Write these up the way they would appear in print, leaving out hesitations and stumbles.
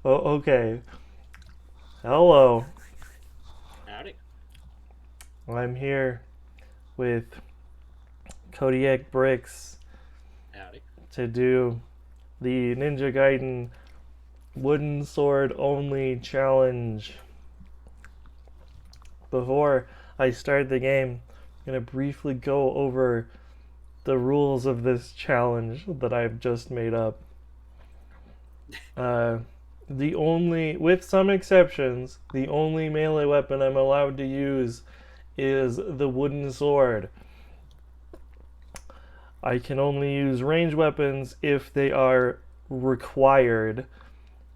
Oh, okay. Hello. Howdy. I'm here with Kodiak bricks Howdy. to do the Ninja Gaiden wooden sword only challenge. Before I start the game, I'm going to briefly go over the rules of this challenge that I've just made up. Uh, with some exceptions, the only melee weapon I'm allowed to use is the wooden sword. I can only use range weapons if they are required,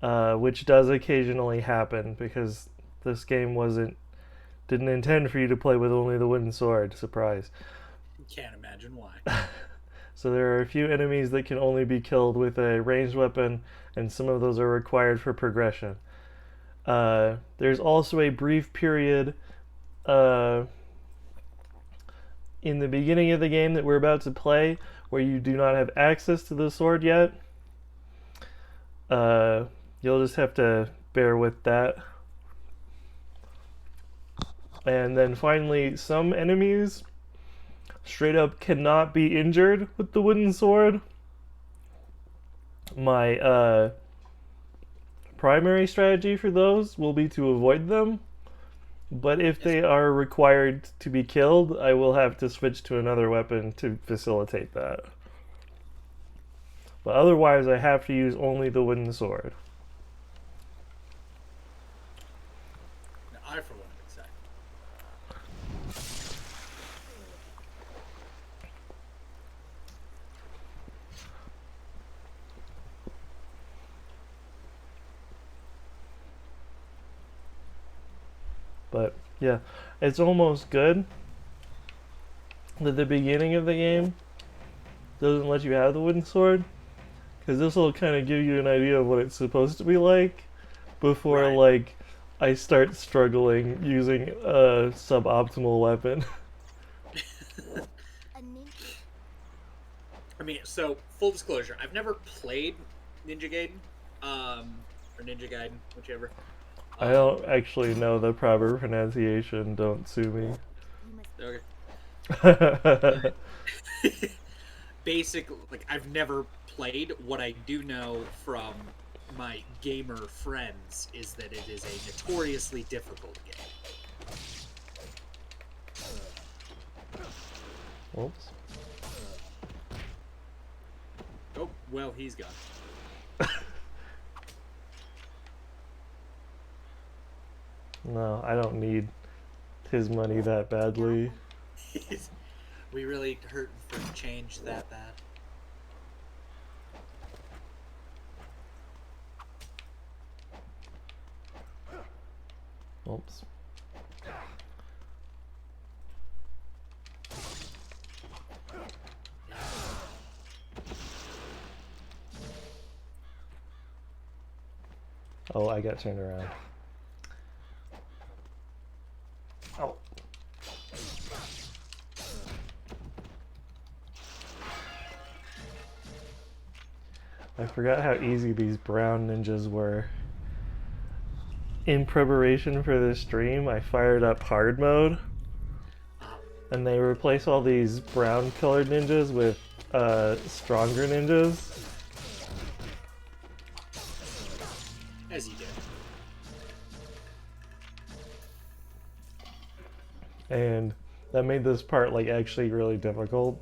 which does occasionally happen because this game didn't intend for you to play with only the wooden sword. Surprise. Can't imagine why. So there are a few enemies that can only be killed with a ranged weapon, and some of those are required for progression. There's also a brief period uh, in the beginning of the game that we're about to play where you do not have access to the sword yet. Uh, you'll just have to bear with that. And then finally, some enemies straight up cannot be injured with the wooden sword. My primary strategy for those will be to avoid them. But if Yes. they are required to be killed, I will have to switch to another weapon to facilitate that. But otherwise, I have to use only the wooden sword. I, for one, would say. But yeah, it's almost good that the beginning of the game doesn't let you have the wooden sword, because this will kind of give you an idea of what it's supposed to be like before Right. I start struggling using a suboptimal weapon. I mean, so full disclosure, I've never played Ninja Gaiden, or Ninja Gaiden, whichever. I Um, don't actually know the proper pronunciation. Don't sue me. okay. Oh, Basic, like I've never played. What I do know from my gamer friends is that it is a notoriously difficult game. whoops. Oh, well, he's gone. No, I don't need his money that badly. We really hurting for change that bad. Oops. Oh, I got turned around. Oh. I forgot how easy these brown ninjas were. In preparation for this stream, I fired up hard mode, Uh, and they replace all these brown colored ninjas with stronger ninjas. as you did. And that made this part like actually really difficult.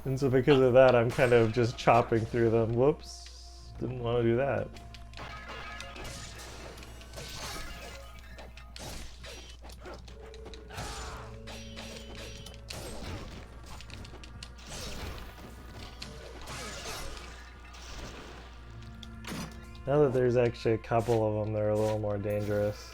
And so because Uh, of that, I'm kind of just chopping through them. Whoops, didn't want to do that. Now that there's actually a couple of them, they're a little more dangerous.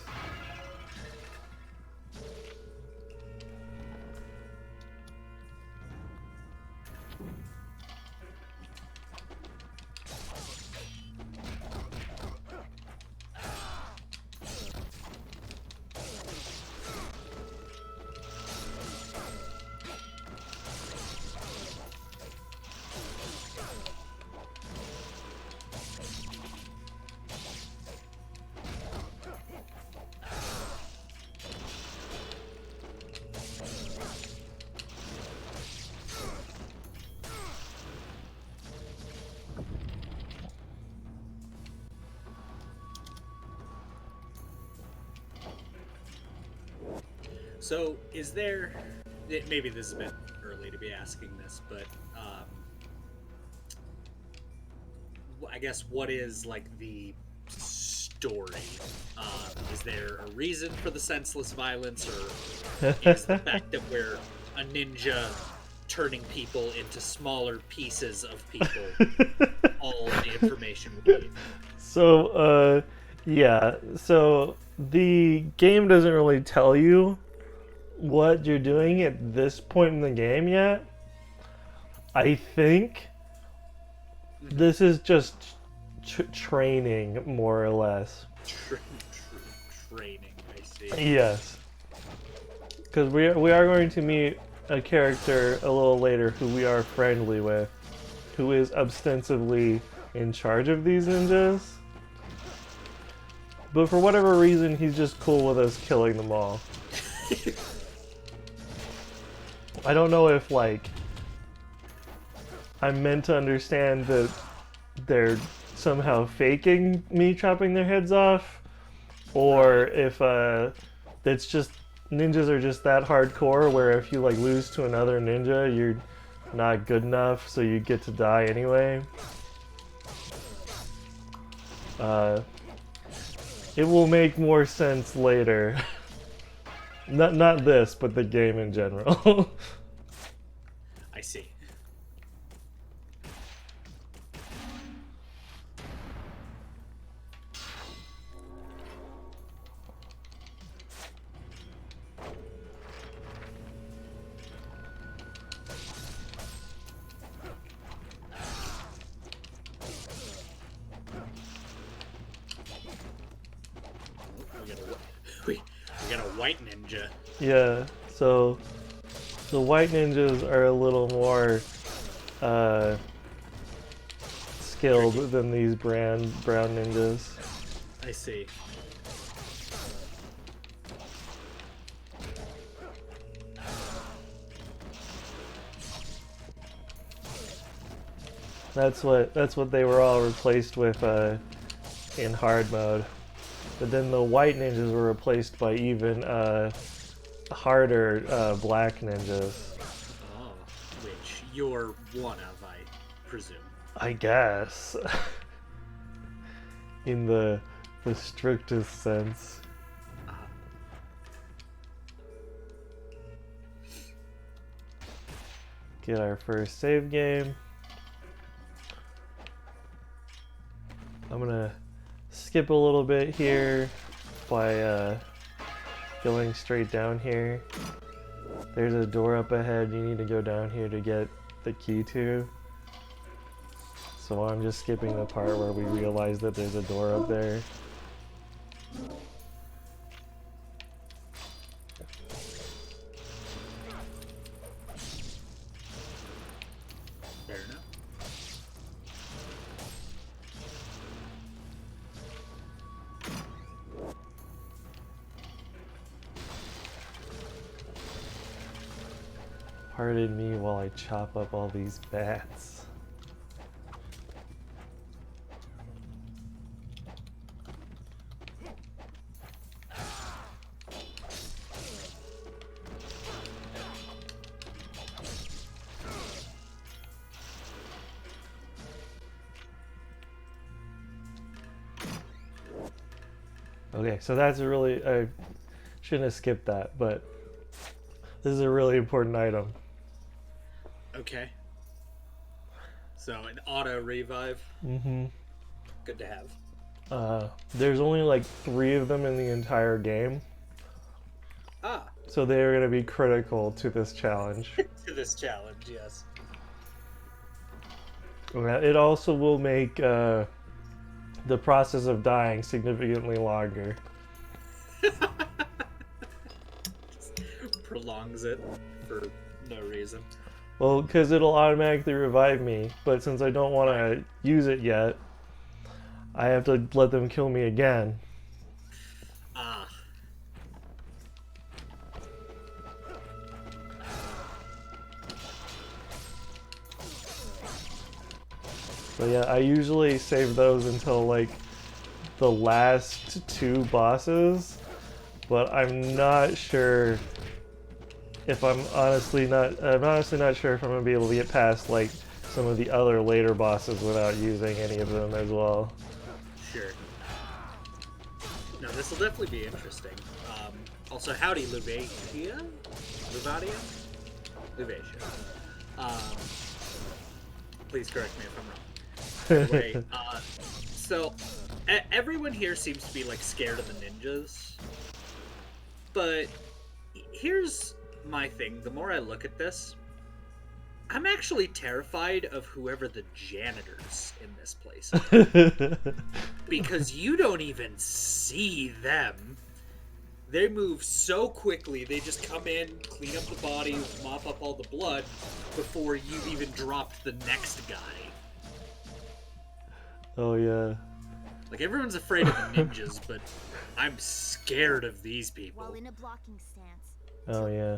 So, is there? Maybe this is a bit early to be asking this, but I guess what is like the story? Is there a reason for the senseless violence, or is the fact that we're a ninja turning people into smaller pieces of people all the information we need? So, yeah. So the game doesn't really tell you what you're doing at this point in the game yet. I think this is just training, more or less. Training, I see. Yes. Because we are going to meet a character a little later who we are friendly with, who is ostensibly in charge of these ninjas. But for whatever reason, he's just cool with us killing them all. I don't know if, like, I'm meant to understand that they're somehow faking me chopping their heads off, or if it's just ninjas are just that hardcore where if you like lose to another ninja, you're not good enough, so you get to die anyway. It will make more sense later. Not this, but the game in general. I see. We got a white ninja. Yeah, so the white ninjas are a little more skilled than these brown ninjas. I see. That's what they were all replaced with in hard mode. But then the white ninjas were replaced by even harder black ninjas. Oh, which you're one of, I presume. I guess. In the strictest sense. Get our first save game. I'm gonna skip a little bit here by going straight down here. There's a door up ahead you need to go down here to get the key to. So I'm just skipping the part where we realize that there's a door up there. Fair enough. Pardon me while I chop up all these bats. Okay, so that's a really, I shouldn't have skipped that, but this is a really important item. Okay. So an auto revive. Mm-hmm. Good to have. There's only like 3 of them in the entire game. Ah. So they are going to be critical to this challenge. To this challenge, yes. It also will make the process of dying significantly longer. Prolongs it for no reason. Well, because it'll automatically revive me, but since I don't want to use it yet, I have to let them kill me again. Ah. So yeah, I usually save those until like the last 2 bosses, but I'm not sure if I'm honestly not sure if I'm gonna be able to get past like some of the other later bosses without using any of them as well. Sure. No, this will definitely be interesting. Also, howdy, Luvatia? Luvatia? Luvatia. Please correct me if I'm wrong. Anyway, so everyone here seems to be like scared of the ninjas, but here's my thing. The more I look at this, I'm actually terrified of whoever the janitors in this place are. Because you don't even see them. They move so quickly, they just come in, clean up the body, mop up all the blood before you've even dropped the next guy. Oh yeah. Like, everyone's afraid of the ninjas, but I'm scared of these people. While in a blocking stance. Oh yeah.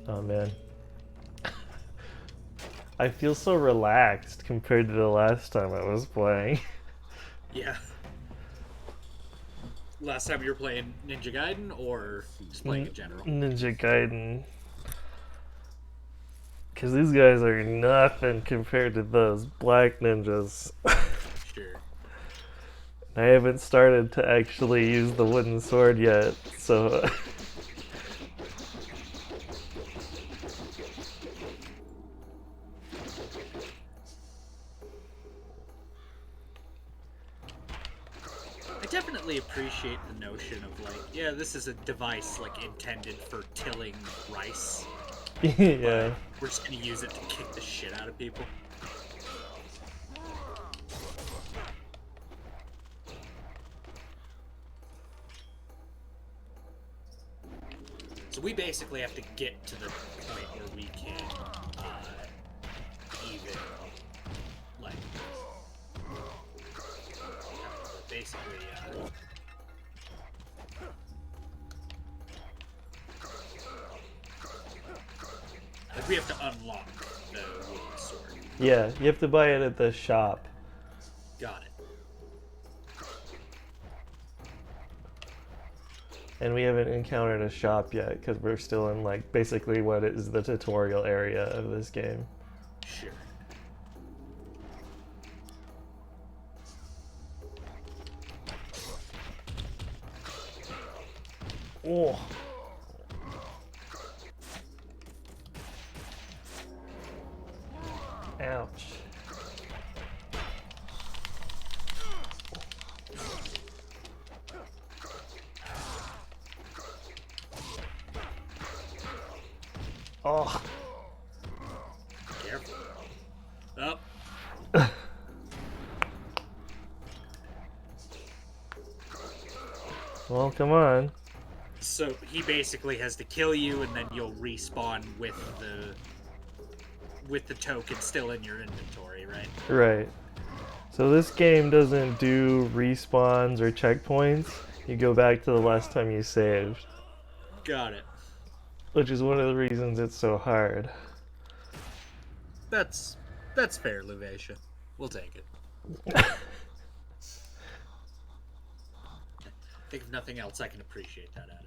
Oh man. I feel so relaxed compared to the last time I was playing. Yeah. Last time you were playing Ninja Gaiden, or just playing in general? Ninja Gaiden. Because these guys are nothing compared to those black ninjas. Sure. I haven't started to actually use the wooden sword yet, so... I definitely appreciate the notion of, like, yeah, this is a device, like, intended for tilling rice. yeah. We're just gonna use it to kick the shit out of people. So we basically have to get to the point where we can even, like, basically, like, we have to unlock the wooden sword. Yeah, you have to buy it at the shop. Got it. And we haven't encountered a shop yet, because we're still in, like, basically what is the tutorial area of this game. Sure. Oh. Ouch. Oh. Careful. Up. Well, come on. So he basically has to kill you, and then you'll respawn with the token still in your inventory, right? Right. So this game doesn't do respawns or checkpoints. You go back to the last time you saved. Got it. Which is one of the reasons it's so hard. That's fair, Luvatia. We'll take it. I think if nothing else, I can appreciate that attitude.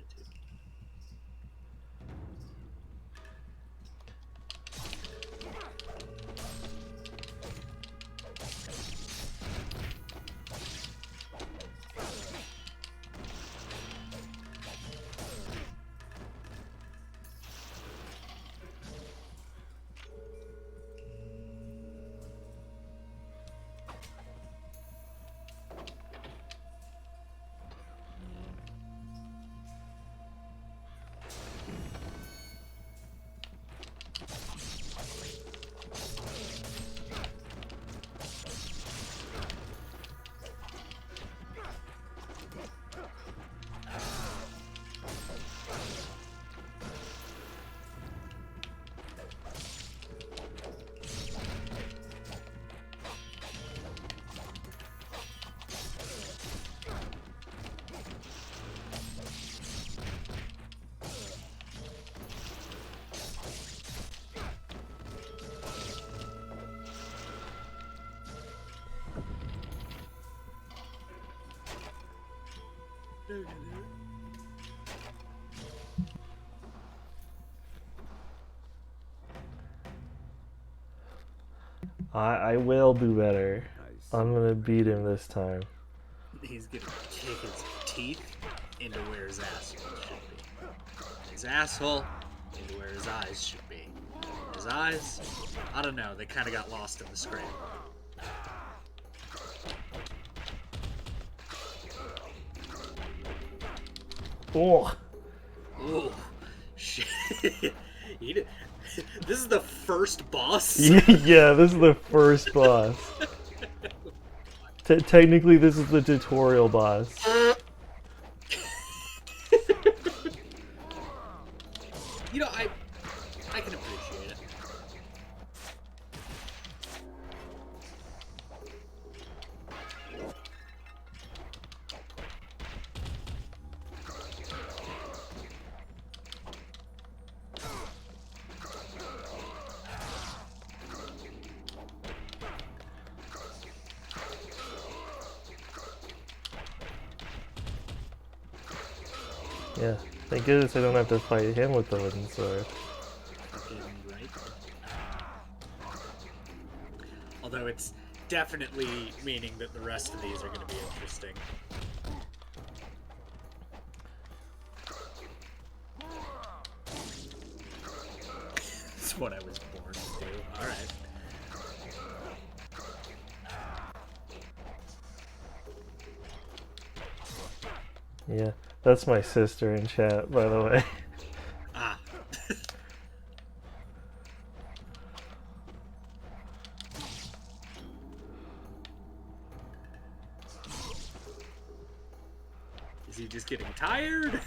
I will do better. I'm gonna beat him this time. He's gonna kick his teeth into where his asshole should be. His asshole into where his eyes should be. His eyes, I don't know, they kind of got lost in the screen. Oh. Oh, shit. This is the first boss? Yeah, this is the first boss. Technically, this is the tutorial boss. You know, I can appreciate it. Yeah, thank goodness I don't have to fight him with the wooden sword. Right. Although it's definitely meaning that the rest of these are going to be interesting. That's what I was born to do. Alright. Yeah, that's my sister in chat, by the way. Ah. Is he just getting tired?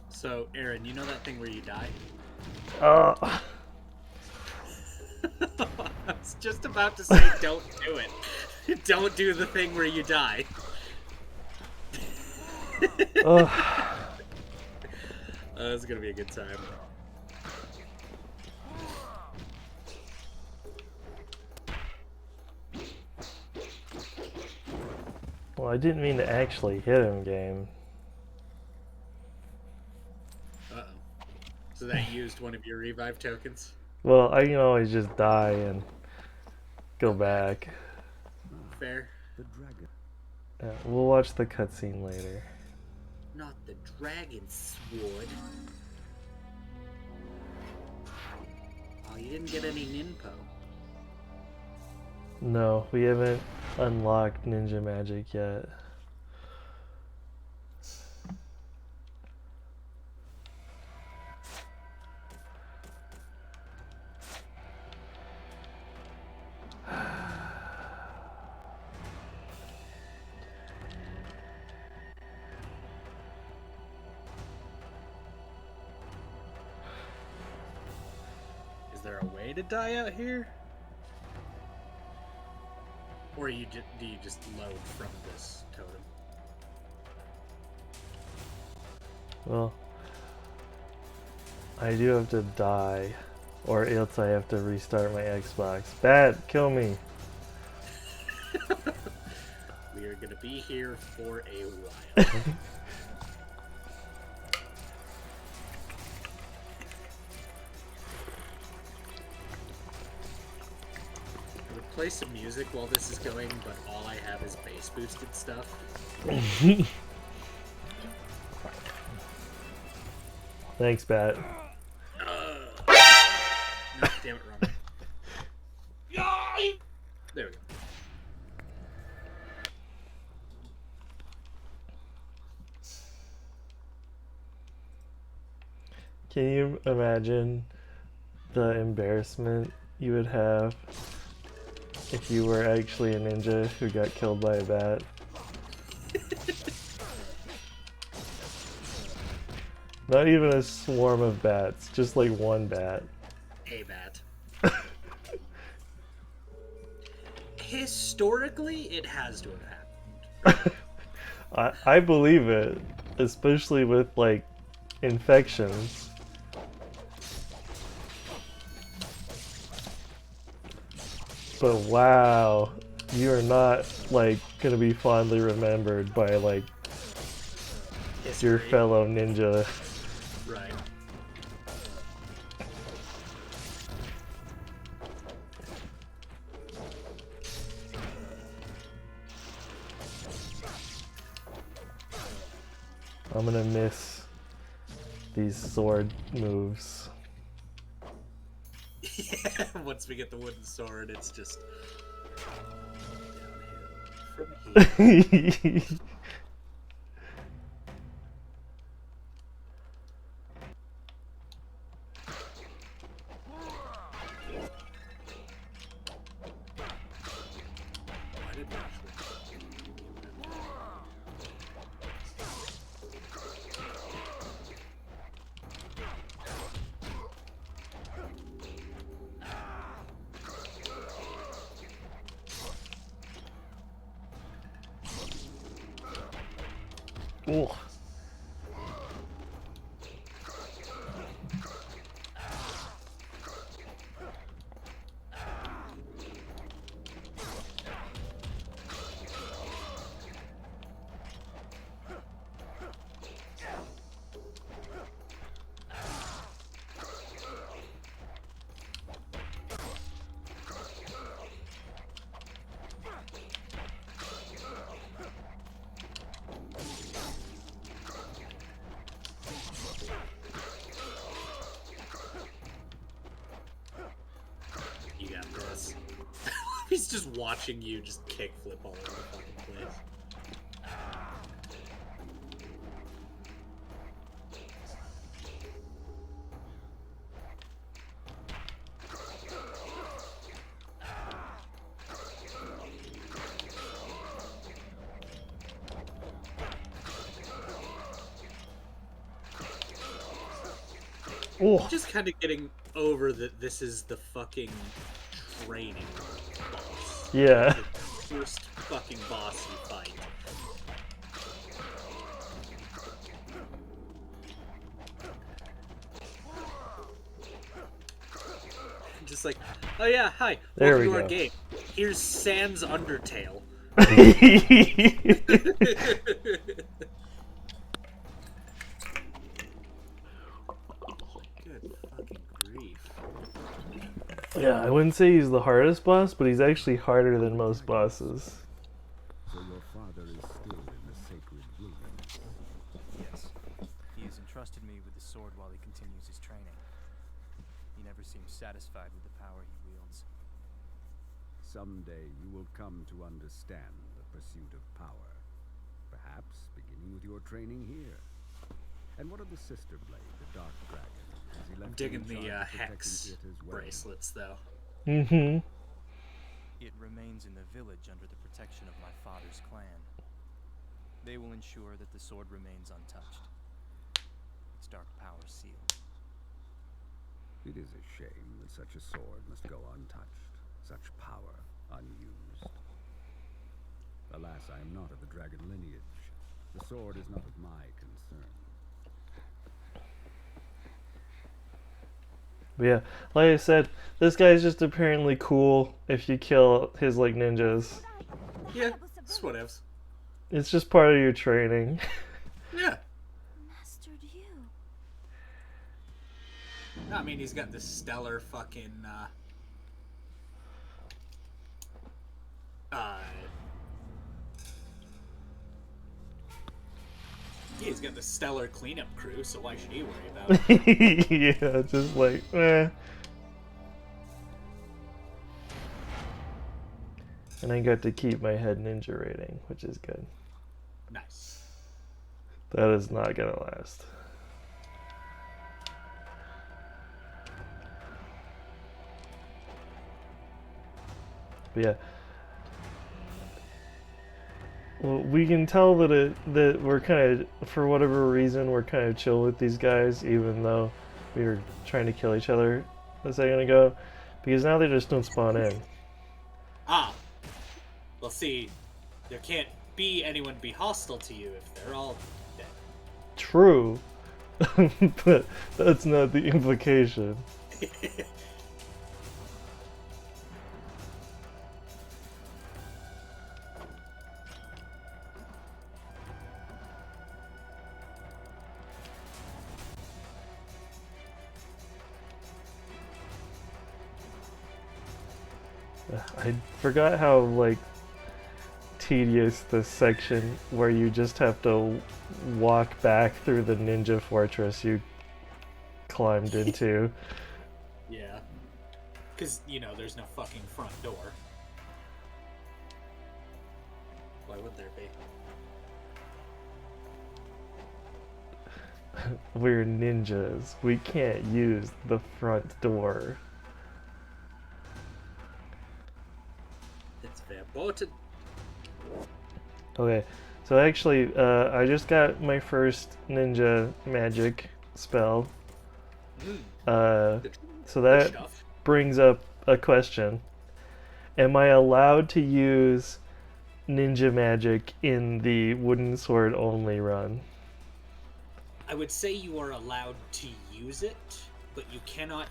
So, Aaron, you know that thing where you die? Oh. I was just about to say, don't do it. Don't do the thing where you die. Oh. It's gonna be a good time. Well, I didn't mean to actually hit him, game. Uh-oh. So that used one of your revive tokens? Well, I can always just die and go back. Fair. Yeah, we'll watch the cutscene later. Not the dragon sword. Oh, you didn't get any ninpo. No, we haven't unlocked ninja magic yet. Is there a way to die out here? Or do you just load from this totem? Well, I do have to die, or else I have to restart my Xbox. Bat, kill me! We are gonna be here for a while. I would play some music while this is going, but all I have is bass boosted stuff. Thanks, Bat. No, damn it, wrong. There we go. Can you imagine the embarrassment you would have if you were actually a ninja who got killed by a bat? Not even a swarm of bats, just like one bat. A bat. Historically, it has to have happened. I believe it, especially with like infections. But wow, you are not like gonna be fondly remembered by like History. your fellow ninja. Right. I'm gonna miss these sword moves. Yeah, once we get the wooden sword, it's just downhill from here. Why did we actually... Ooh. You got this. He's just watching you just kickflip all over the fucking place. Ooh. Just kind of getting over that this is the fucking training boss. Yeah. The first fucking boss you fight. Just like, oh yeah, hi, There welcome we to our go. game. Here's Sans Undertale. Good fucking grief. Yeah, I wouldn't say he's the hardest boss, but he's actually harder than most bosses. So your father is still in the sacred wilderness. Yes. He has entrusted me with the sword while he continues his training. He never seems satisfied with the power he wields. Someday you will come to understand the pursuit of power. Perhaps beginning with your training here. And what of the sister blade, the dark dragon? Has he left I'm digging you in the charge of protecting hex it as well? bracelets, though. Mm-hmm. It remains in the village under the protection of my father's clan. They will ensure that the sword remains untouched. Its dark power sealed. It is a shame that such a sword must go untouched, such power unused. Alas, I am not of the dragon lineage. The sword is not of my concern. But yeah, like I said, this guy's just apparently cool if you kill his like ninjas. Yeah, it's whatevs. It's just part of your training. Yeah. Mastered you. I mean, he's got this stellar fucking, yeah, he's got the stellar cleanup crew, so why should he worry about it? Yeah, just like, eh. And I got to keep my head ninja rating, which is good. Nice. That is not gonna last. But yeah. Well, we can tell that that we're kind of, for whatever reason, we're kind of chill with these guys, even though we were trying to kill each other a second ago, because now they just don't spawn in. Ah. Well, see, there can't be anyone be hostile to you if they're all dead. True, but that's not the implication. I forgot how, like, tedious this section where you just have to walk back through the ninja fortress you climbed into. Yeah. Because, you know, there's no fucking front door. Why would there be? We're ninjas. We can't use the front door. It's verboten. Okay, so actually, I just got my first ninja magic spell. Good So that stuff. brings up a question. Am I allowed to use ninja magic in the wooden sword only run? I would say you are allowed to use it, but you cannot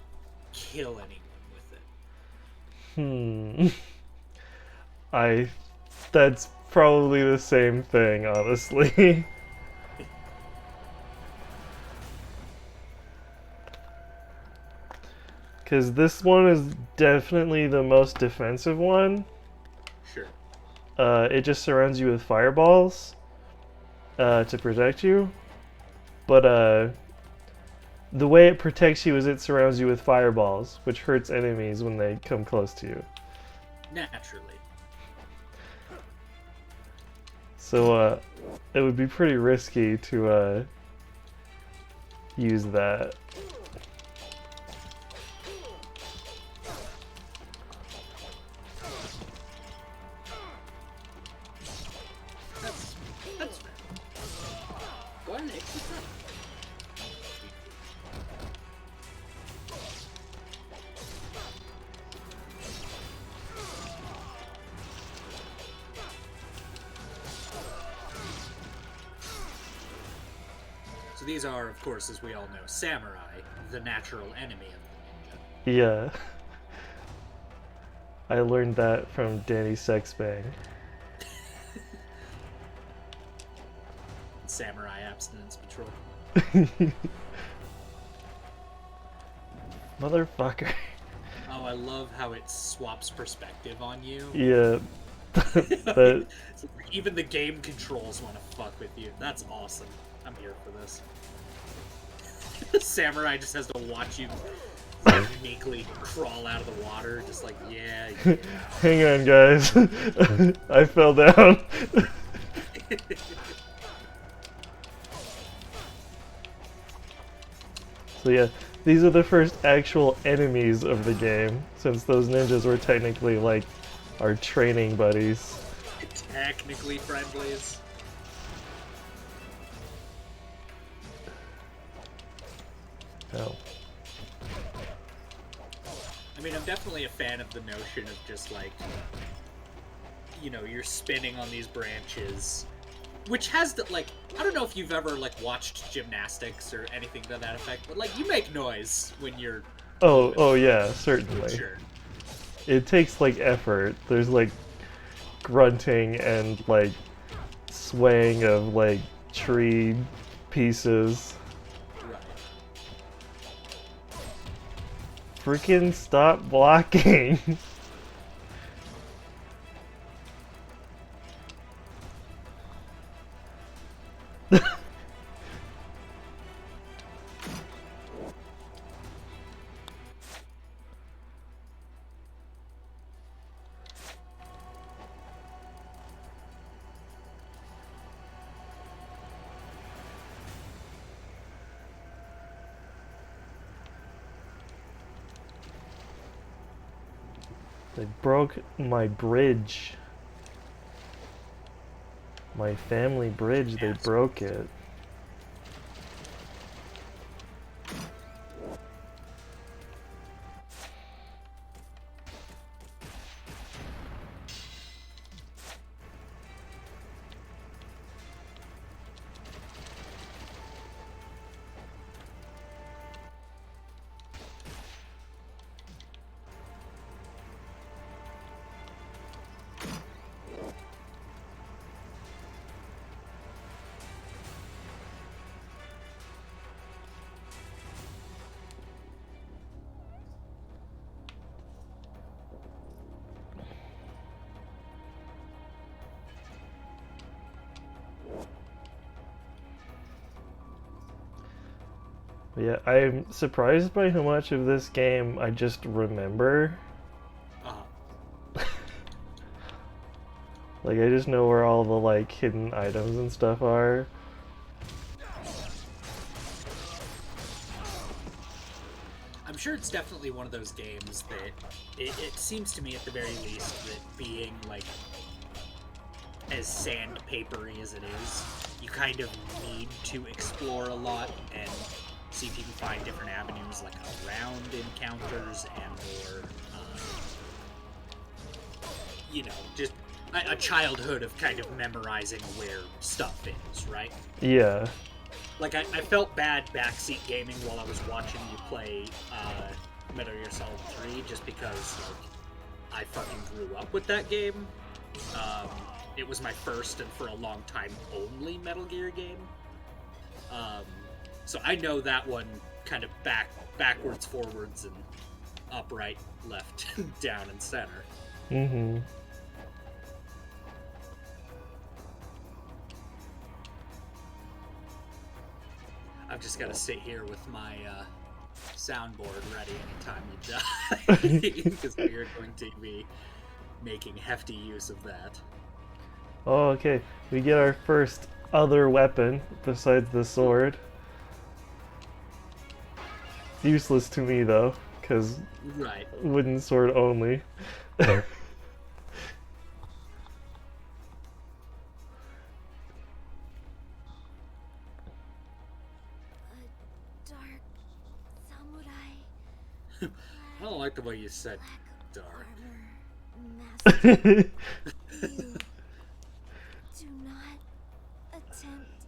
kill anyone with it. That's probably the same thing, honestly. Because this one is definitely the most defensive one. Sure. It just surrounds you with fireballs to protect you. But the way it protects you is it surrounds you with fireballs, which hurts enemies when they come close to you. Naturally. So it would be pretty risky to use that. That's fair. Go ahead and exit that. So these are, of course, as we all know, samurai, the natural enemy of the ninja. Yeah. I learned that from Danny Sexbang. Samurai Abstinence Patrol. Motherfucker. Oh, I love how it swaps perspective on you. Yeah. That Even the game controls want to fuck with you. That's awesome. I'm here for this. Samurai just has to watch you meekly crawl out of the water, just like, yeah. Hang on, guys. I fell down. So yeah, these are the first actual enemies of the game, since those ninjas were technically like our training buddies. Technically friendlies. Oh. I mean, I'm definitely a fan of the notion of just like, you know, you're spinning on these branches, which has the, like, I don't know if you've ever like watched gymnastics or anything to that effect, but like you make noise when you're. Oh yeah, certainly. Sure. It takes like effort. There's like grunting and like swaying of like tree pieces. Right. Freaking stop blocking. They broke my bridge. My family bridge, they broke it. Yeah, I'm surprised by how much of this game I just remember. Uh-huh. Like, I just know where all the, like, hidden items and stuff are. I'm sure it's definitely one of those games that it seems to me at the very least that being like as sandpapery as it is, you kind of need to explore a lot and see if you can find different avenues like around encounters and or you know, just a childhood of kind of memorizing where stuff is, right? Yeah. Like, I felt bad backseat gaming while I was watching you play Metal Gear Solid 3, just because, like, I fucking grew up with that game. It was my first and for a long time only Metal Gear game. So I know that one kind of backwards, forwards, and upright, left, down, and center. Mm-hmm. I've just got to sit here with my soundboard ready anytime you die, because we are going to be making hefty use of that. Oh, okay. We get our first other weapon besides the sword. Useless to me, though, because Right. wooden sword only. A dark samurai. I don't like the way you said dark. Armor, master. You do not attempt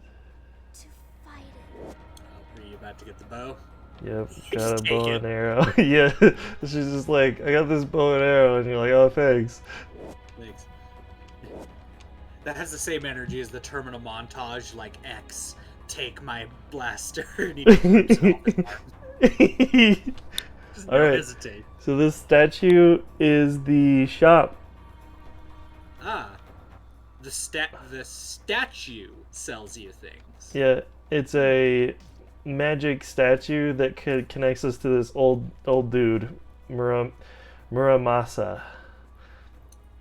to fight it. Oh, are you about to get the bow? Yep, Just got a take bow it. and arrow. Yeah, she's just like, I got this bow and arrow, and you're like, oh, thanks. Thanks. That has the same energy as the terminal montage, like X, take my blaster, and he just rips it off his arm. Just All don't right. hesitate. So this statue is the shop. Ah, the statue sells you things. Yeah, it's a magic statue that connects us to this old dude, Muramasa.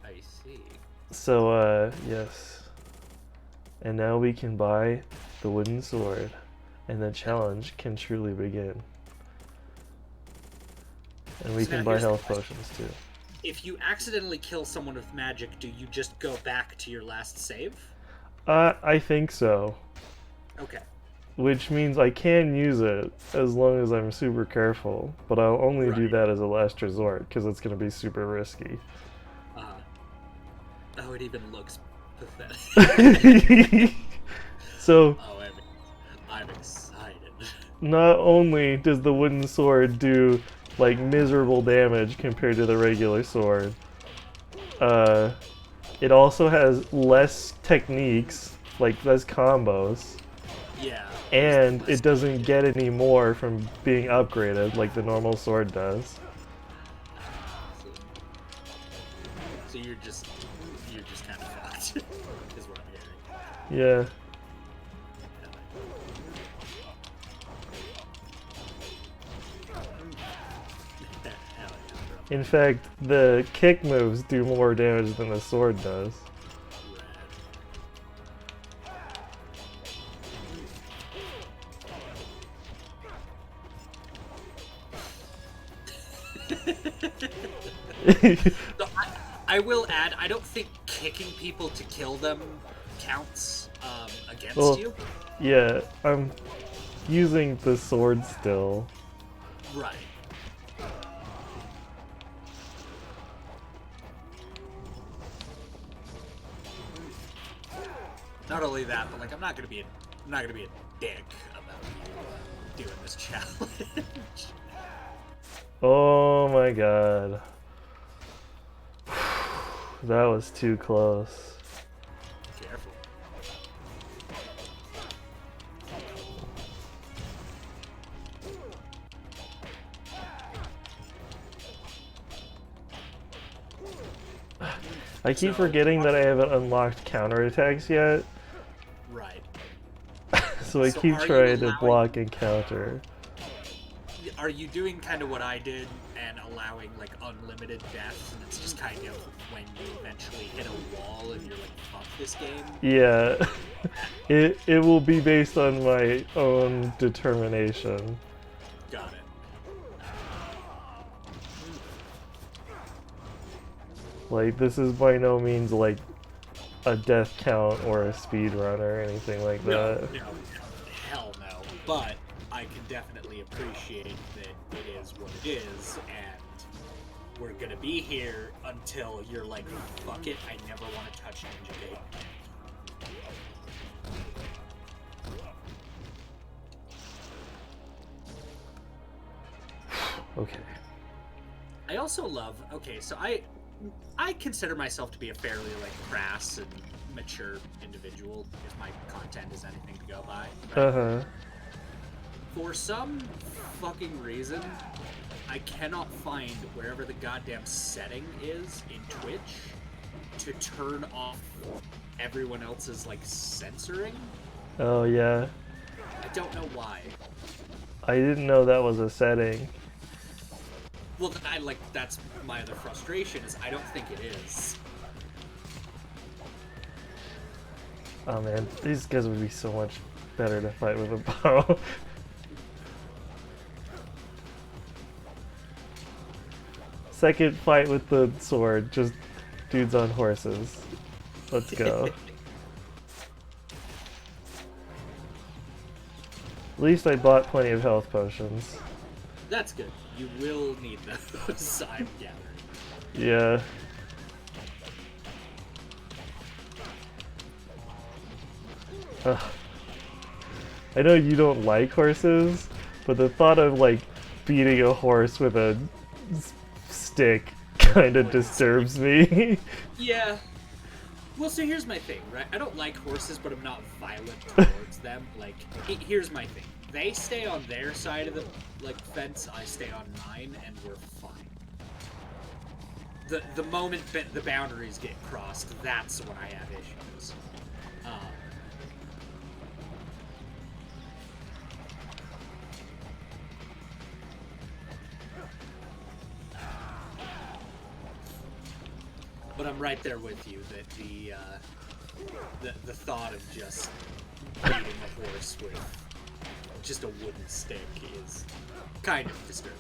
I see. So yes, and now we can buy the wooden sword, and the challenge can truly begin. And we So can now buy here's the health question. potions too. If you accidentally kill someone with magic, do you just go back to your last save? I think so. Okay. Which means I can use it as long as I'm super careful, but I'll only do Right. that as a last resort because it's going to be super risky. Oh, it even looks pathetic. So, Oh, I'm excited. not only does the wooden sword do like miserable damage compared to the regular sword, it also has less techniques, like less combos, Yeah. and it doesn't get any more from being upgraded like the normal sword does. So you're just kind of fucked, is what I'm Yeah. hearing. Hell yeah, bro. In fact, the kick moves do more damage than the sword does. So I will add, I don't think kicking people to kill them counts against Well, you. Yeah, I'm using the sword still. Right. Not only that, but like I'm not gonna be a dick about doing this challenge. Oh my god. That was too close. Careful. I keep So, forgetting that I haven't unlocked counterattacks yet, Right. so I So keep are you trying to allowing- block and counter. are you doing kind of what I did and allowing like unlimited death, and it's just kind of when you eventually hit a wall and you're like, fuck this game? Yeah. It will be based on my own determination. Got it. Like, this is by no means like a death count or a speed run or anything like that. No, hell no. But I can definitely appreciate that it is what it is, and we're gonna be here until you're like, fuck it, I never want to touch Ninja Gaiden. Okay. I also love, okay, so I consider myself to be a fairly like crass and mature individual if my content is anything to go by. Right? Uh-huh. For some fucking reason, I cannot find wherever the goddamn setting is in Twitch to turn off everyone else's like censoring. Oh, yeah. I don't know why. I didn't know that was a setting. Well, that's my other frustration is I don't think it is. Oh man, these guys would be so much better to fight with a bow. Second fight with the sword, just dudes on horses. Let's go. At least I bought plenty of health potions. That's good. You will need those, I'm gathering. Yeah. Ugh. I know you don't like horses, but the thought of like beating a horse with a stick kind of disturbs me. Yeah. Well, so here's my thing, right? I don't like horses, but I'm not violent towards them. Like, here's my thing. They stay on their side of the fence, I stay on mine, and we're fine. The moment the boundaries get crossed, that's when I have issues. But I'm right there with you that the thought of just beating a horse with just a wooden stick is kind of disturbing.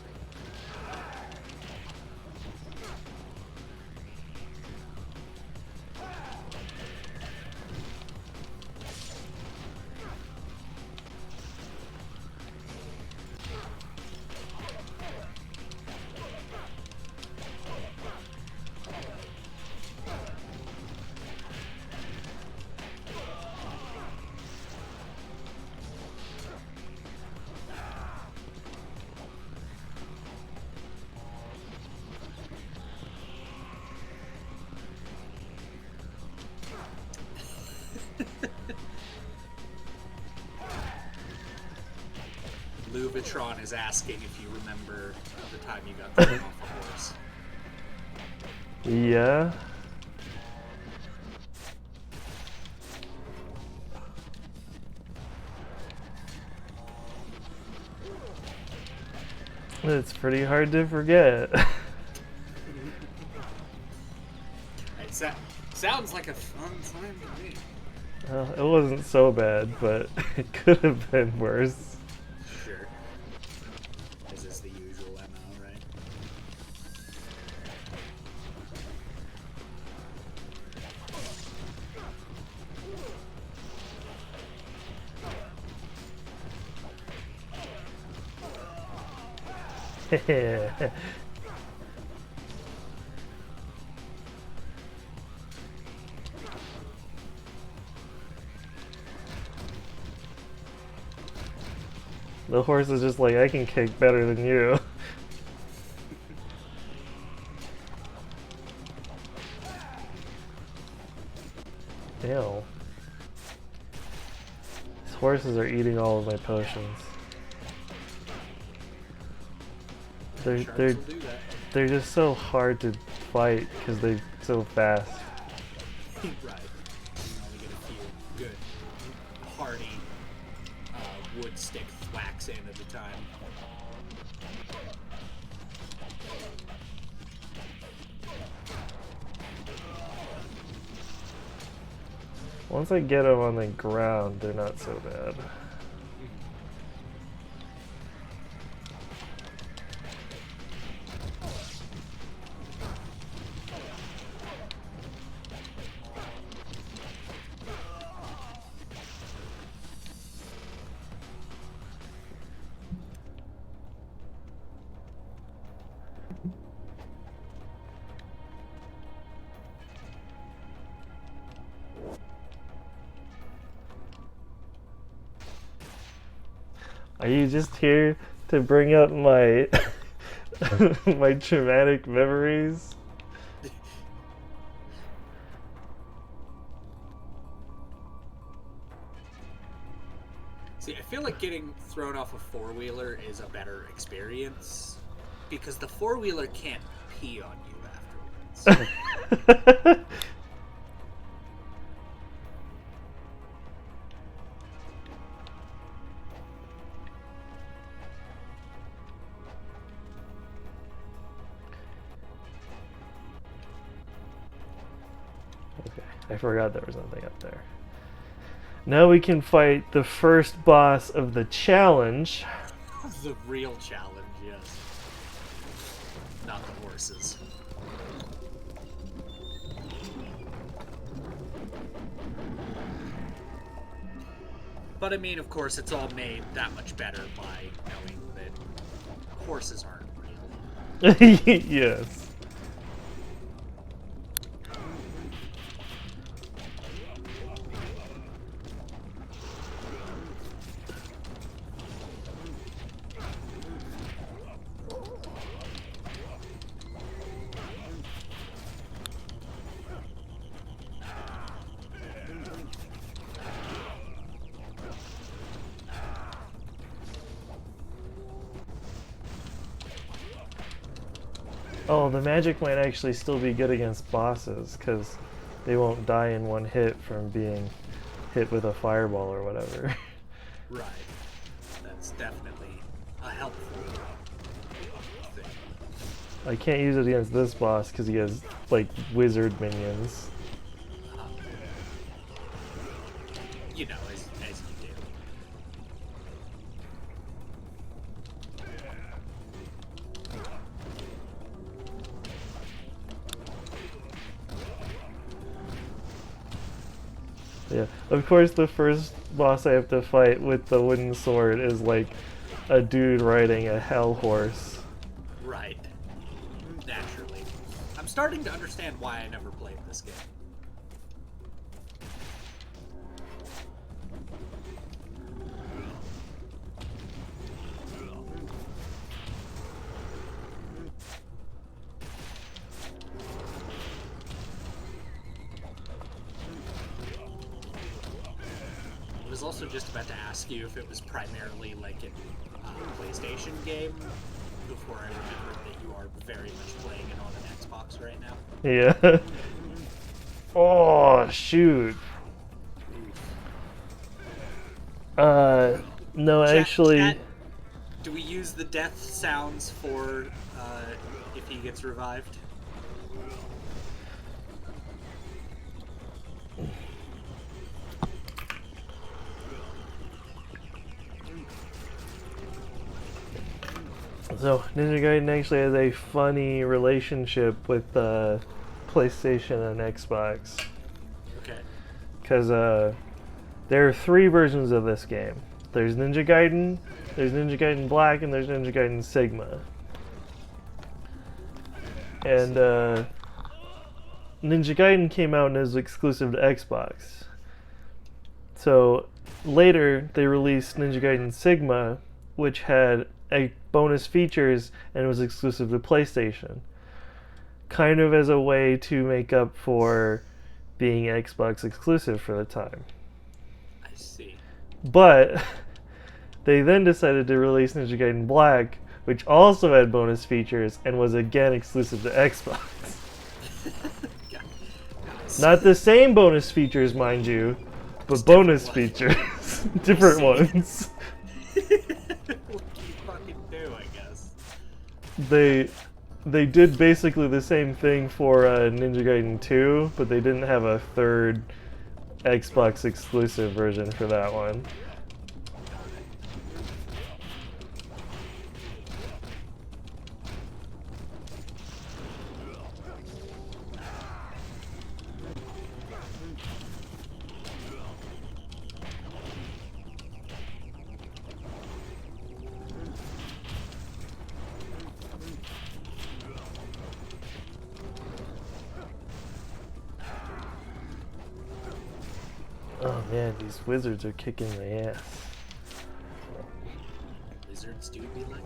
Luvitron is asking if you remember the time you got thrown off a horse. Yeah. It's pretty hard to forget. It sounds like a fun time to me. It wasn't so bad, but it could have been worse. Sure. As is the usual MO, right? The horse is just like, I can kick better than you. Ew. These horses are eating all of my potions. Sharks will do that. They're just so hard to fight because they're so fast. Right. You only get a few good, hearty wood stick thwacks in at a time. Once I get them on the ground, they're not so bad. Are you just here to bring up my my traumatic memories? See, I feel like getting thrown off a four-wheeler is a better experience because the four-wheeler can't pee on you afterwards. Okay, I forgot there was something up there. Now we can fight the first boss of the challenge. The real challenge, yes. Not the horses. But I mean, of course, it's all made that much better by knowing that horses aren't real. Yes. Oh, the magic might actually still be good against bosses, because they won't die in one hit from being hit with a fireball or whatever. Right. That's definitely a helpful thing. I can't use it against this boss because he has, like, wizard minions. You know, as you do. Yeah, of course the first boss I have to fight with the wooden sword is like a dude riding a hell horse. Right. Naturally. I'm starting to understand why I never played this game. I was also just about to ask you if it was primarily like a PlayStation game before I remembered that you are very much playing it on an Xbox right now. Yeah. Oh, shoot. No, actually... Chat, do we use the death sounds for if he gets revived? So, Ninja Gaiden actually has a funny relationship with PlayStation and Xbox. Okay. Because there are 3 versions of this game. There's Ninja Gaiden, there's Ninja Gaiden Black, and there's Ninja Gaiden Sigma. And Ninja Gaiden came out and is exclusive to Xbox. So later they released Ninja Gaiden Sigma, which had bonus features and was exclusive to PlayStation. Kind of as a way to make up for being Xbox exclusive for the time. I see. But they then decided to release Ninja Gaiden Black, which also had bonus features and was again exclusive to Xbox. Yeah. Not the same bonus features, mind you, but Just bonus different features. Different ones. they did basically the same thing for Ninja Gaiden 2, but they didn't have a third Xbox exclusive version for that one. Oh man, these wizards are kicking my ass. Lizards do be like that.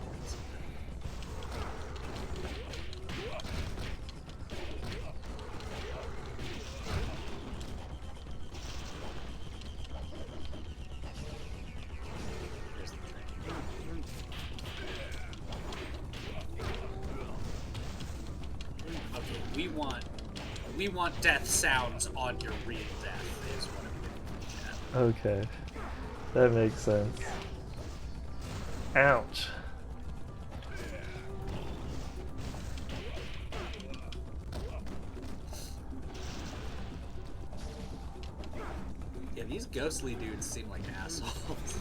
There's the train. Okay, we want death sounds on your real death is what I'm getting at. Okay, that makes sense. Ouch. Yeah, these ghostly dudes seem like assholes.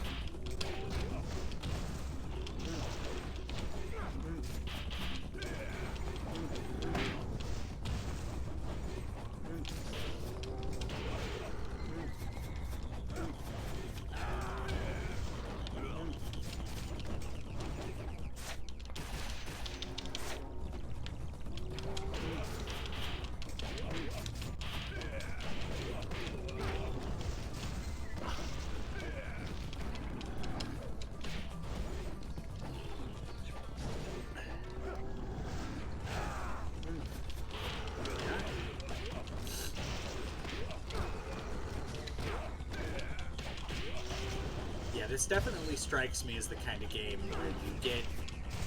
This definitely strikes me as the kind of game where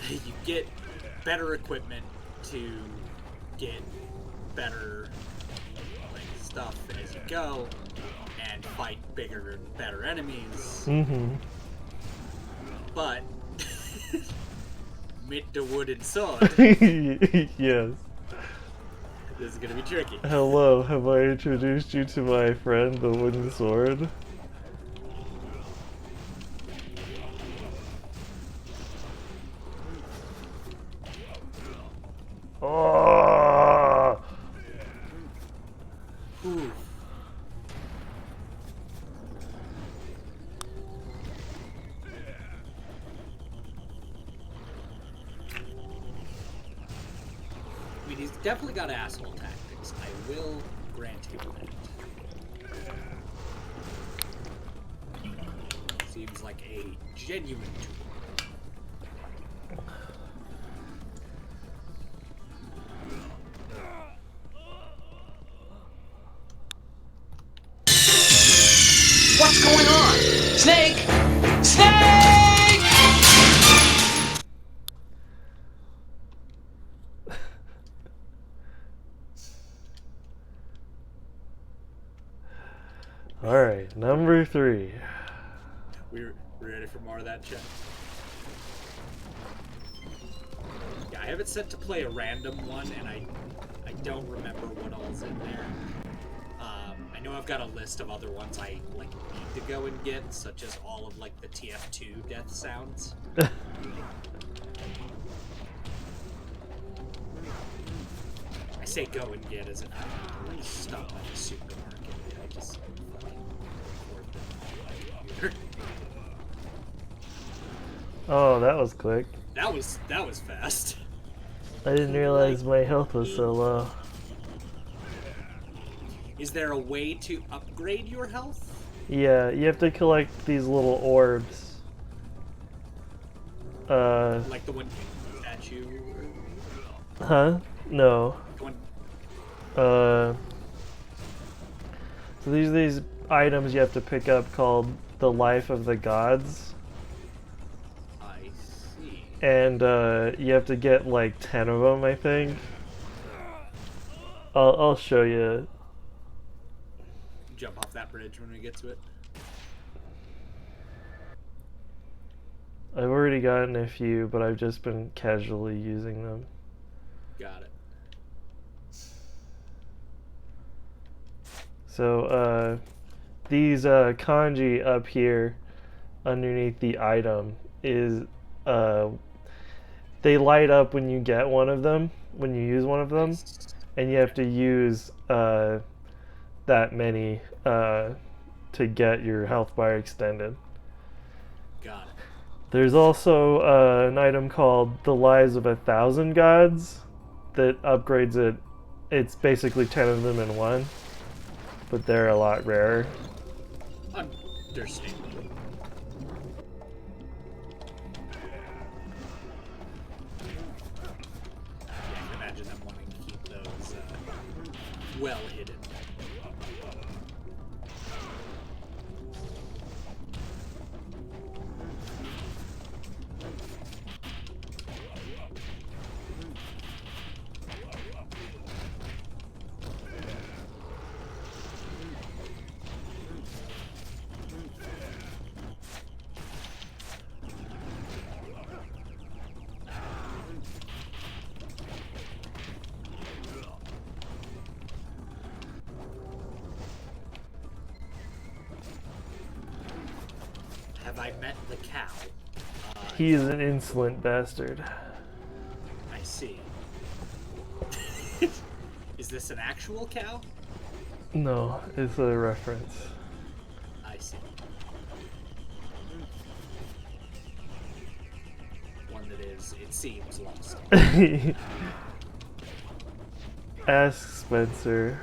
you get better equipment to get better like stuff as you go and fight bigger and better enemies. Mm-hmm. But mit the wooden sword. Yes. This is gonna be tricky. Hello, have I introduced you to my friend, the wooden sword? Oh! Ooh. I mean, he's definitely got asshole tactics. I will grant him that. Seems like a genuine tool. What's going on? Snake! Snake! Alright, number 3. We're ready for more of that, Chuck? Yeah, I have it set to play a random one, and I don't remember what all's in there. I know I've got a list of other ones I like need to go and get, such as all of like the TF2 death sounds. I say go and get as if I need to like stop at the supermarket. I just fucking record them on my computer. Oh, that was quick. That was fast. I didn't realize my health was so low. Is there a way to upgrade your health? Yeah, you have to collect these little orbs. Like the one statue? Huh? No. The one... So these items you have to pick up called the Life of the Gods. I see. And you have to get like 10 of them, I think. I'll show you. Jump off that bridge when we get to it. I've already already gotten a few, but I've just been casually using them. Got it. So, these kanji up here underneath the item is, they light up when you get one of them, when you use one of them, and you have to use that many to get your health bar extended. Got it. There's also an item called the Lives of 1,000 Gods that upgrades it. It's basically 10 of them in one, but they're a lot rarer. Understandable. Yeah, I can imagine them wanting to keep those well hidden. Have I met the cow? He is an insolent bastard. I see. Is this an actual cow? No, it's a reference. I see. One that is, it seems, lost. Ask Spencer.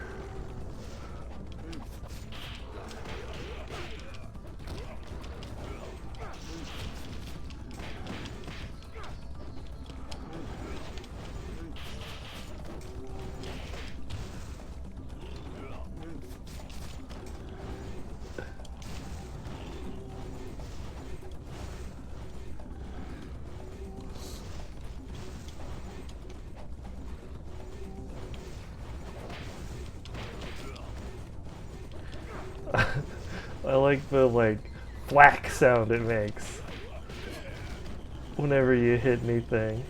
I like the whack sound it makes whenever you hit anything.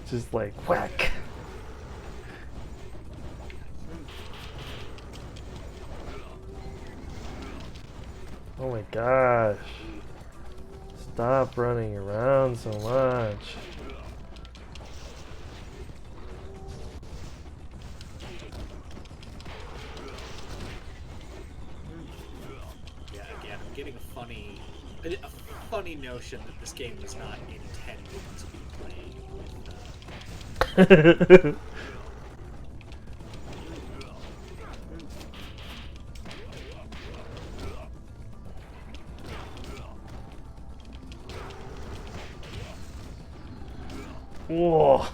Just like whack. Oh my gosh. Stop running around so much. Getting a funny notion that this game was not intended to be played with. Whoa.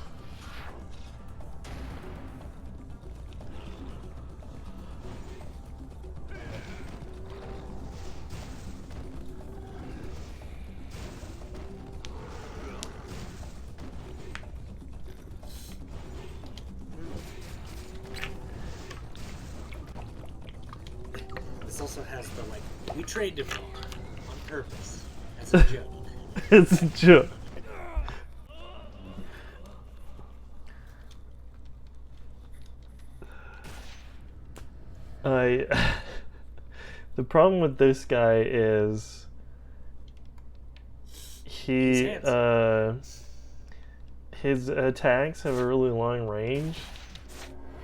This also has the we trained him on purpose as a joke. It's a joke. The problem with this guy is his attacks have a really long range,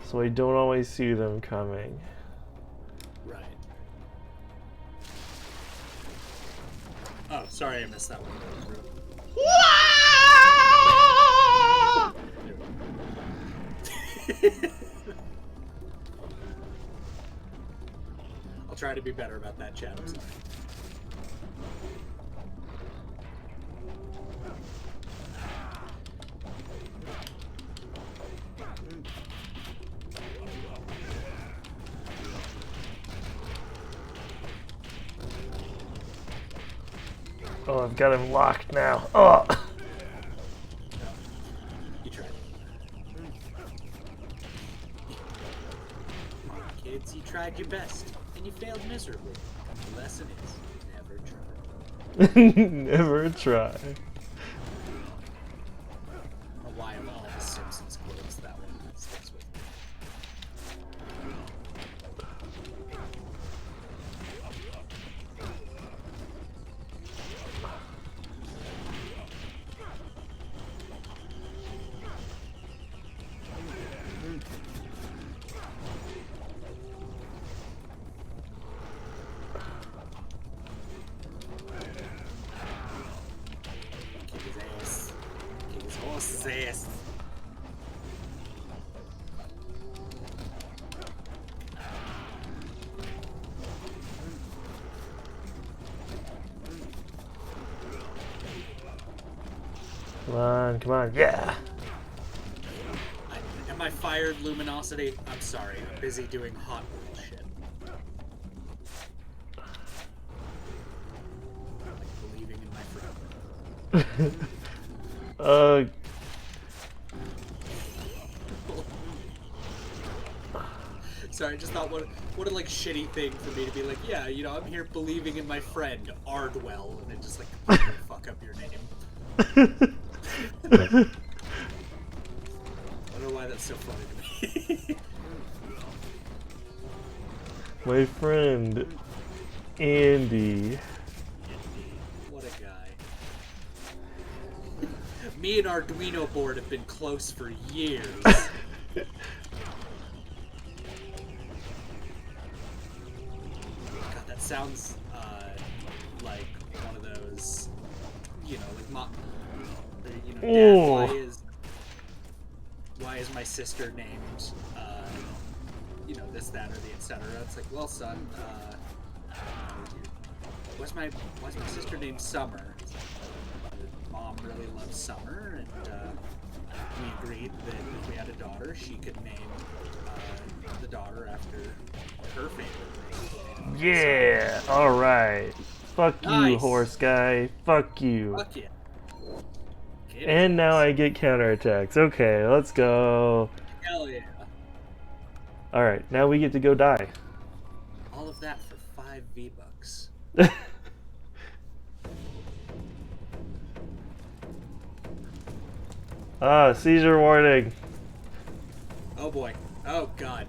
so I don't always see them coming. Right. Oh, sorry I missed that one. I'll try to be better about that, chat. I'm sorry. Oh, I've got him locked now. Oh! You tried. Kids, you tried your best, and you failed miserably. The lesson is, never Never try. Why of all the Simpsons quotes that one sticks with me. Kick his ass. Kick his horse's ass. Come on, yeah! Am I fired, Luminosity? I'm sorry. I'm busy doing hot world shit. Like believing in my friend. Sorry, I just thought what a like shitty thing for me to be like, yeah, you know, I'm here believing in my friend, Ardwell, and then just like completely fuck up your name. I don't know why that's so funny to me. My friend, Andy. What a guy. Me and Arduino board have been close for years. God, that sounds like one of those, you know, like you know, Dad, why is my sister named, you know, this, that, or the etc. It's like, well, son, why's my sister named Summer? It's like, Mom really loves Summer, and we agreed that if we had a daughter, she could name the daughter after her favorite name. Yeah! Alright. Fuck you, Nice. horse guy. Fuck you. Fuck yeah. Get And it. now I get counterattacks. Okay, let's go. Hell yeah. Alright, now we get to go die. All of that for 5 V-Bucks. Seizure warning. Oh boy. Oh god.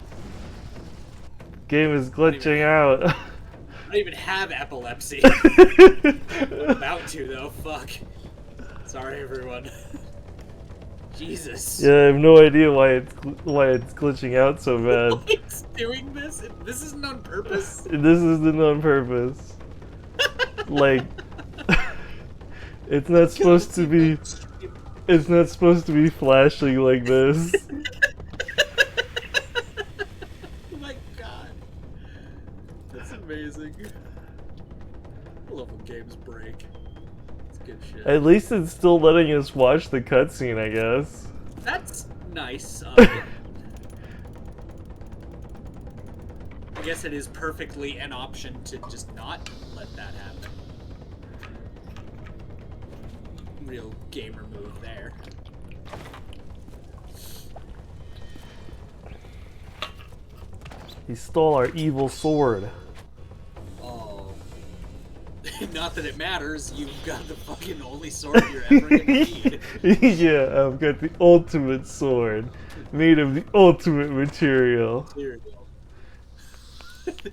Game is glitching out. I don't even have epilepsy. I'm about to though. Fuck. Sorry everyone. Jesus. Yeah, I have no idea why it's glitching out so bad. It's doing this? This isn't on purpose. This isn't on purpose. Like, it's not supposed to be. It's not supposed to be flashing like this. Oh my god. That's amazing. I love when games break. It's good shit. At least it's still letting us watch the cutscene, I guess. That's nice. I guess it is perfectly an option to just not let that happen. Real gamer move there. He stole our evil sword. Oh. Not that it matters, you've got the fucking only sword you're ever gonna need. Yeah, I've got the ultimate sword. Made of the ultimate material. There you go.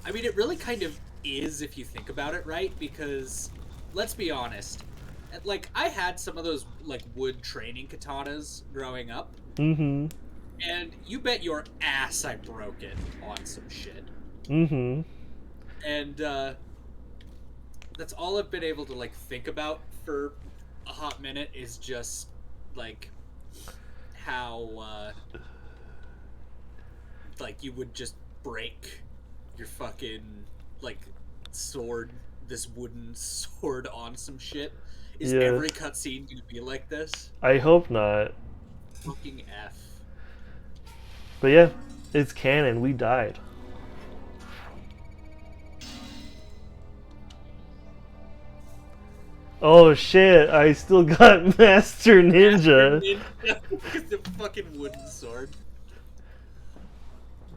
I mean, it really kind of is if you think about it, right? Because, let's be honest, like, I had some of those, like, wood training katanas growing up. Mm-hmm. And you bet your ass I broke it on some shit. Mm-hmm. And, that's all I've been able to, like, think about for a hot minute is just, like, how, like, you would just break your fucking, like, sword, this wooden sword on some shit. Is Yeah. every cutscene gonna be like this? I hope not. Fucking F. But yeah, it's canon. We died. Oh shit, I still got Master Ninja. With the fucking wooden sword.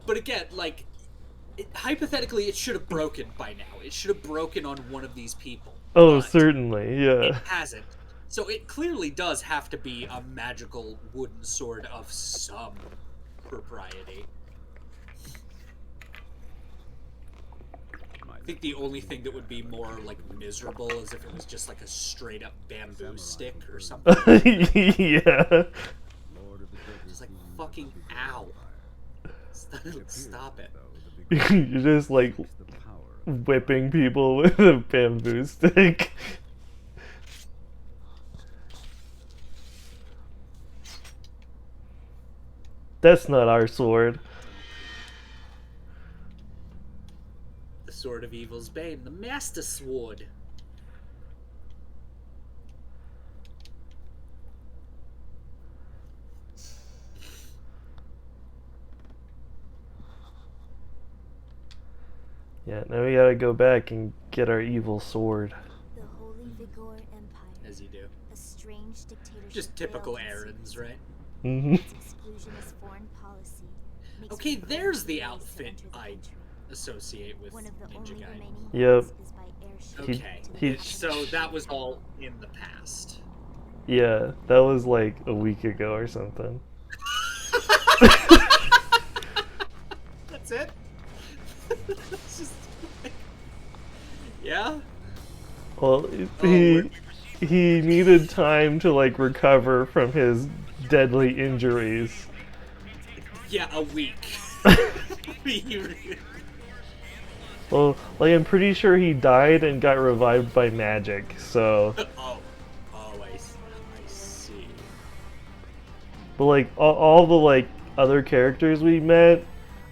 But again, like, hypothetically, it should have broken by now. It should have broken on one of these people. Oh, but certainly, It yeah. hasn't. So it clearly does have to be a magical wooden sword of some propriety. I think the only thing that would be more like miserable is if it was just like a straight up bamboo stick or something. Yeah. Just like fucking ow. Stop it. You're just like whipping people with a bamboo stick. That's not our sword. The sword of evil's bane, the master sword. Yeah, now we gotta go back and get our evil sword. The Holy Vigor Empire. As you do. A strange dictatorship. Just typical failed to errands, seize right? Mm-hmm. its exclusionist foreign policy. Makes Okay, it there's the unsafe to outfit enter the I country. associate with One of the Ninja only Gaiden. remaining Yep. ways is by airship Okay, to the he- so that was all in the past. Yeah, that was like a week ago or something. That's it? It's just yeah? Well, we're- he needed time to like recover from his deadly injuries. Yeah, a week. Well, like I'm pretty sure he died and got revived by magic. So, oh, I see. but like all the like other characters we met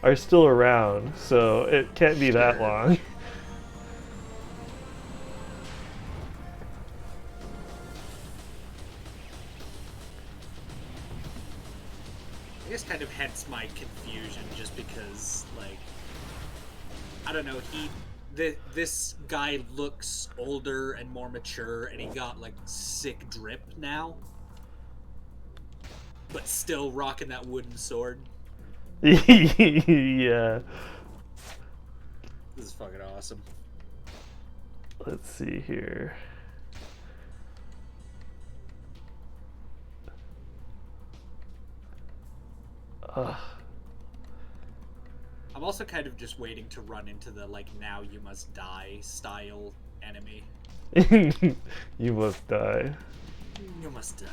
are still around, so it can't be that Sure. long. I guess kind of hence my confusion, just because, like, I don't know, this guy looks older and more mature, and he got, like, sick drip now. But still rocking that wooden sword. Yeah. This is fucking awesome. Let's see here. I'm also kind of just waiting to run into the, like, now you must die style enemy. You must die. You must die.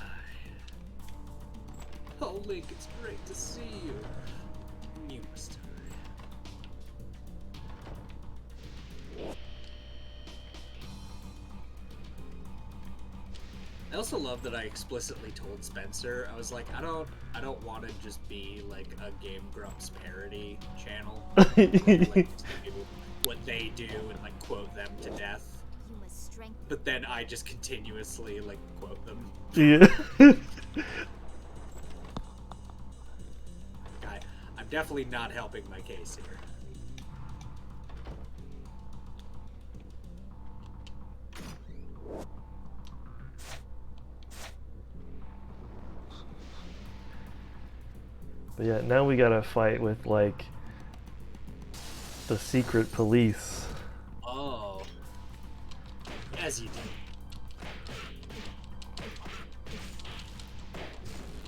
Oh, Link, it's great to see you. You must die. I also love that I explicitly told Spencer, I was like, I don't want to just be like a Game Grumps parody channel. Like, just do what they do and like quote them to death. You must strengthen. But then I just continuously like quote them. Yeah. I'm definitely not helping my case here. But yeah, now we gotta fight with like the secret police. Oh. As you do.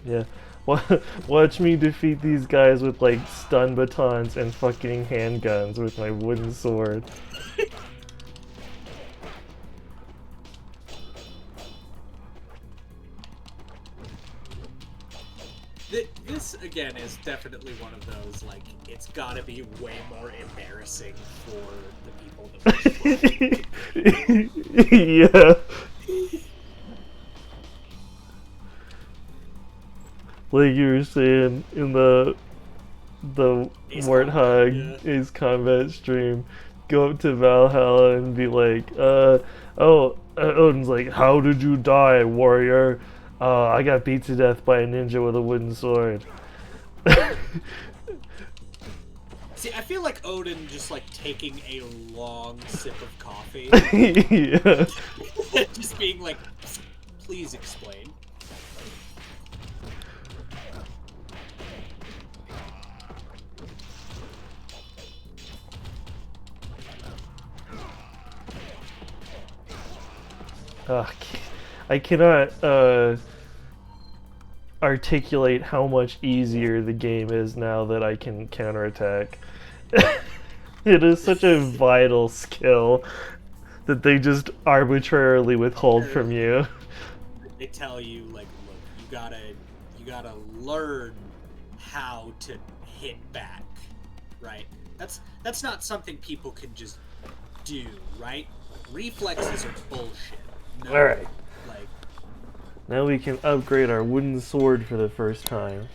Yeah. Watch me defeat these guys with like stun batons and fucking handguns with my wooden sword. This again is definitely one of those like it's gotta be way more embarrassing for the people that Yeah. Like you were saying in the Ace Warthog Combat, yeah. Ace Combat stream, go up to Valhalla and be like, Odin's like, how did you die, warrior? I got beat to death by a ninja with a wooden sword. See, I feel like Odin just like taking a long sip of coffee. Yeah. Just being like, please explain. Ugh, I cannot articulate how much easier the game is now that I can counterattack. It is such a vital skill that they just arbitrarily withhold from you. They tell you, like, look, you gotta learn how to hit back, right? That's not something people can just do, right? Reflexes are bullshit. No, Alright. like, Now we can upgrade our wooden sword for the first time.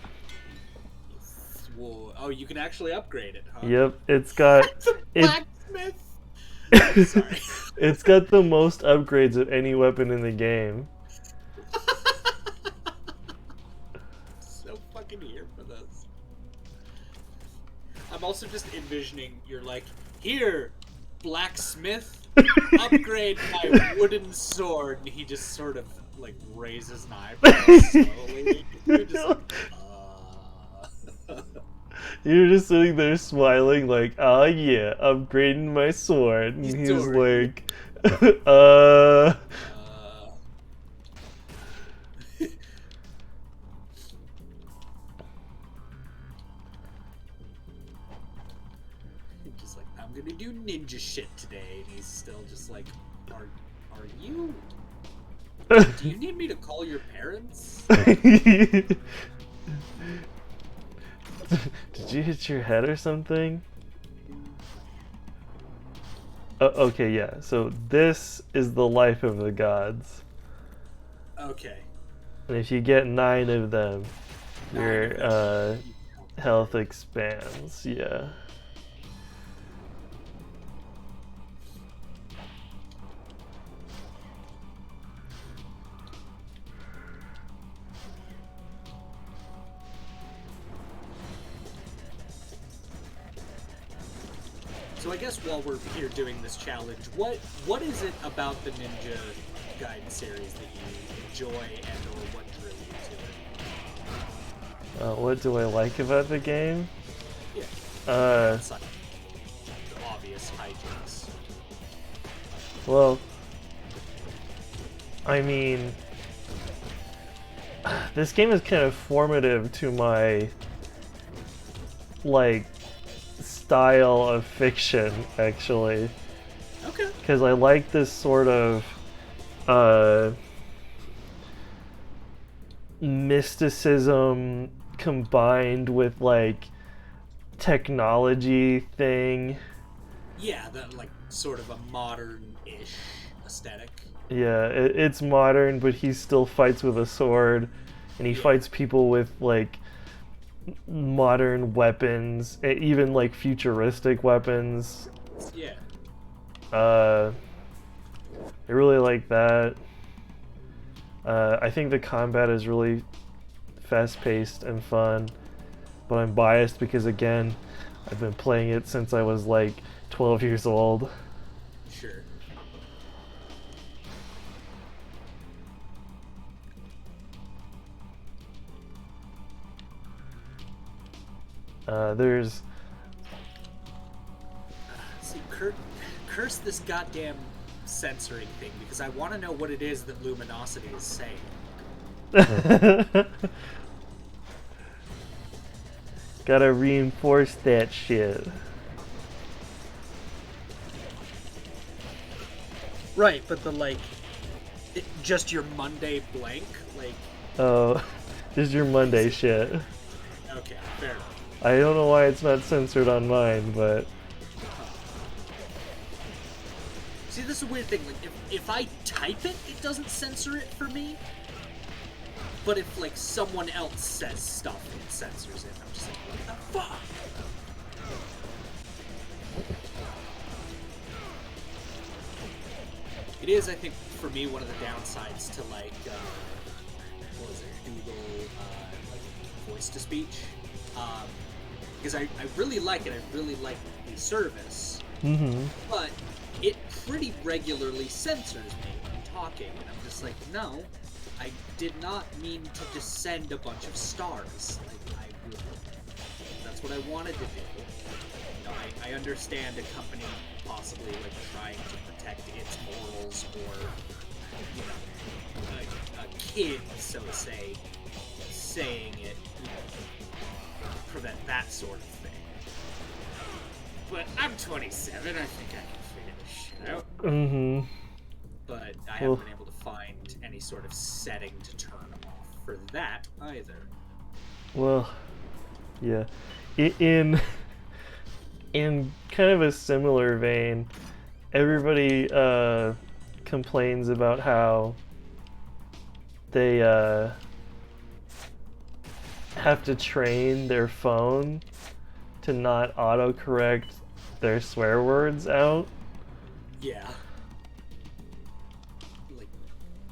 whoa. Oh, you can actually upgrade it, huh? Yep, it's got Blacksmith. Sorry. it's got the most upgrades of any weapon in the game. So fucking here for this. I'm also just envisioning you're like, here, blacksmith, upgrade my wooden sword, and he just sort of like raises an eyebrow slowly. You're just like, You're just sitting there smiling like, oh yeah, upgrading my sword. And he's Sword. like, just like, I'm gonna do ninja shit today, and he's still just like, are you? Do you need me to call your parents? Did you hit your head or something? Okay, yeah. So this is the life of the gods. Okay. And if you get 9 of them, 9 your of them. health expands. Yeah. So I guess while we're here doing this challenge, what is it about the Ninja Gaiden series that you enjoy and or what drew you to it? What do I like about the game? Yeah. Aside the obvious hijinks. Well, I mean, this game is kind of formative to my, like, style of fiction, actually. Okay. Because I like this sort of mysticism combined with, like, technology thing. Yeah, that like sort of a modern-ish aesthetic. Yeah, it's modern, but he still fights with a sword, and he fights people with, like, modern weapons, even like futuristic weapons. Yeah. I really like that. I think the combat is really fast-paced and fun, but I'm biased because, again, I've been playing it since I was like 12 years old. Sure. There's See, curse this goddamn censoring thing because I want to know what it is that Luminosity is saying. gotta reinforce that shit. Right, but the like, just your Monday blank, like. Oh, just your Monday shit. Okay, fair enough. I don't know why it's not censored on mine, but See, this is a weird thing. Like, if I type it, it doesn't censor it for me. But if like someone else says stuff, it censors it. I'm just like, what the fuck? It is, I think, for me, one of the downsides to like, what was it, Google, like voice to speech, because I really like it. I really like the service, but it pretty regularly censors me when I'm talking, and I'm just like, no, I did not mean to just send a bunch of stars. Like, that's what I wanted to do. You know, I understand a company possibly like trying to protect its morals or you know, a kid, so to say, saying it, you know, prevent that sort of thing. But I'm 27. I think I can figure this shit out. Mm-hmm. But I haven't been able to find any sort of setting to turn off for that either. Well, yeah. In kind of a similar vein, everybody complains about how they have to train their phone to not autocorrect their swear words out. Yeah. Like,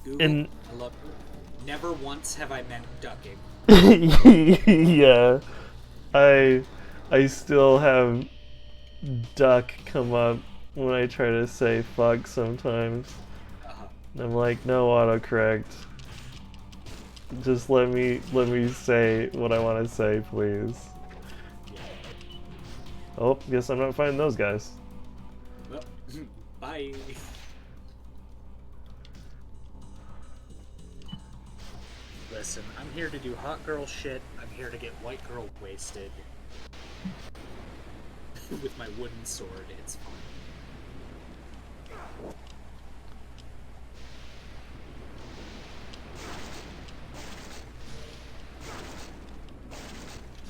Google, And I love you. Never once have I meant ducking. yeah, I still have duck come up when I try to say fuck sometimes. I'm like, no autocorrect. Just let me say what I want to say, please. Oh, guess I'm not finding those guys. Well, bye. Listen, I'm here to do hot girl shit. I'm here to get white girl wasted. With my wooden sword, it's fine.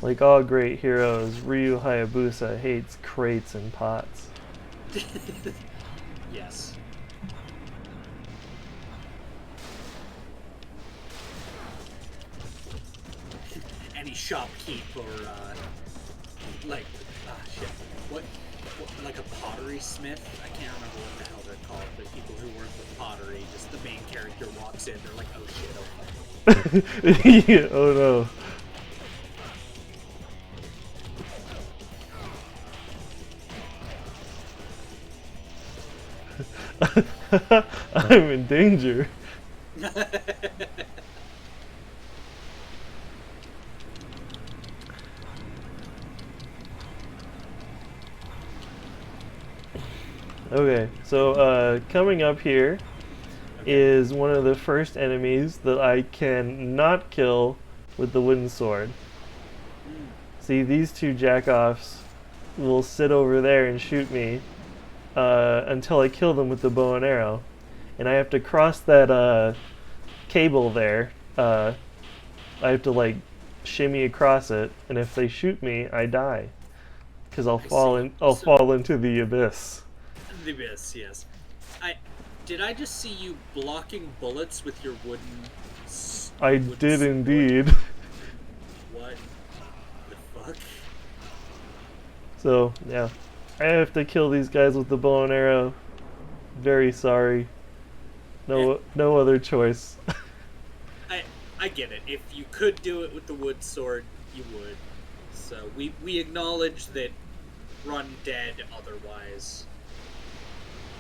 Like all great heroes, Ryu Hayabusa hates crates and pots. Yes. Any shopkeep or like shit. What like a pottery smith? I can't remember what the hell they're called, but people who work with pottery, just the main character walks in, they're like, oh shit, okay. Yeah, oh no. I'm in danger. Okay, so coming up here is one of the first enemies that I can not kill with the wooden sword. See, these two jackoffs will sit over there and shoot me until I kill them with the bow and arrow. And I have to cross that cable there. I have to like shimmy across it, and if they shoot me, I die. Because I'll fall into the abyss. The abyss, yes. Did I just see you blocking bullets with your wooden? I wooden did sword? indeed. What the fuck? So yeah, I have to kill these guys with the bow and arrow. Very sorry. No other choice. I get it. If you could do it with the wood sword, you would. So we acknowledge that run dead otherwise.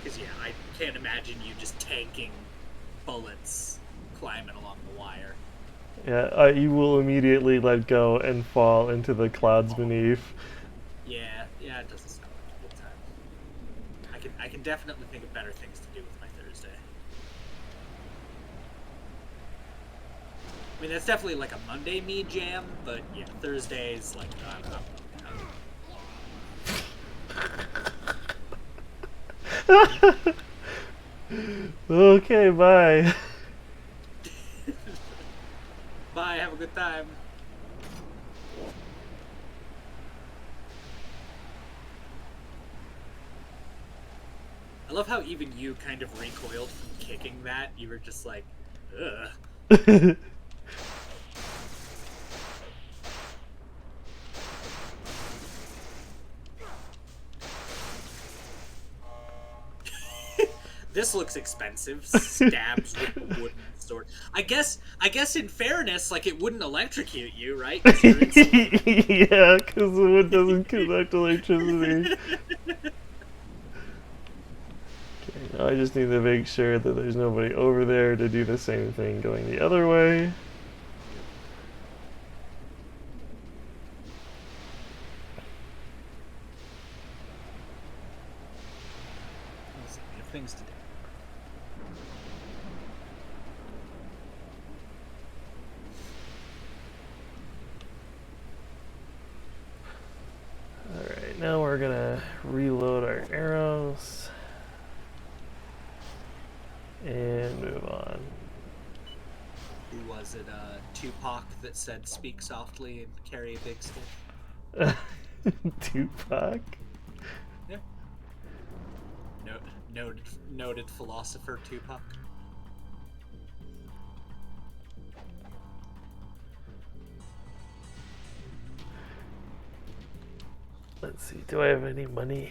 Because yeah, I can't imagine you just tanking bullets climbing along the wire. Yeah, you will immediately let go and fall into the clouds beneath. Yeah, it doesn't sound like a good time. I can definitely think of better things to do with my Thursday. I mean, that's definitely like a Monday me jam, but yeah, Thursdays like Okay, bye. Bye, have a good time. I love how even you kind of recoiled from kicking that. You were just like, ugh. This looks expensive. Stabs with a wooden sword. I guess in fairness, like it wouldn't electrocute you, right? 'Cause you're inside. Yeah, because the wood doesn't conduct electricity. Okay, I just need to make sure that there's nobody over there to do the same thing going the other way. We have things to do. we're gonna reload our arrows and move on. Who was it? Tupac that said "Speak softly and carry a big stick." Tupac? Yeah. Noted philosopher Tupac. Let's see, do I have any money?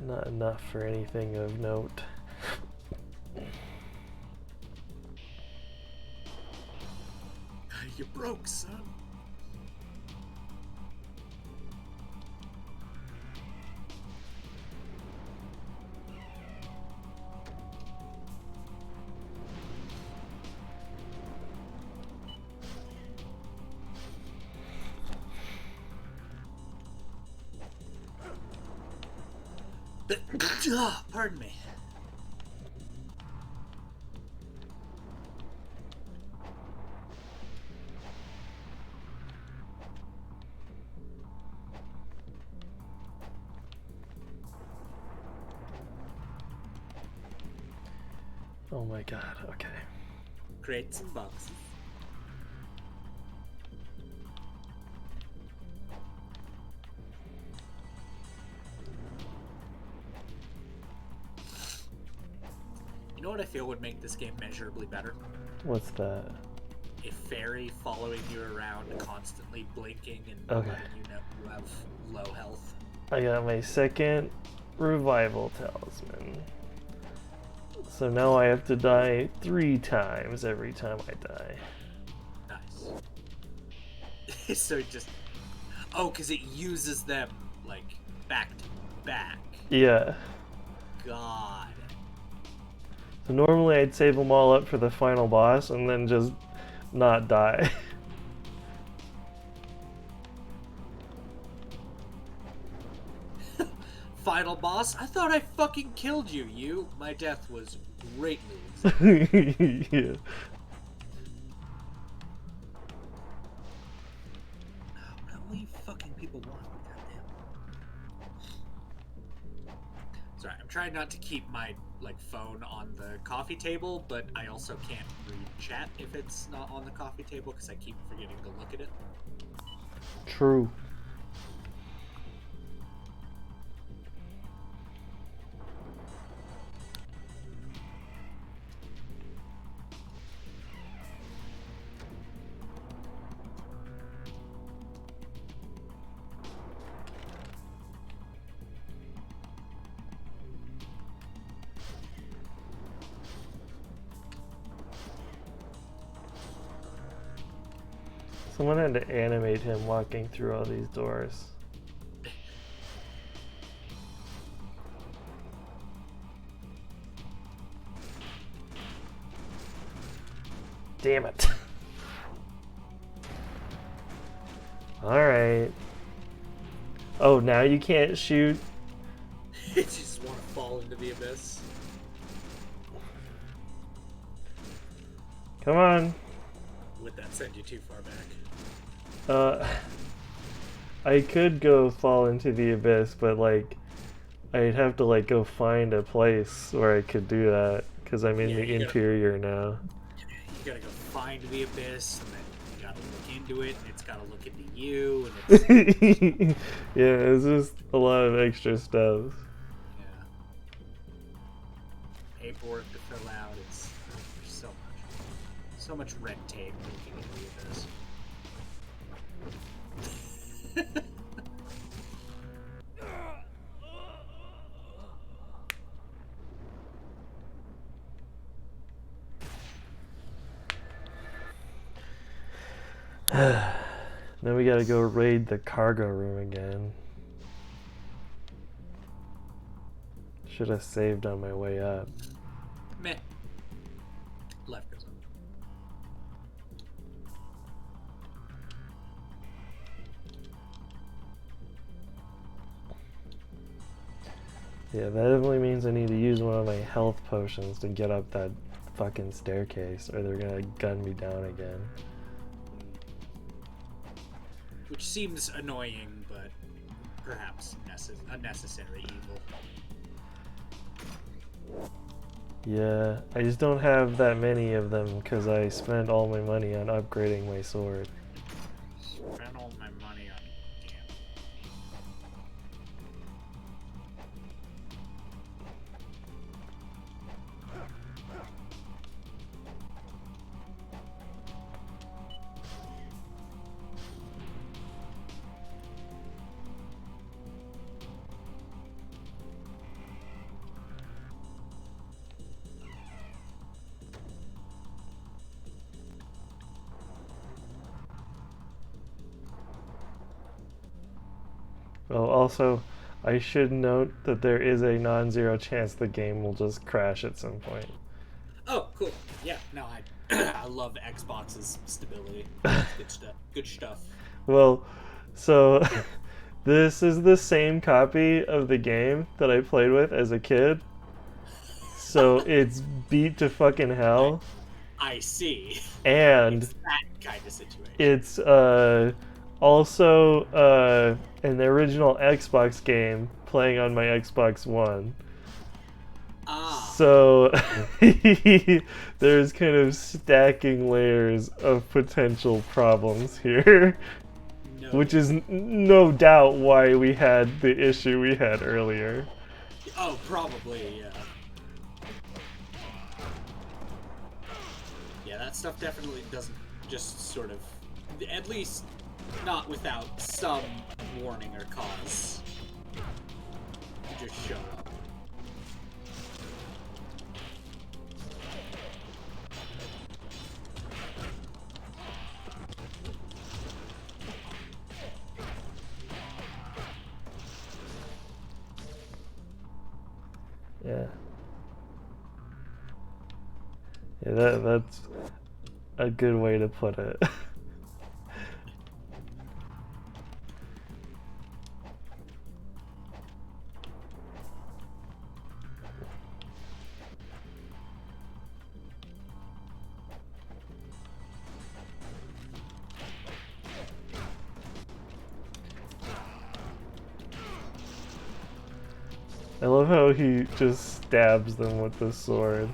Not enough for anything of note. You broke, son. Pardon me. Oh my god, okay. Crates and boxes. You know what I feel would make this game measurably better? What's that? A fairy following you around, constantly blinking and Okay. letting you know you have low health. I got my second revival talisman. So now I have to die 3 times every time I die. Nice. So just... Oh, because it uses them, like, back to back. Yeah. God. So normally I'd save them all up for the final boss and then just not die. Final boss? I thought I fucking killed you, you. My death was greatly Yeah. What do you fucking people want? Goddamn. Sorry, I'm trying not to keep my phone on the coffee table, but I also can't read chat if it's not on the coffee table because I keep forgetting to look at it. True. Someone had to animate him walking through all these doors. Damn it. Alright. Oh, now you can't shoot? You just want to fall into the abyss. Come on. Would that send you too far back? I could go fall into the abyss, but I'd have to go find a place where I could do that, because I'm in Yeah, the you gotta- interior now. You gotta go find the abyss, and then you gotta look into it, and it's gotta look into you, and it's... Yeah, it's just a lot of extra stuff. Yeah. Paperwork to fill out, it's there's so much red tape looking into the abyss. Then we gotta go raid the cargo room again. Should have saved on my way up. Meh. Left goes up. Yeah, that definitely means I need to use one of my health potions to get up that fucking staircase, or they're gonna gun me down again. Which seems annoying, but perhaps a necessary evil. Yeah, I just don't have that many of them because I spent all my money on upgrading my sword. Spend all my money on Oh, also, I should note that there is a non-zero chance the game will just crash at some point. Oh, cool. Yeah, no, I love Xbox's stability. Good stuff. Good stuff. Well, so this is the same copy of the game that I played with as a kid. So it's beat to fucking hell. I see. And It's that kind of situation. it's also an original Xbox game playing on my Xbox One. Ah. So there's kind of stacking layers of potential problems here, No. which is no doubt why we had the issue we had earlier. Oh, probably, yeah. Yeah, that stuff definitely doesn't just sort of, at least not without some warning or cause, just show up. Yeah. Yeah, that's a good way to put it. I love how he just stabs them with the sword.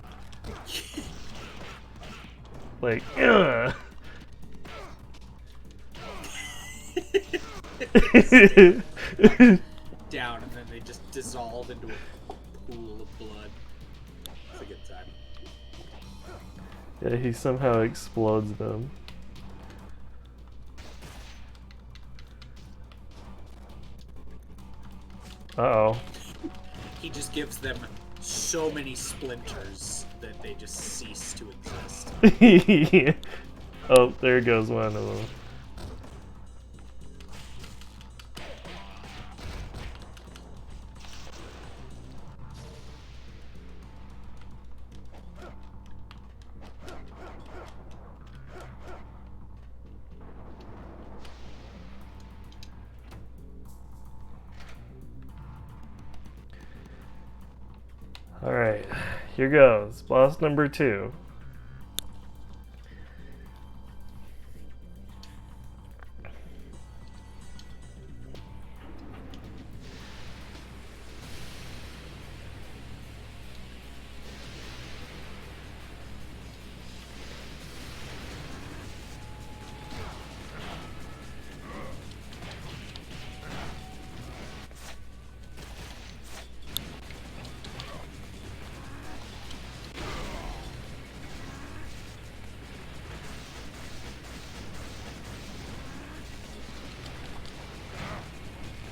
Like, ugh. Down, and then they just dissolve into a pool of blood. It's a good time. Yeah, he somehow explodes them. Uh-oh. He just gives them so many splinters that they just cease to exist. Oh, there goes one of them. Alright, here goes. Boss number 2.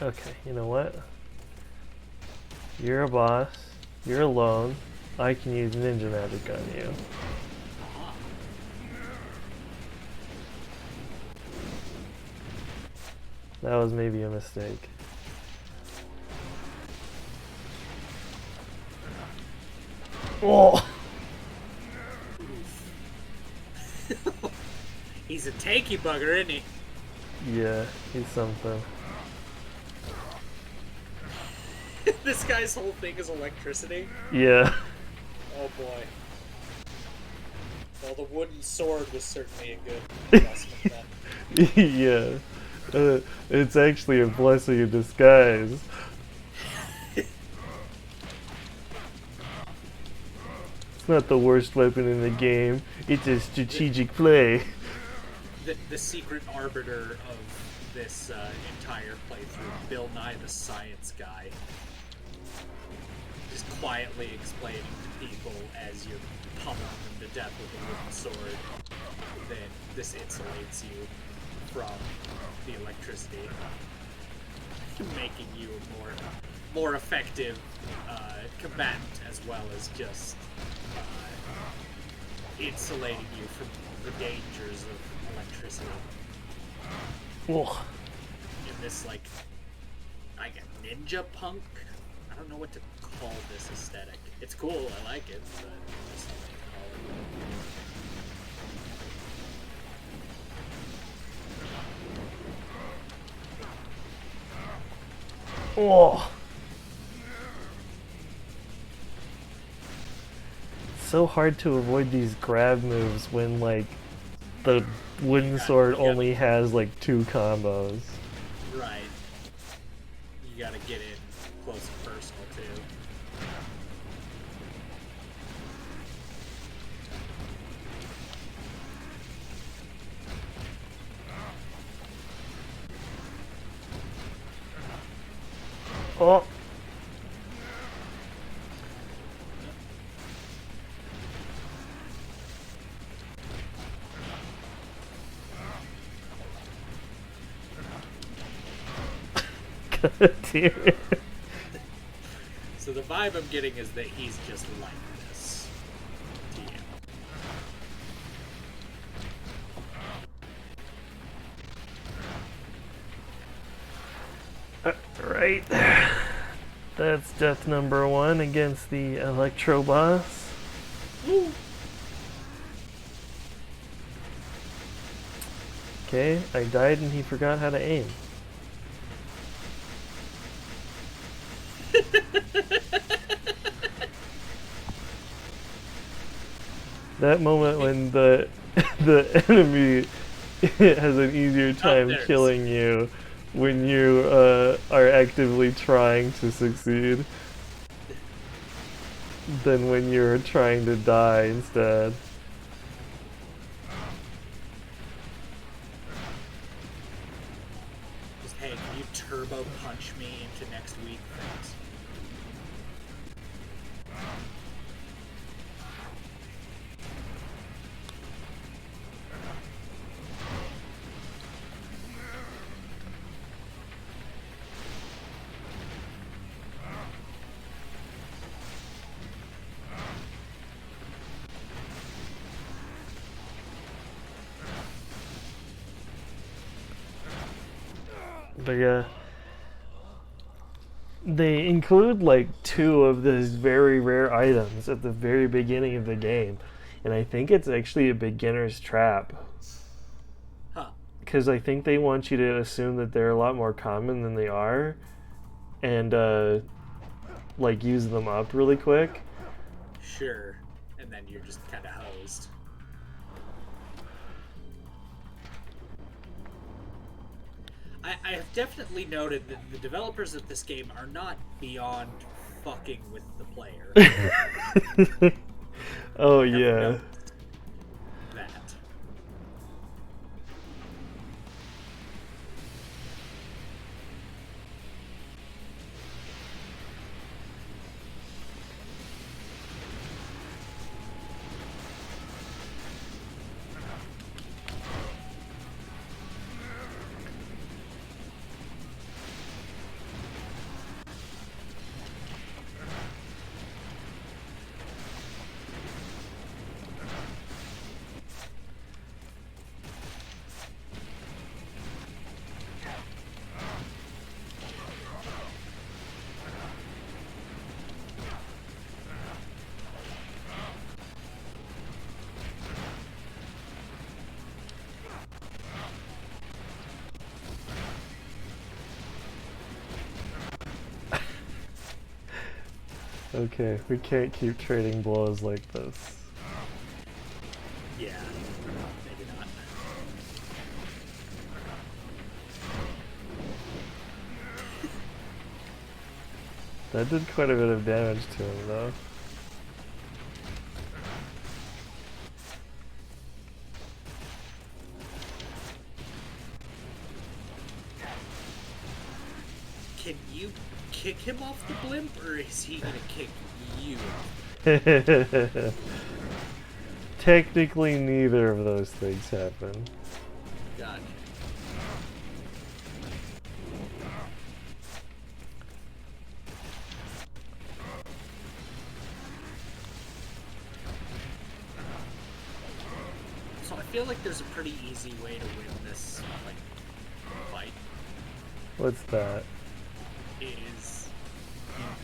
Okay, you know what? You're a boss. You're alone. I can use ninja magic on you. That was maybe a mistake. Oh! He's a tanky bugger, isn't he? Yeah, he's something. This guy's whole thing is electricity. Yeah. Oh boy. Well, the wooden sword was certainly a good investment then. Yeah. It's actually a blessing in disguise. It's not the worst weapon in the game. It's a strategic play. The secret arbiter of this entire playthrough, Bill Nye the Science Guy, just quietly explaining to people as you're pummeling them to death with a wooden sword that this insulates you from the electricity, making you a more effective combatant, as well as just insulating you from the dangers of electricity. Ugh. In this, like ninja punk? I don't know what to call this aesthetic. It's cool, I like it, but I just don't know what to call it. Oh. It's so hard to avoid these grab moves when like the wooden sword only has like 2 combos. Right. You gotta get in close and personal too. Oh. God damn it. So the vibe I'm getting is that he's just like this. TM. Right. That's death number 1 against the Electro boss. Woo. Okay, I died and he forgot how to aim. That moment when the enemy has an easier time there it is. killing you when you are actively trying to succeed than when you're trying to die instead. Just, hey, can you turbo punch me into next week? Thanks. But yeah, they include like 2 of those very rare items at the very beginning of the game, and I think it's actually a beginner's trap. Huh. Because I think they want you to assume that they're a lot more common than they are, and like use them up really quick. Sure. And then you're just kind of hosed. I have definitely noted that the developers of this game are not beyond fucking with the player. Oh I've yeah. noticed that. Okay, we can't keep trading blows like this. Yeah, maybe not. That did quite a bit of damage to him, though. Can you kick him off the blimp, or is he gonna kick you? Technically, neither of those things happen. Gotcha. So I feel like there's a pretty easy way to win this fight. What's that? Is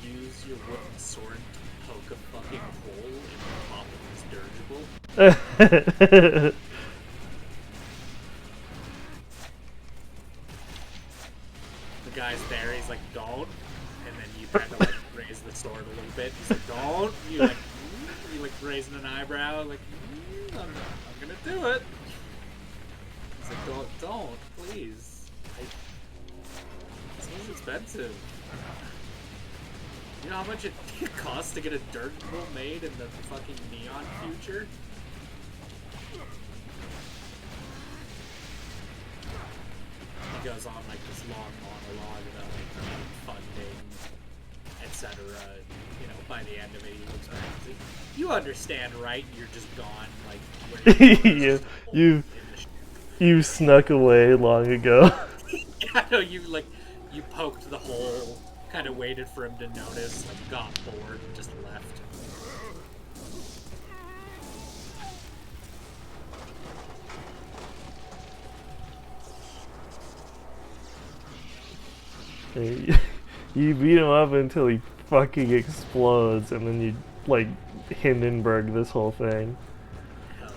you use your wooden sword to poke a fucking hole in the top of his dirigible. The guy's there, he's like, don't, and then you kind of like raise the sword a little bit. He's like, don't. You like raising an eyebrow, like, I'm gonna do it. He's like, don't, please. This is expensive. You know how much it costs to get a dirigible made in the fucking neon future? He goes on like this long monologue about like funding, etc. You know, by the end of it, he looks back and says, "You understand, right? You're just gone. Like where you snuck away long ago." I know you poked the hole, kind of waited for him to notice, like got bored, and just left. You beat him up until he fucking explodes, and then you like Hindenburg this whole thing. Hell yeah.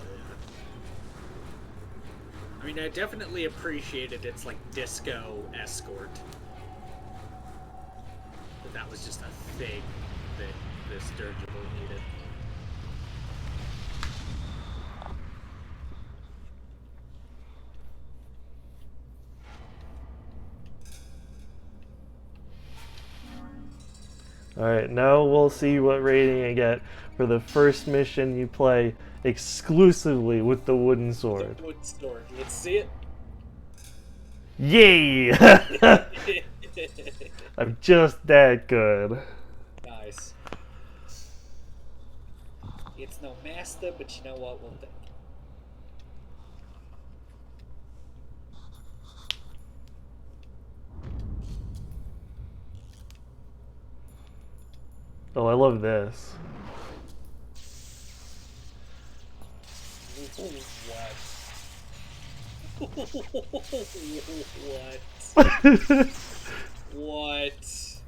I mean, I definitely appreciated its like disco escort. But that was just a thing that this dirigible needed. Alright, now we'll see what rating I get for the first mission you play exclusively with the wooden sword. The wood sword. Let's see it. Yay! I'm just that good. Nice. It's no master, but you know what? We'll take it. Oh, I love this. What? What?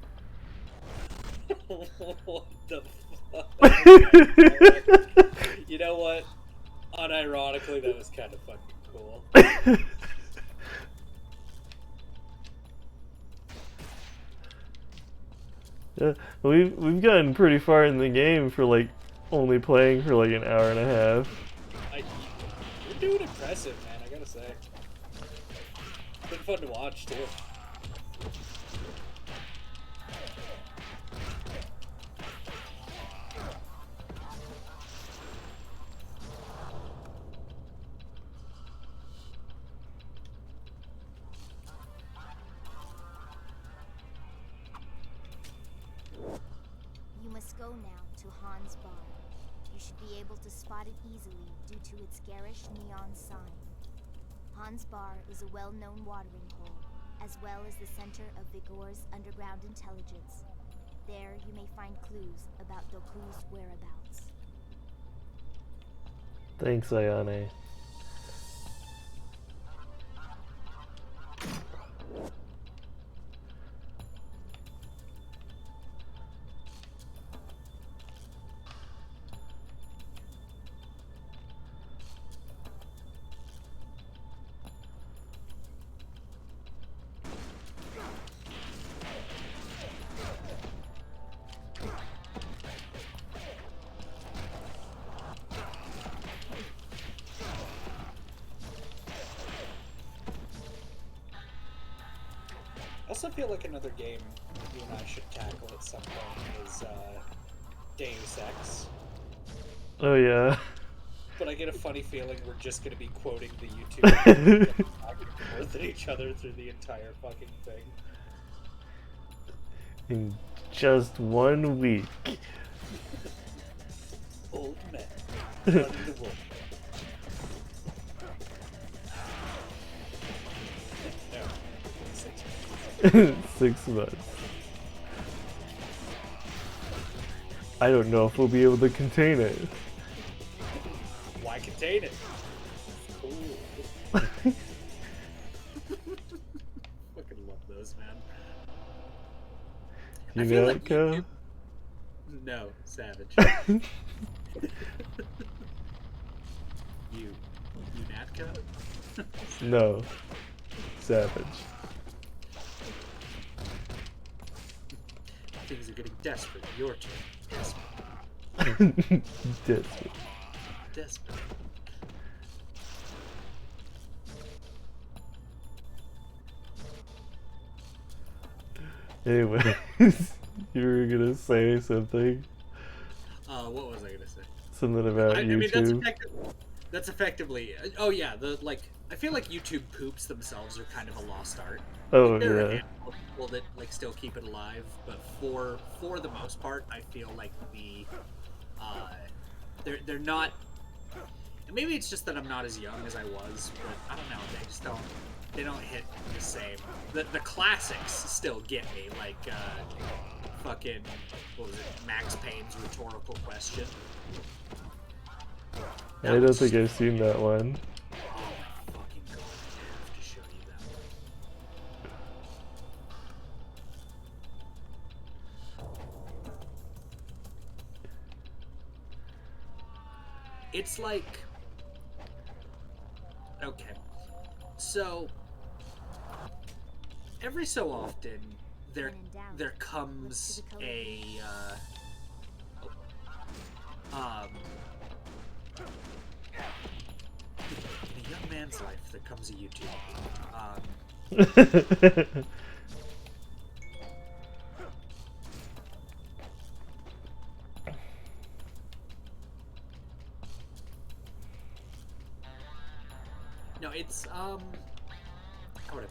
What the fuck? You know what? Unironically, that was kind of fucking cool. Yeah, we've gotten pretty far in the game for like only playing for like an hour and a half. You're doing impressive, man. I gotta say, it's been fun to watch too. You must go now to Hans Bar. You should be able to spot it easily due to its garish neon sign. Hans Bar is a well-known watering hole, as well as the center of Vigor's underground intelligence. There you may find clues about Doku's whereabouts. Thanks, Ayane. also feel like another game you and I should tackle at some point is Deus Ex. Oh yeah. But I get a funny feeling we're just going to be quoting the YouTube and talking more than each other through the entire fucking thing. In just 1 week. Old men running the world. No, 6 months. 6 months. I don't know if we'll be able to contain it. Why contain it? It's cool. Fucking love those, man. You I feel know, like Kel? YouTube... No, Savage. you Natka? No. Savage. Things are getting desperate. Your turn. Desperate. Desperate. Desperate. Anyways, you were gonna say something. What was I gonna say? Something about I YouTube. mean, that's effectively. Oh yeah, I feel like YouTube poops themselves are kind of a lost art. Oh Like, there are a yeah. handful of people that like still keep it alive, but for the most part, I feel like they're not. Maybe it's just that I'm not as young as I was, but I don't know. They don't hit the same. The classics still get me, like fucking what was it? Max Payne's rhetorical question. I don't think I've seen that one. Oh my fucking god! I have to show you that one. It's like, okay, so every so often there comes a in a young man's life there comes a YouTube. No, it's how would I put it?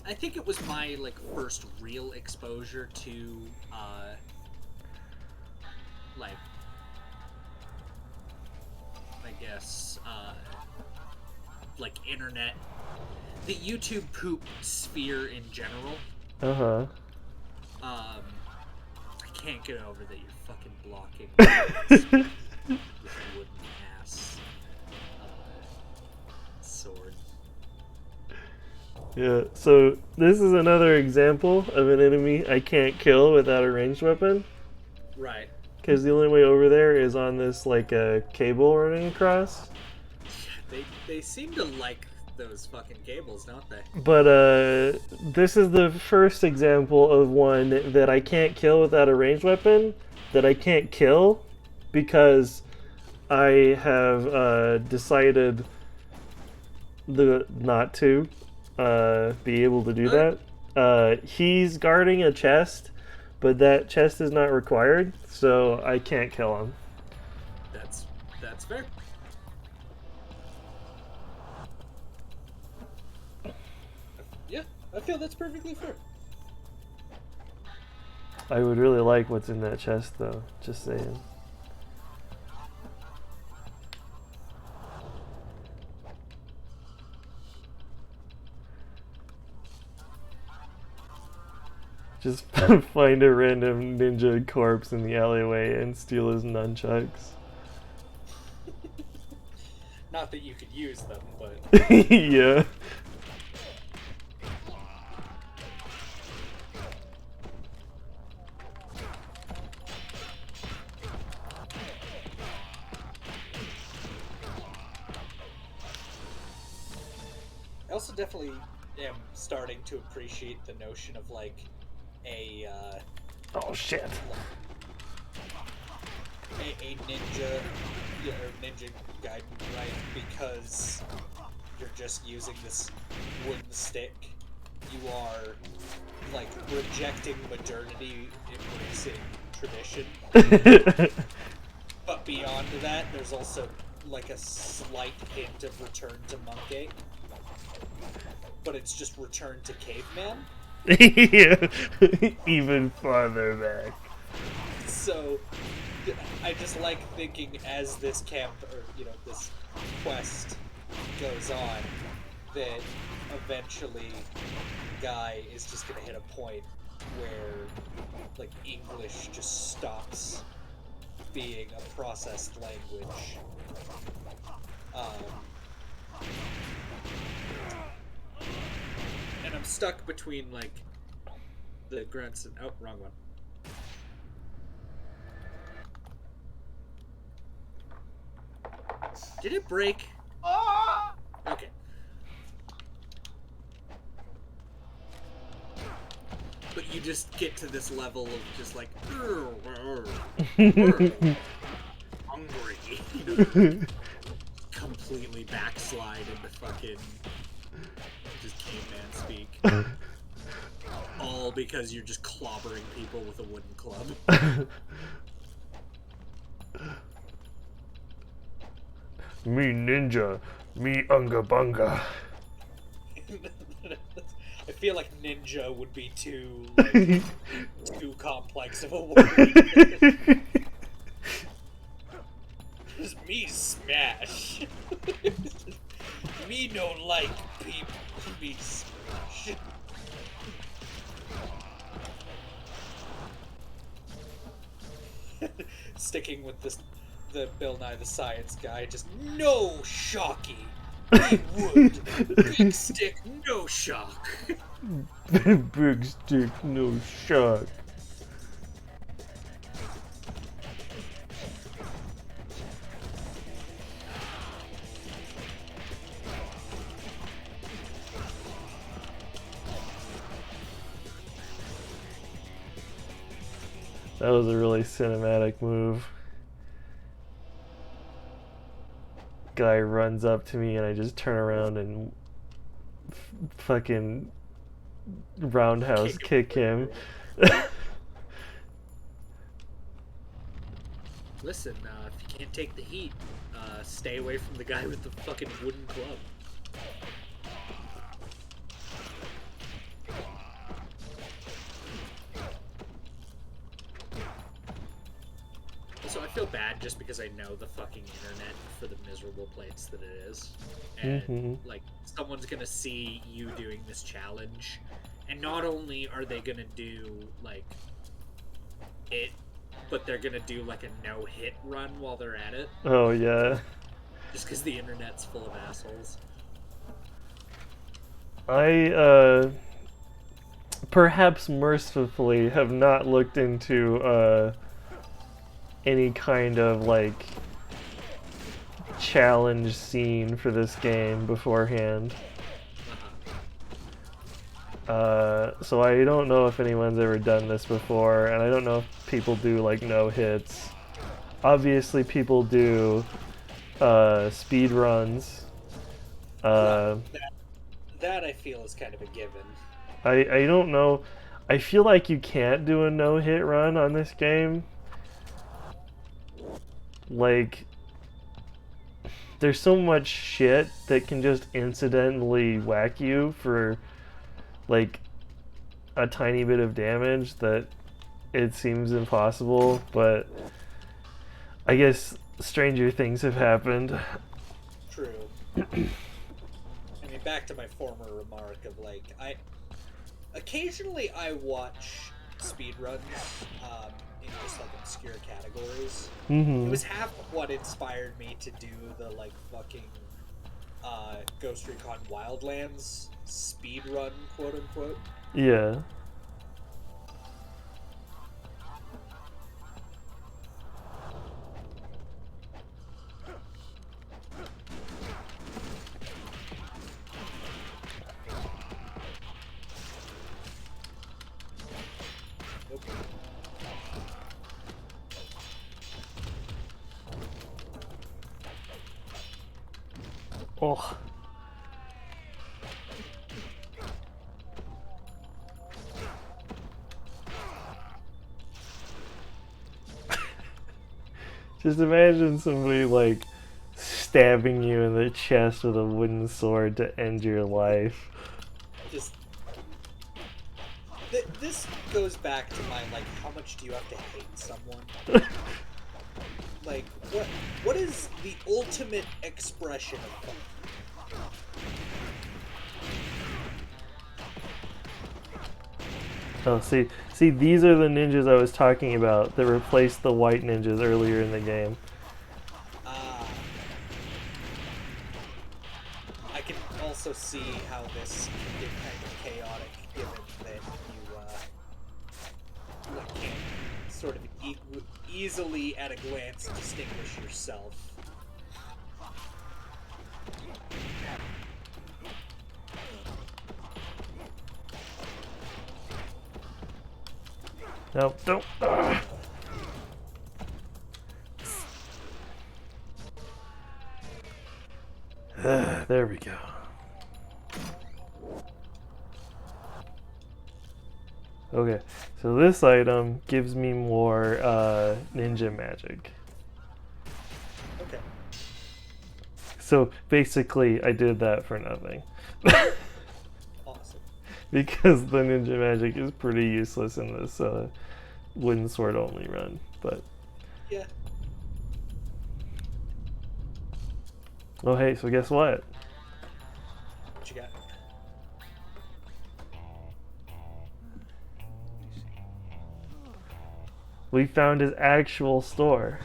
I think it was my like first real exposure to like I guess like internet, the YouTube poop sphere in general. Uh-huh. I can't get over that you're fucking blocking this wooden ass sword. Yeah, so this is another example of an enemy I can't kill without a ranged weapon. Right. Because the only way over there is on this, like, cable running across. They seem to like those fucking cables, don't they? But, this is the first example of one that I can't kill without a ranged weapon, that I can't kill because I have, decided not to, be able to do that. He's guarding a chest, but that chest is not required, so I can't kill him. That's fair. Yeah, I feel that's perfectly fair. I would really like what's in that chest, though. Just saying. Just find a random ninja corpse in the alleyway and steal his nunchucks. Not that you could use them, but Yeah. I also definitely am starting to appreciate the notion of like a Oh shit. a ninja, or Ninja Gaiden, right? Because you're just using this wooden stick, you are like rejecting modernity, embracing tradition. But beyond that, there's also like a slight hint of return to monkey, but it's just return to caveman. Yeah, even farther back. So I just like thinking as this camp, or this quest goes on, that eventually Guy is just gonna hit a point where like English just stops being a processed language. And I'm stuck between like the grunts and wrong one. Did it break? Okay. But you just get to this level of just like hungry. Completely backslide into fucking just caveman speak. All because you're just clobbering people with a wooden club. Me ninja, me unga bunga. I feel like ninja would be too complex of a word. Just me smash. Me don't like people. Me smash. Sticking with the Bill Nye the Science Guy, just no shocky. Big wood, big stick, no shock. Big stick, no shock. That was a really cinematic move. Guy runs up to me and I just turn around and fucking roundhouse kick him. Listen, if you can't take the heat, stay away from the guy with the fucking wooden club. So I feel bad just because I know the fucking internet for the miserable place that it is. And, like, someone's gonna see you doing this challenge, and not only are they gonna do, like, it, but they're gonna do, like, a no-hit run while they're at it. Oh, yeah. Just because the internet's full of assholes. I, perhaps mercifully have not looked into, any kind of like challenge scene for this game beforehand. So I don't know if anyone's ever done this before, and I don't know if people do like no hits. Obviously people do speed runs. That I feel is kind of a given. I don't know. I feel like you can't do a no hit run on this game. Like, there's so much shit that can just incidentally whack you for, like, a tiny bit of damage that it seems impossible, but I guess stranger things have happened. True. I mean, back to my former remark of, like, occasionally I watch speedruns, in just like obscure categories. It was half of what inspired me to do the like fucking Ghost Recon Wildlands speedrun, quote unquote. Yeah. Oh. Just imagine somebody like stabbing you in the chest with a wooden sword to end your life. Just this goes back to my like, how much do you have to hate someone? Like, what is the ultimate expression of fun? Oh, see, these are the ninjas I was talking about that replaced the white ninjas earlier in the game. I can also see how this can get kind of chaotic, given that you can't sort of easily at a glance distinguish yourself. No, don't. There we go. Okay, so this item gives me more ninja magic. Okay. So basically, I did that for nothing. Awesome. Because the ninja magic is pretty useless in this wooden sword only run, but Yeah. oh hey, so guess what? What you got? We found his actual store.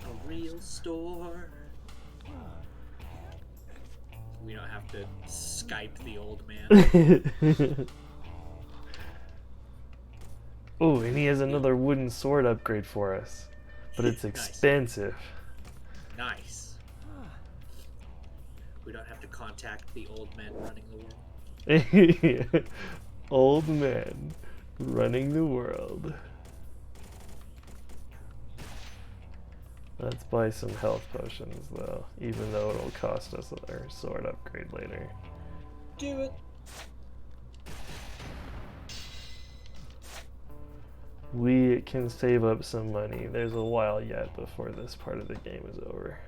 A real store. We don't have to Skype the old man. Oh, and he has another wooden sword upgrade for us. But it's Nice. expensive. Nice. We don't have to contact the old men running the world. Old man running the world. Let's buy some health potions though, even though it'll cost us our sword upgrade later. Do it. We can save up some money. There's a while yet before this part of the game is over.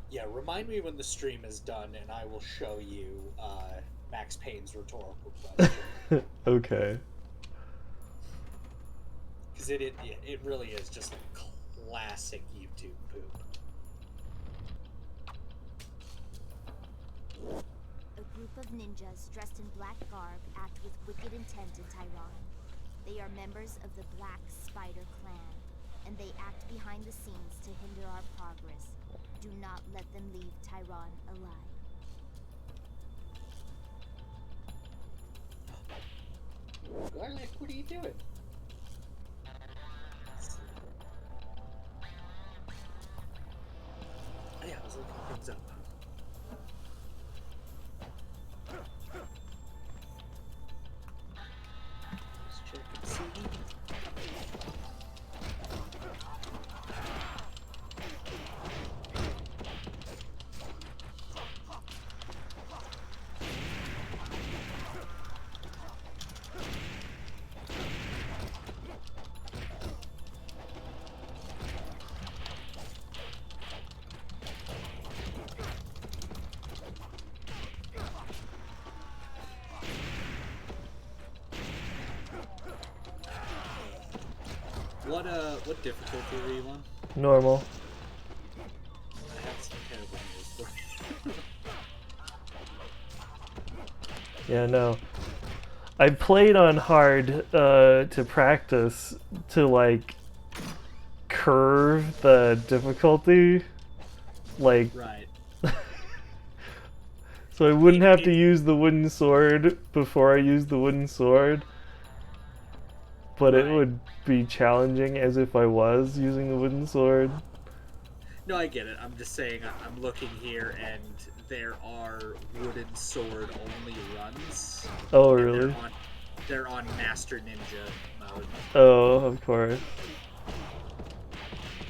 Yeah, remind me when the stream is done, and I will show you Max Payne's rhetorical question. Okay. Because it really is just classic YouTube poop. A group of ninjas dressed in black garb act with wicked intent in Tyrone. They are members of the Black Spider Clan, and they act behind the scenes to hinder our progress. Do not let them leave Tyrone alive. Garlic, what are you doing? Yeah, I was looking things up. Let's check and see. What difficulty were you on? Normal. I have some terrible news for you. Yeah, no. I played on hard to practice to like curve the difficulty, like Right. so I wouldn't have to use the wooden sword before I used the wooden sword, but it Right. would be challenging as if I was using the wooden sword. No, I get it. I'm just saying I'm looking here and there are wooden sword only runs. Oh, and really? They're on Master Ninja mode Oh, of course.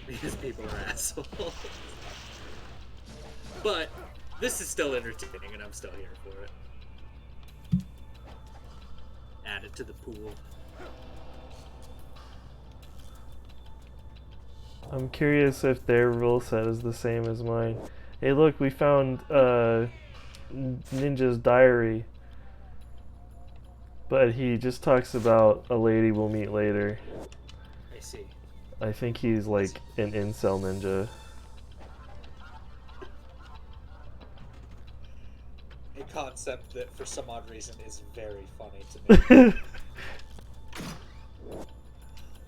because people are assholes. But this is still entertaining and I'm still here for it. Add it to the pool. I'm curious if their rule set is the same as mine. Hey, look, we found Ninja's diary. But he just talks about a lady we'll meet later. I see. I think he's like an incel ninja. A concept that for some odd reason is very funny to me.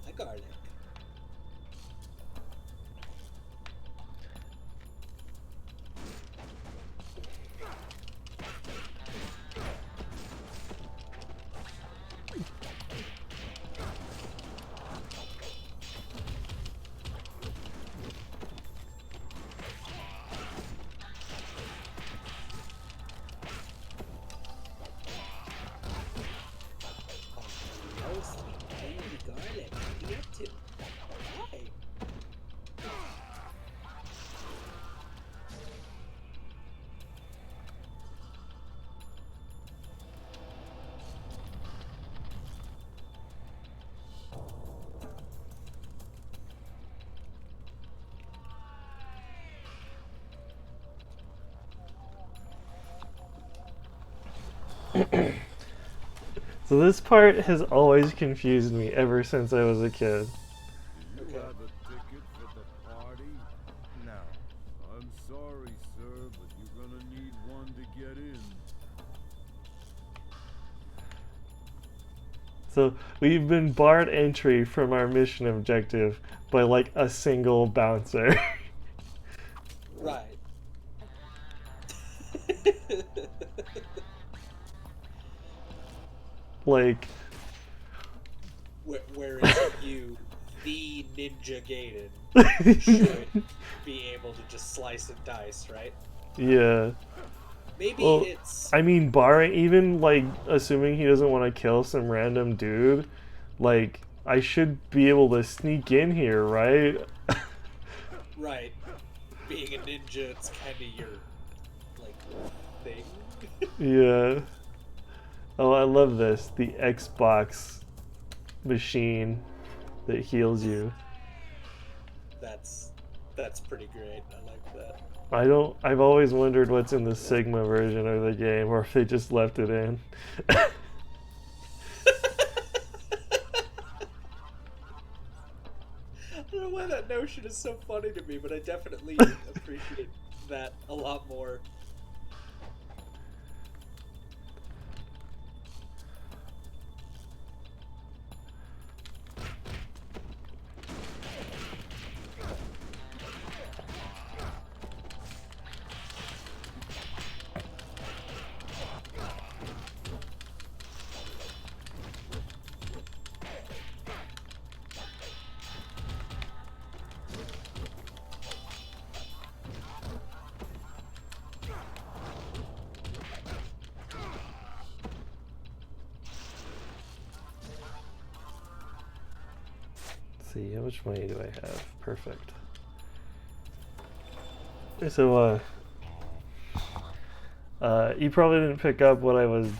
Hi, garlic. So this part has always confused me ever since I was a kid. Do you have a ticket for the party? No. I'm sorry, sir, but you're gonna need one to get in. So we've been barred entry from our mission objective by like a single bouncer. Right. Like, Whereas you, the Ninja Gaiden, should be able to just slice and dice, right? yeah. Maybe Well, it's... I mean, barring even like assuming he doesn't want to kill some random dude, like I should be able to sneak in here, right? Right. Being a ninja, it's kind of your, like, thing. Yeah. Oh, I love this. The Xbox machine that heals you. That's pretty great. I like that. I've always wondered what's in the Sigma version of the game, or if they just left it in. I don't know why that notion is so funny to me, but I definitely appreciate that a lot more. Let's see, how much money do I have? Perfect. So, you probably didn't pick up what I'm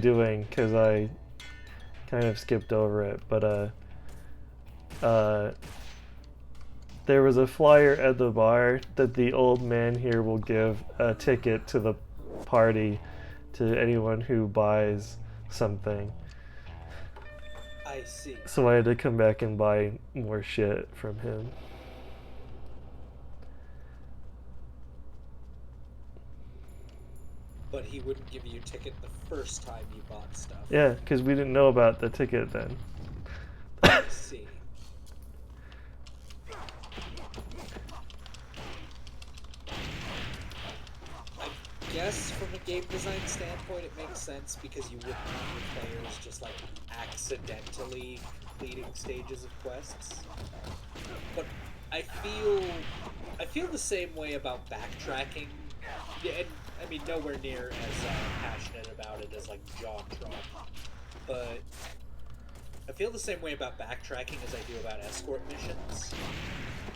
doing, because I kind of skipped over it, but, there was a flyer at the bar that the old man here will give a ticket to the party to anyone who buys something. I see. So I had to come back and buy more shit from him. but he wouldn't give you a ticket the first time you bought stuff. Yeah, because we didn't know about the ticket then. I see. I guess from a game design standpoint it makes sense because you wouldn't want your players just like accidentally completing stages of quests. But I feel the same way about backtracking. Yeah, and I mean nowhere near as passionate about it as like John Trump. But I feel the same way about backtracking as I do about escort missions.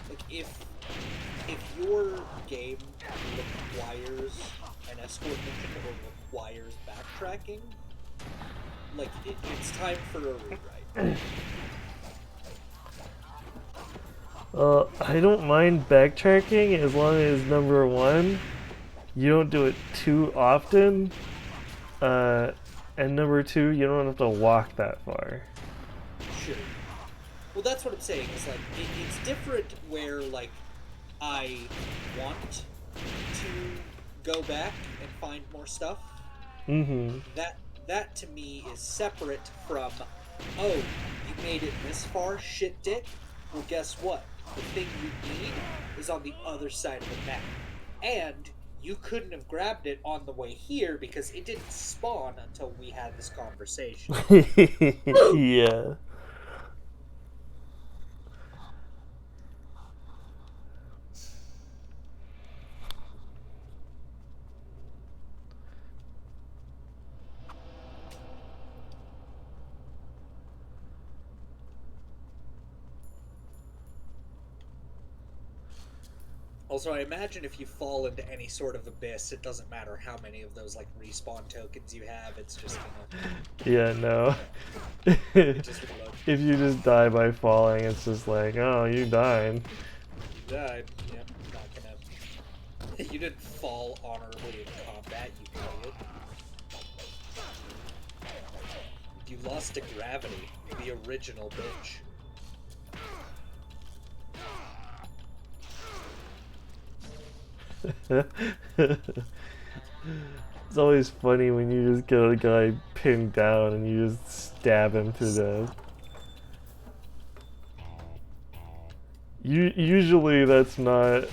Like if your game requires an escort mission or requires backtracking, like it's time for a rewrite. I don't mind backtracking as long as number one, you don't do it too often, and number two, you don't have to walk that far. Sure. Well, that's what I'm saying. Is like it's different where like I want to go back and find more stuff. Mm-hmm. That to me is separate from, oh, you made it this far, shit dick. Well, guess what? The thing you need is on the other side of the map, and you couldn't have grabbed it on the way here because it didn't spawn until we had this conversation. Yeah. Also, I imagine if you fall into any sort of abyss, it doesn't matter how many of those like respawn tokens you have. It's just gonna. Yeah, no. It just reloads. If you just die by falling, it's just like, oh, you died. You died. Yep. Not gonna. You didn't fall honorably in combat. You idiot. You lost to gravity. The original bitch. It's always funny when you just get a guy pinned down and you just stab him to death. Usually that's not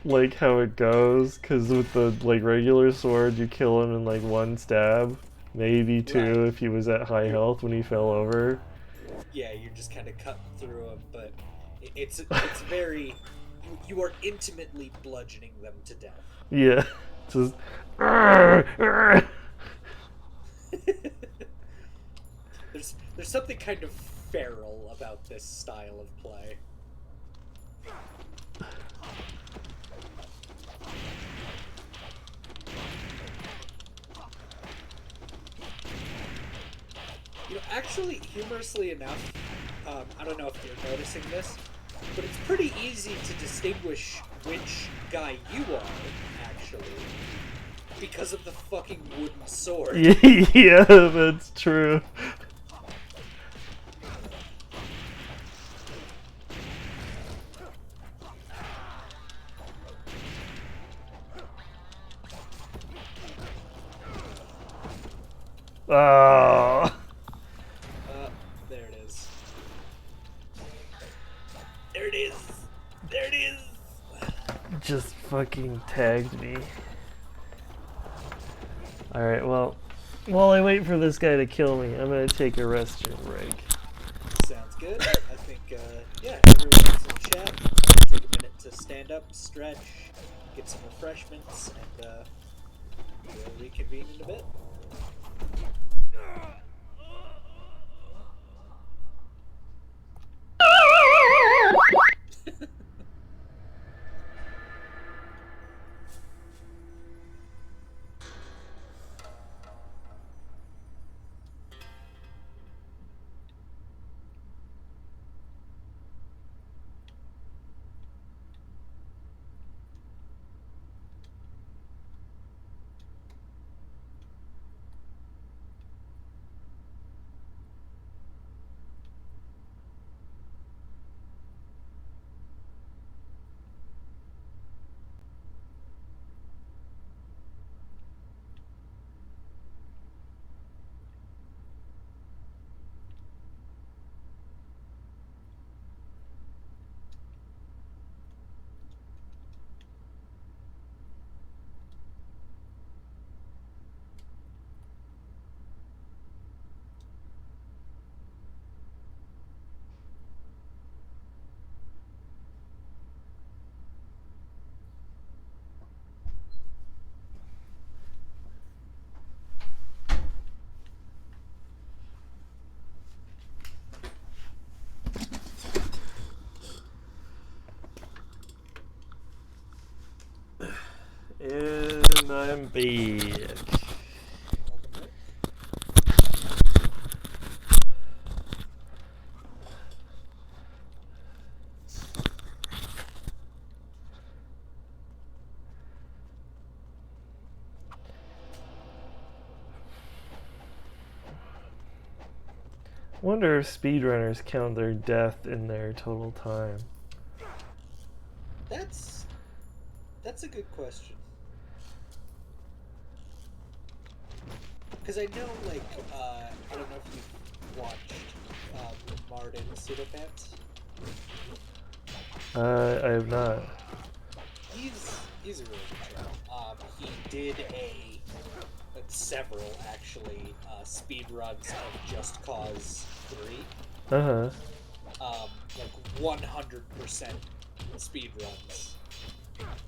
like how it goes, because with the like regular sword you kill him in like one stab, maybe two Right. if he was at high health when he fell over. Yeah, you're just kind of cutting through them, but it's very. You are intimately bludgeoning them to death. Yeah, just. There's something kind of feral about this style of play. You know, actually, humorously enough, I don't know if you're noticing this, but it's pretty easy to distinguish which guy you are, actually, because of the fucking wooden sword. Yeah, that's true. Oh. There it is. There it is! There it is! Just fucking tagged me. Alright, well, while I wait for this guy to kill me, I'm gonna take a restroom break. Sounds good. I think, yeah, everyone's in chat. Take a minute to stand up, stretch, get some refreshments, and, we'll reconvene in a bit. And I'm back. Wonder if speedrunners count their death in their total time. That's a good question. Because I know, like, I don't know if you've watched Martin Pseudopants. I have not. He's a really good channel. He did several actually speed runs of Just Cause 3. Like 100% speed runs,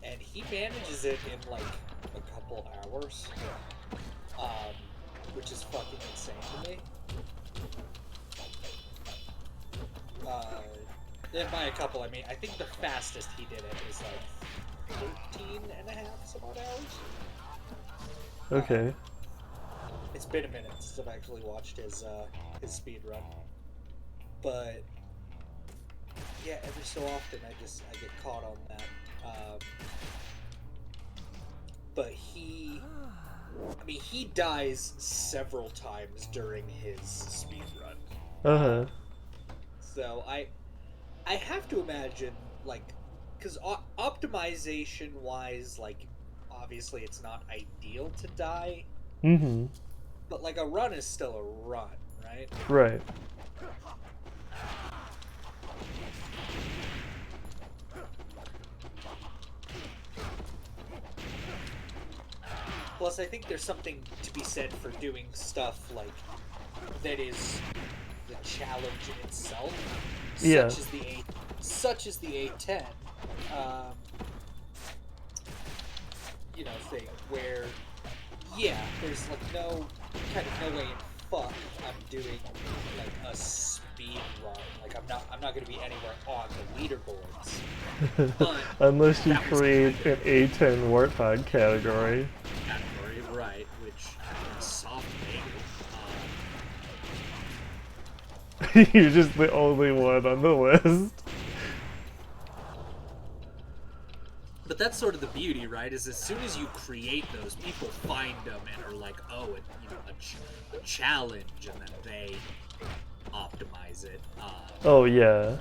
and he manages it in like a couple hours, which is fucking insane to me. And by a couple, I mean I think the fastest he did it was like 13 and a half some odd hours. Okay. It's been a minute since I've actually watched his speed run, but yeah, every so often I get caught on that. But he dies several times during his speed run. So I have to imagine, like, because optimization wise, like, obviously it's not ideal to die. But like a run is still a run, right? Right. Plus, I think there's something to be said for doing stuff like that is the challenge in itself, Yeah. such as the A10, thing where, yeah, there's like no way in fuck I'm doing like a speed run. Like I'm not going to be anywhere on the leaderboards. Unless you create an A10 Warthog category. Right, which is soft made. You're just the only one on the list. But that's sort of the beauty, right? Is as soon as you create those, people find them and are like, oh, a challenge, and then they optimize it. Oh yeah.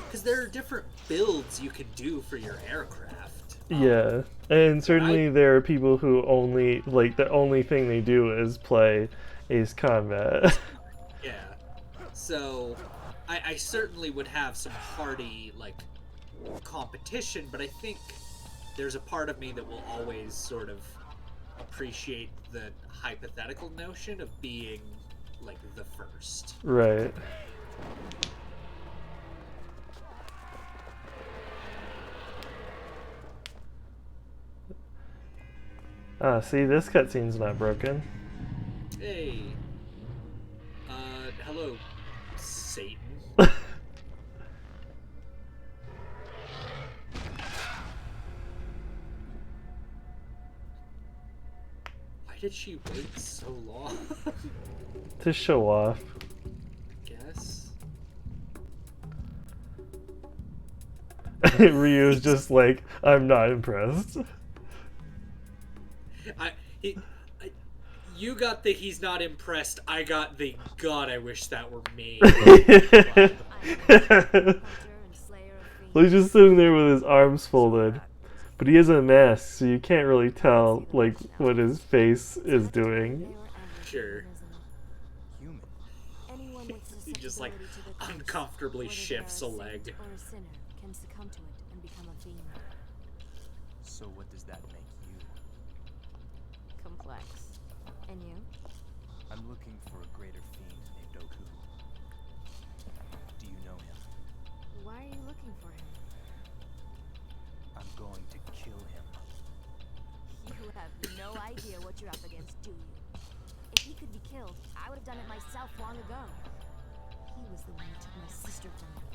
Because there are different builds you can do for your aircraft. Yeah, and certainly there are people who only, like, the only thing they do is play Ace Combat. Yeah. So, I certainly would have some hearty, like, competition, but I think there's a part of me that will always sort of appreciate the hypothetical notion of being, like, the first. Right. Ah, see, this cutscene's not broken. Hey. Hello, Satan. Why did she wait so long? To show off. I guess. Ryu's just like, I'm not impressed. You got the he's not impressed. I got the God, I wish that were me. Well, he's just sitting there with his arms folded. But he has a mask, so you can't really tell, like, what his face is doing. Sure. He just, like, uncomfortably shifts a leg. So what does that make you? Complex. And you? I'm looking for a greater fiend named Oku. Do you know him? Why are you looking for him? I'm going to kill him. You have no idea what you're up against, do you? If he could be killed, I would have done it myself long ago. He was the one who took my sister from me.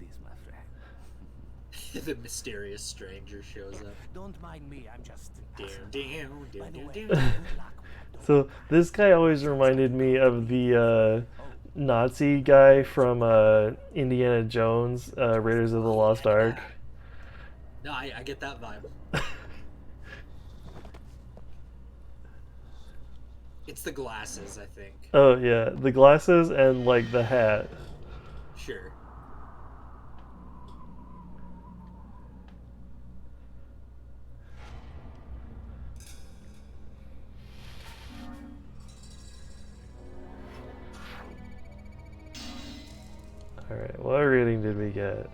goodies, my friend. The mysterious stranger shows up. Don't mind me, I'm just... Down, down, By down, the down, way, down. good luck with that So this guy always reminded me of the Nazi guy from Indiana Jones, Raiders of the Lost Ark. No, I get that vibe. It's the glasses, I think. Oh yeah, the glasses and like the hat. Sure. Alright, what rating did we get?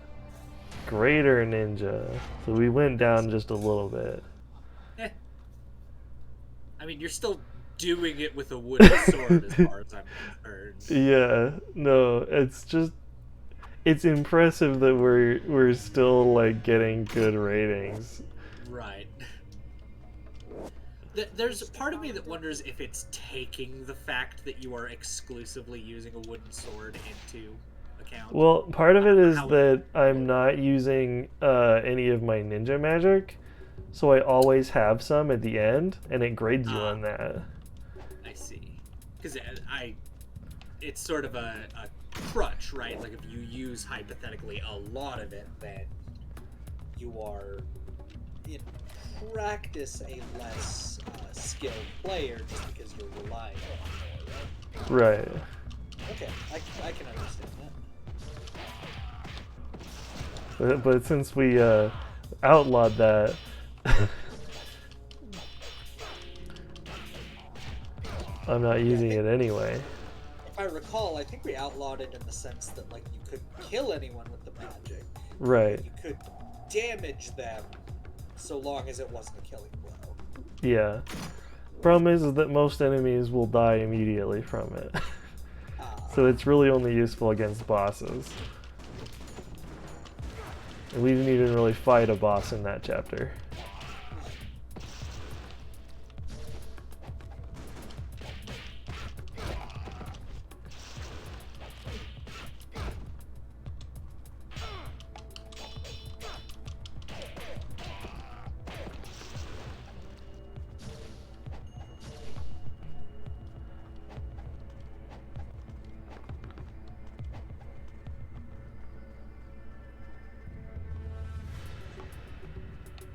Greater Ninja. So we went down just a little bit. I mean, you're still doing it with a wooden sword as far as I'm concerned. Yeah, no, it's just it's impressive that we're still like getting good ratings. Right. There's a part of me that wonders if it's taking the fact that you are exclusively using a wooden sword into account. Well, part of it is How- that I'm not using any of my ninja magic, so I always have some at the end, and it grades you on that. I see. Because it's sort of a crutch, right? Like if you use hypothetically a lot of it, then you are in practice a less skilled player just because you're relying on it. Right. Okay, I can understand that. But since we outlawed that, I'm not using it anyway. If I recall, I think we outlawed it in the sense that like you could kill anyone with the magic. Right. You could damage them so long as it wasn't a killing blow. Yeah. Problem is that most enemies will die immediately from it. So it's really only useful against bosses. And we didn't even really fight a boss in that chapter.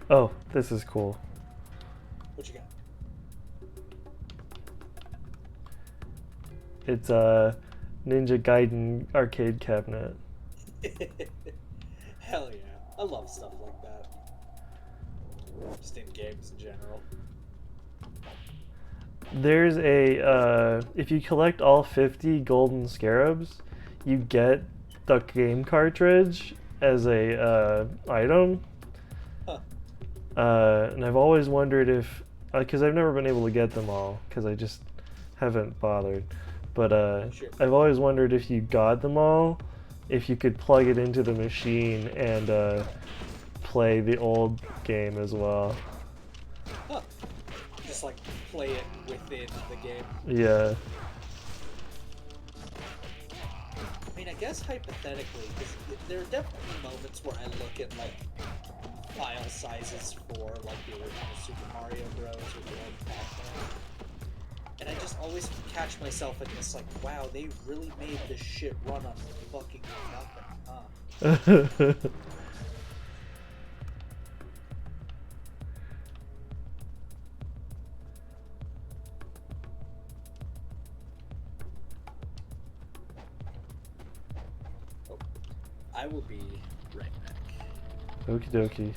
Oh, this is cool. What you got? It's a Ninja Gaiden arcade cabinet. Hell yeah. I love stuff like that. Just in games in general. There's a, if you collect all 50 golden scarabs, you get the game cartridge as a item. Huh. And I've always wondered if, because I've never been able to get them all, because I just haven't bothered. But Sure. I've always wondered if you got them all, if you could plug it into the machine and play the old game as well. Huh. Just like play it within the game. Yeah. I mean, I guess hypothetically, because there are definitely moments where I look at like file sizes for like the original Super Mario Bros. Or the old Pac-Man, and I just always catch myself in this like, wow, they really made this shit run on fucking nothing, huh? Oh, I will be right back. Okie dokie.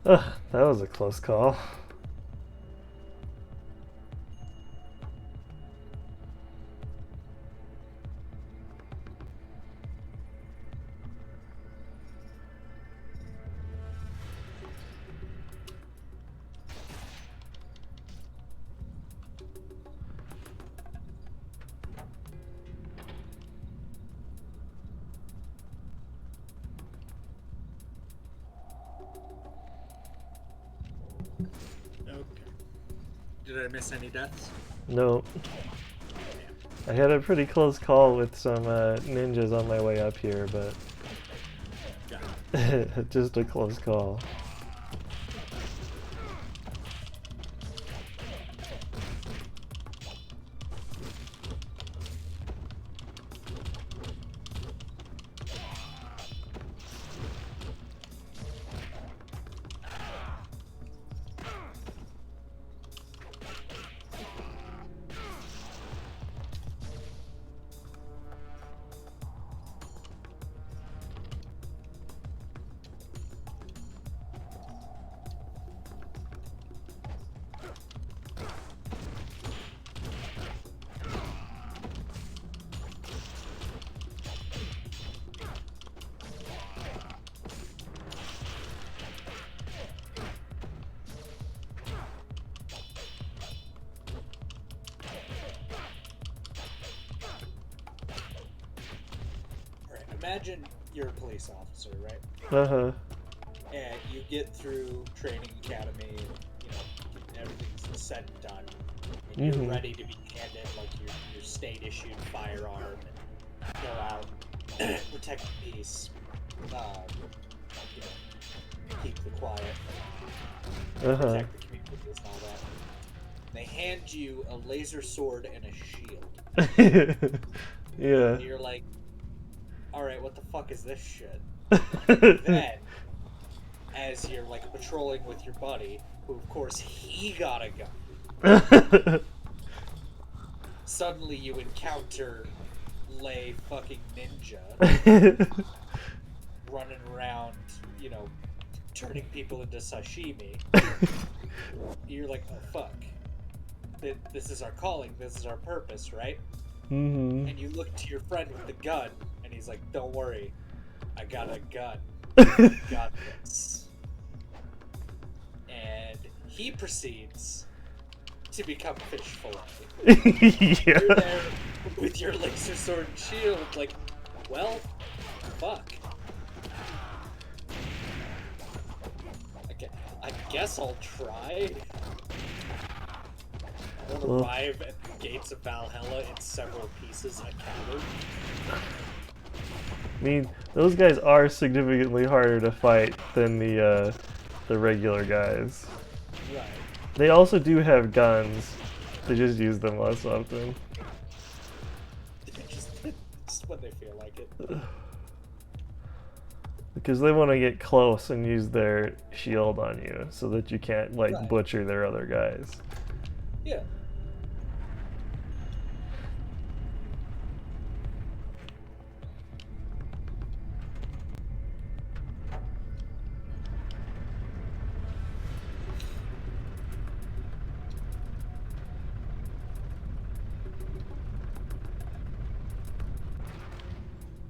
Ugh, that was a close call. Okay. Did I miss any deaths? Nope. I had a pretty close call with some ninjas on my way up here, but Yeah. just a close call. Alright, imagine you're a police officer, right? Uh-huh. And you get through training academy, and, you know, everything's said and done, and you're Mhm. ready to be handed like your state-issued firearm and go out, protect the peace, you know, keep the quiet, Uh-huh. protect the communities and all that. They hand you a laser sword and a shield, Yeah. and you're like, "All right, what the fuck is this shit?" Yeah. Then, as you're like patrolling with your buddy, who of course he got a gun, suddenly you encounter Lay fucking Ninja running around, you know, turning people into sashimi. You're like, oh fuck. This is our calling, this is our purpose, right? Mhm. And you look to your friend with the gun, and he's like, don't worry, I got a gun. Got this. And he proceeds to become fish fillet. You're Yeah. there with your laser sword and shield, like, well, fuck. I guess I'll try. I will Well. arrive at the gates of Valhalla in several pieces, a coward. I mean, those guys are significantly harder to fight than the regular guys. Right. They also do have guns. They just use them less often. Just when they feel like it. Because they want to get close and use their shield on you so that you can't, like, Right. butcher their other guys. Yeah.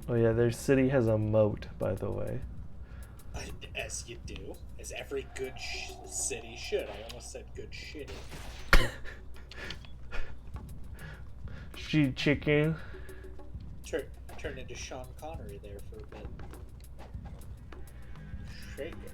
Oh yeah, their city has a moat, by the way. As you do. As every good city should. I almost said good shitty. She chicken. Turn into Sean Connery there for a bit. Shake it.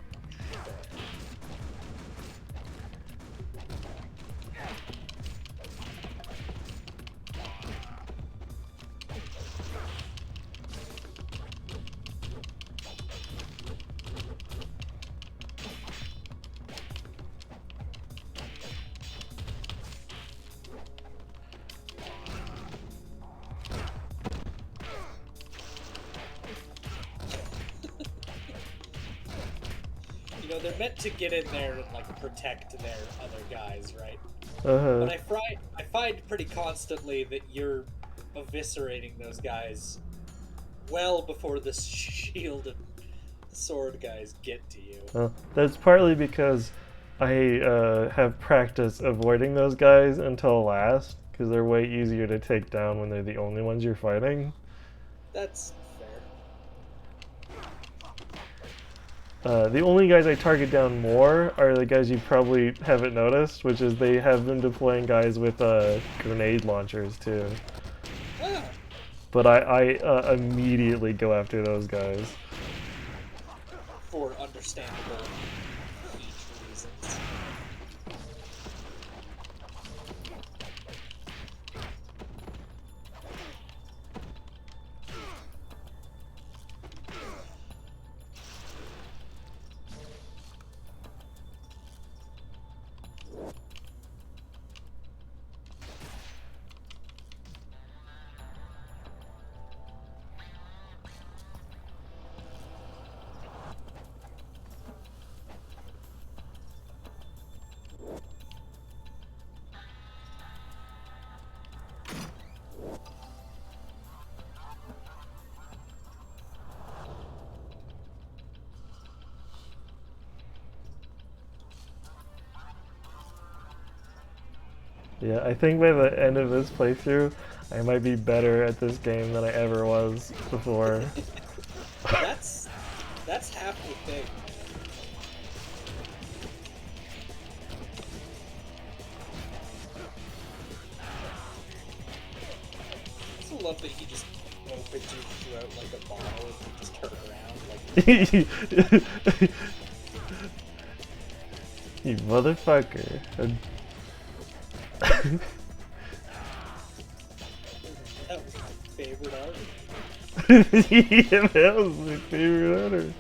You know, they're meant to get in there and like protect their other guys, right? Uh-huh. But I find pretty constantly that you're eviscerating those guys well before the shield and sword guys get to you. That's partly because I have practice avoiding those guys until last, because they're way easier to take down when they're the only ones you're fighting. That's fair. The only guys I target down more are the guys you probably haven't noticed, which is they have been deploying guys with grenade launchers too. Ah, But I immediately go after those guys. for understandable heat reasons. Yeah, I think by the end of this playthrough, I might be better at this game than I ever was before. That's half the thing. I also love that he just opens your throat like a bottle and you just turn around like You motherfucker. that was my favorite art. Yeah, that was my favorite hunter.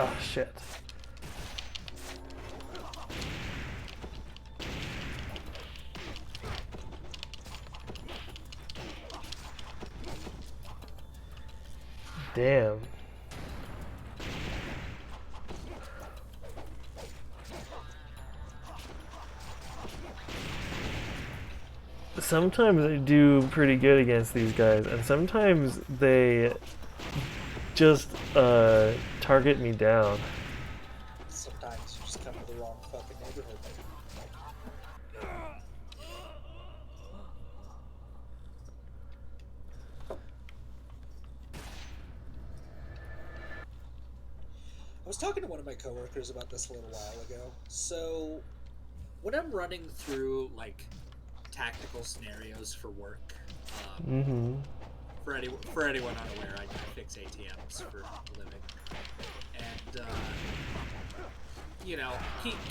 Oh shit. Damn. Sometimes I do pretty good against these guys, and sometimes they just target me down. Sometimes you just come to the wrong fucking neighborhood. I was talking to one of my coworkers about this a little while ago. So, when I'm running through like tactical scenarios for work, for anyone unaware, I fix ATMs for a living, and you know,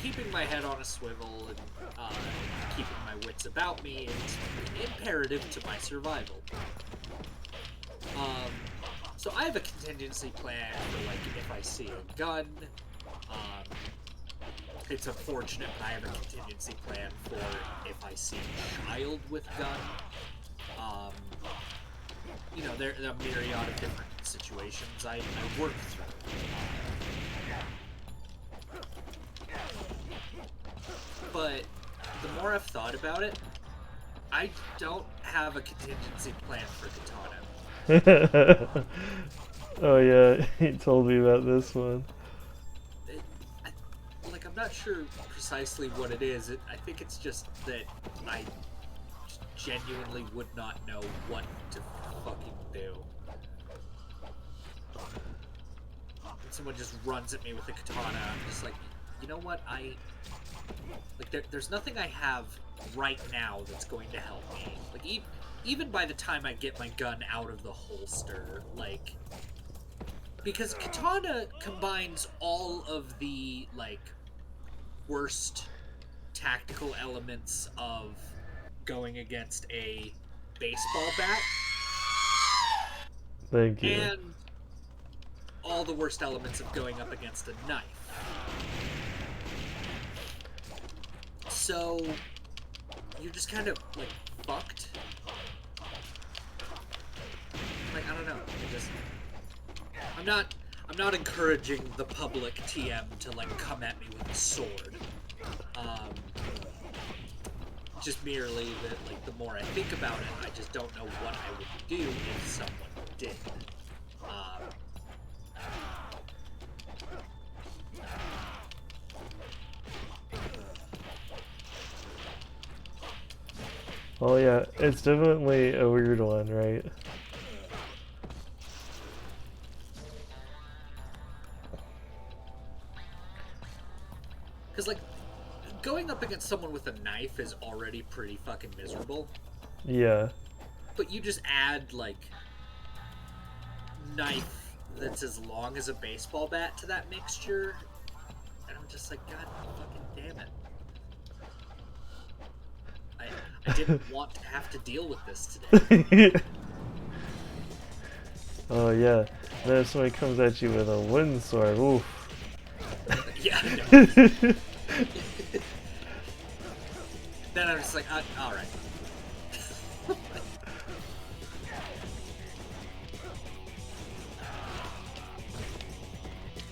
keeping my head on a swivel and keeping my wits about me is imperative to my survival. So I have a contingency plan for like if I see a gun. It's unfortunate, but I have a contingency plan for if I see a child with gun. You know, there are a myriad of different situations I work through. But the more I've thought about it, I don't have a contingency plan for katana. Oh yeah, he told me about this one. I'm not sure precisely what it is. I think it's just that I genuinely would not know what to fucking do. When someone just runs at me with a katana, I'm just like, you know what? There's nothing I have right now that's going to help me. Like, even by the time I get my gun out of the holster, like, because katana combines all of the, like, worst tactical elements of going against a baseball bat. Thank you. And all the worst elements of going up against a knife. So you're just kind of like fucked. Like, I don't know. I'm not encouraging the public TM to like come at me with a sword. Just merely that like the more I think about it, I just don't know what I would do if someone did. Oh yeah, it's definitely a weird one, right? Because like going up against someone with a knife is already pretty fucking miserable. Yeah. But you just add like knife that's as long as a baseball bat to that mixture, and I'm just like, God fucking damn it. I didn't want to have to deal with this today. Oh yeah. Then if somebody comes at you with a wooden sword, oof. Yeah, I know. Then I'm just like, alright.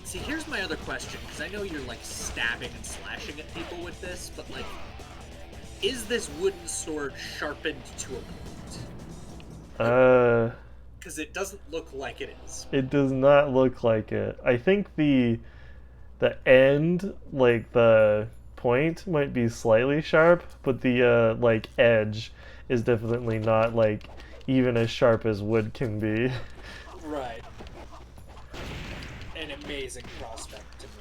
See, here's my other question, because I know you're like stabbing and slashing at people with this, but like, is this wooden sword sharpened to a point? Because it doesn't look like it is. It does not look like it. I think the end, like the point, might be slightly sharp, but the like edge is definitely not like even as sharp as wood can be. Right. An amazing prospect to me.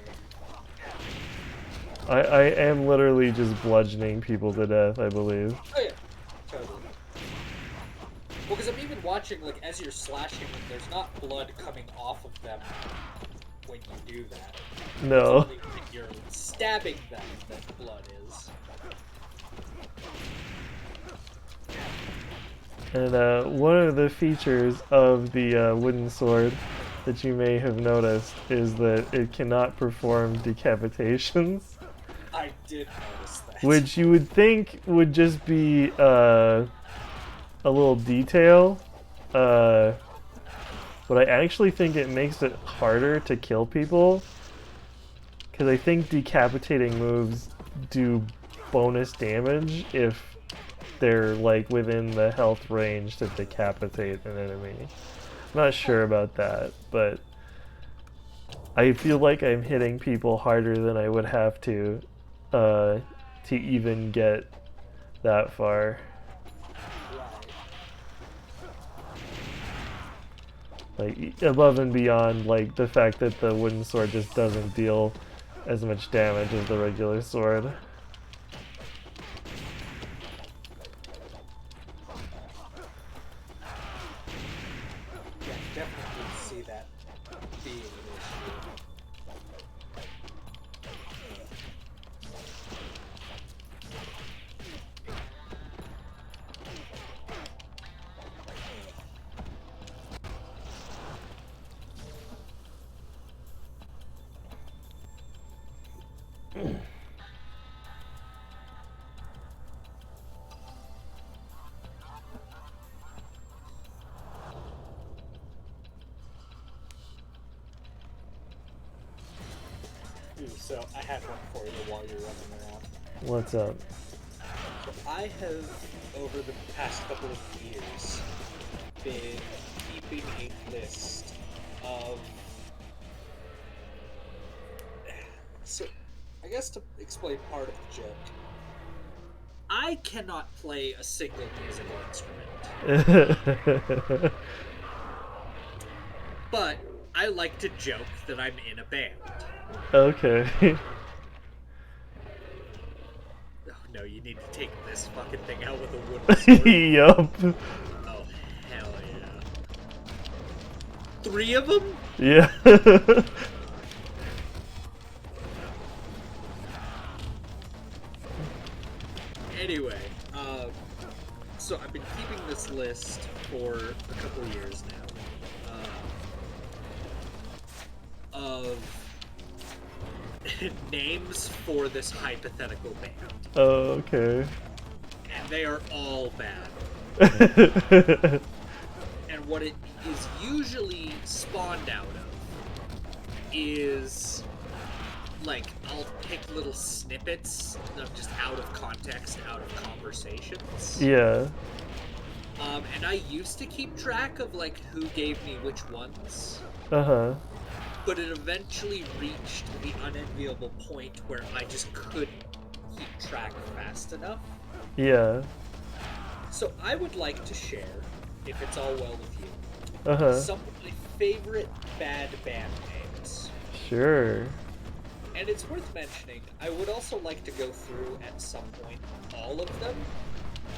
I am literally just bludgeoning people to death, I believe. Oh yeah, totally. Well, because I'm even watching, like, as you're slashing them, there's not blood coming off of them when you do that. No. It's only when you're stabbing them that blood is. And one of the features of the wooden sword that you may have noticed is that it cannot perform decapitations. I did notice that. Which you would think would just be a little detail, but I actually think it makes it harder to kill people, because I think decapitating moves do bonus damage if they're like within the health range to decapitate an enemy. I'm not sure about that, but I feel like I'm hitting people harder than I would have to even get that far. Like, above and beyond, like, the fact that the wooden sword just doesn't deal as much damage as the regular sword. Yeah, definitely see that being an issue. Ooh, so I had one for you while you're running around. What's up? So I have, over the past couple of years, been keeping a list of... So, I guess to explain part of the joke, I cannot play a single musical instrument. But I like to joke that I'm in a band. Okay. Oh no, you need to take this fucking thing out with a wooden sword. Yup. Oh, hell yeah. 3 of them? Yeah. Anyway, so I've been keeping this list for a couple years now. of names for this hypothetical band, Oh, okay. and they are all bad. And what it is usually spawned out of is, like, I'll pick little snippets of just out of context, out of conversations. Yeah. And I used to keep track of, like, who gave me which ones. Uh-huh. But it eventually reached the unenviable point where I just couldn't keep track fast enough. Yeah. So I would like to share, if it's all well with you, Uh-huh. some of my favorite bad band names. Sure. And it's worth mentioning, I would also like to go through at some point all of them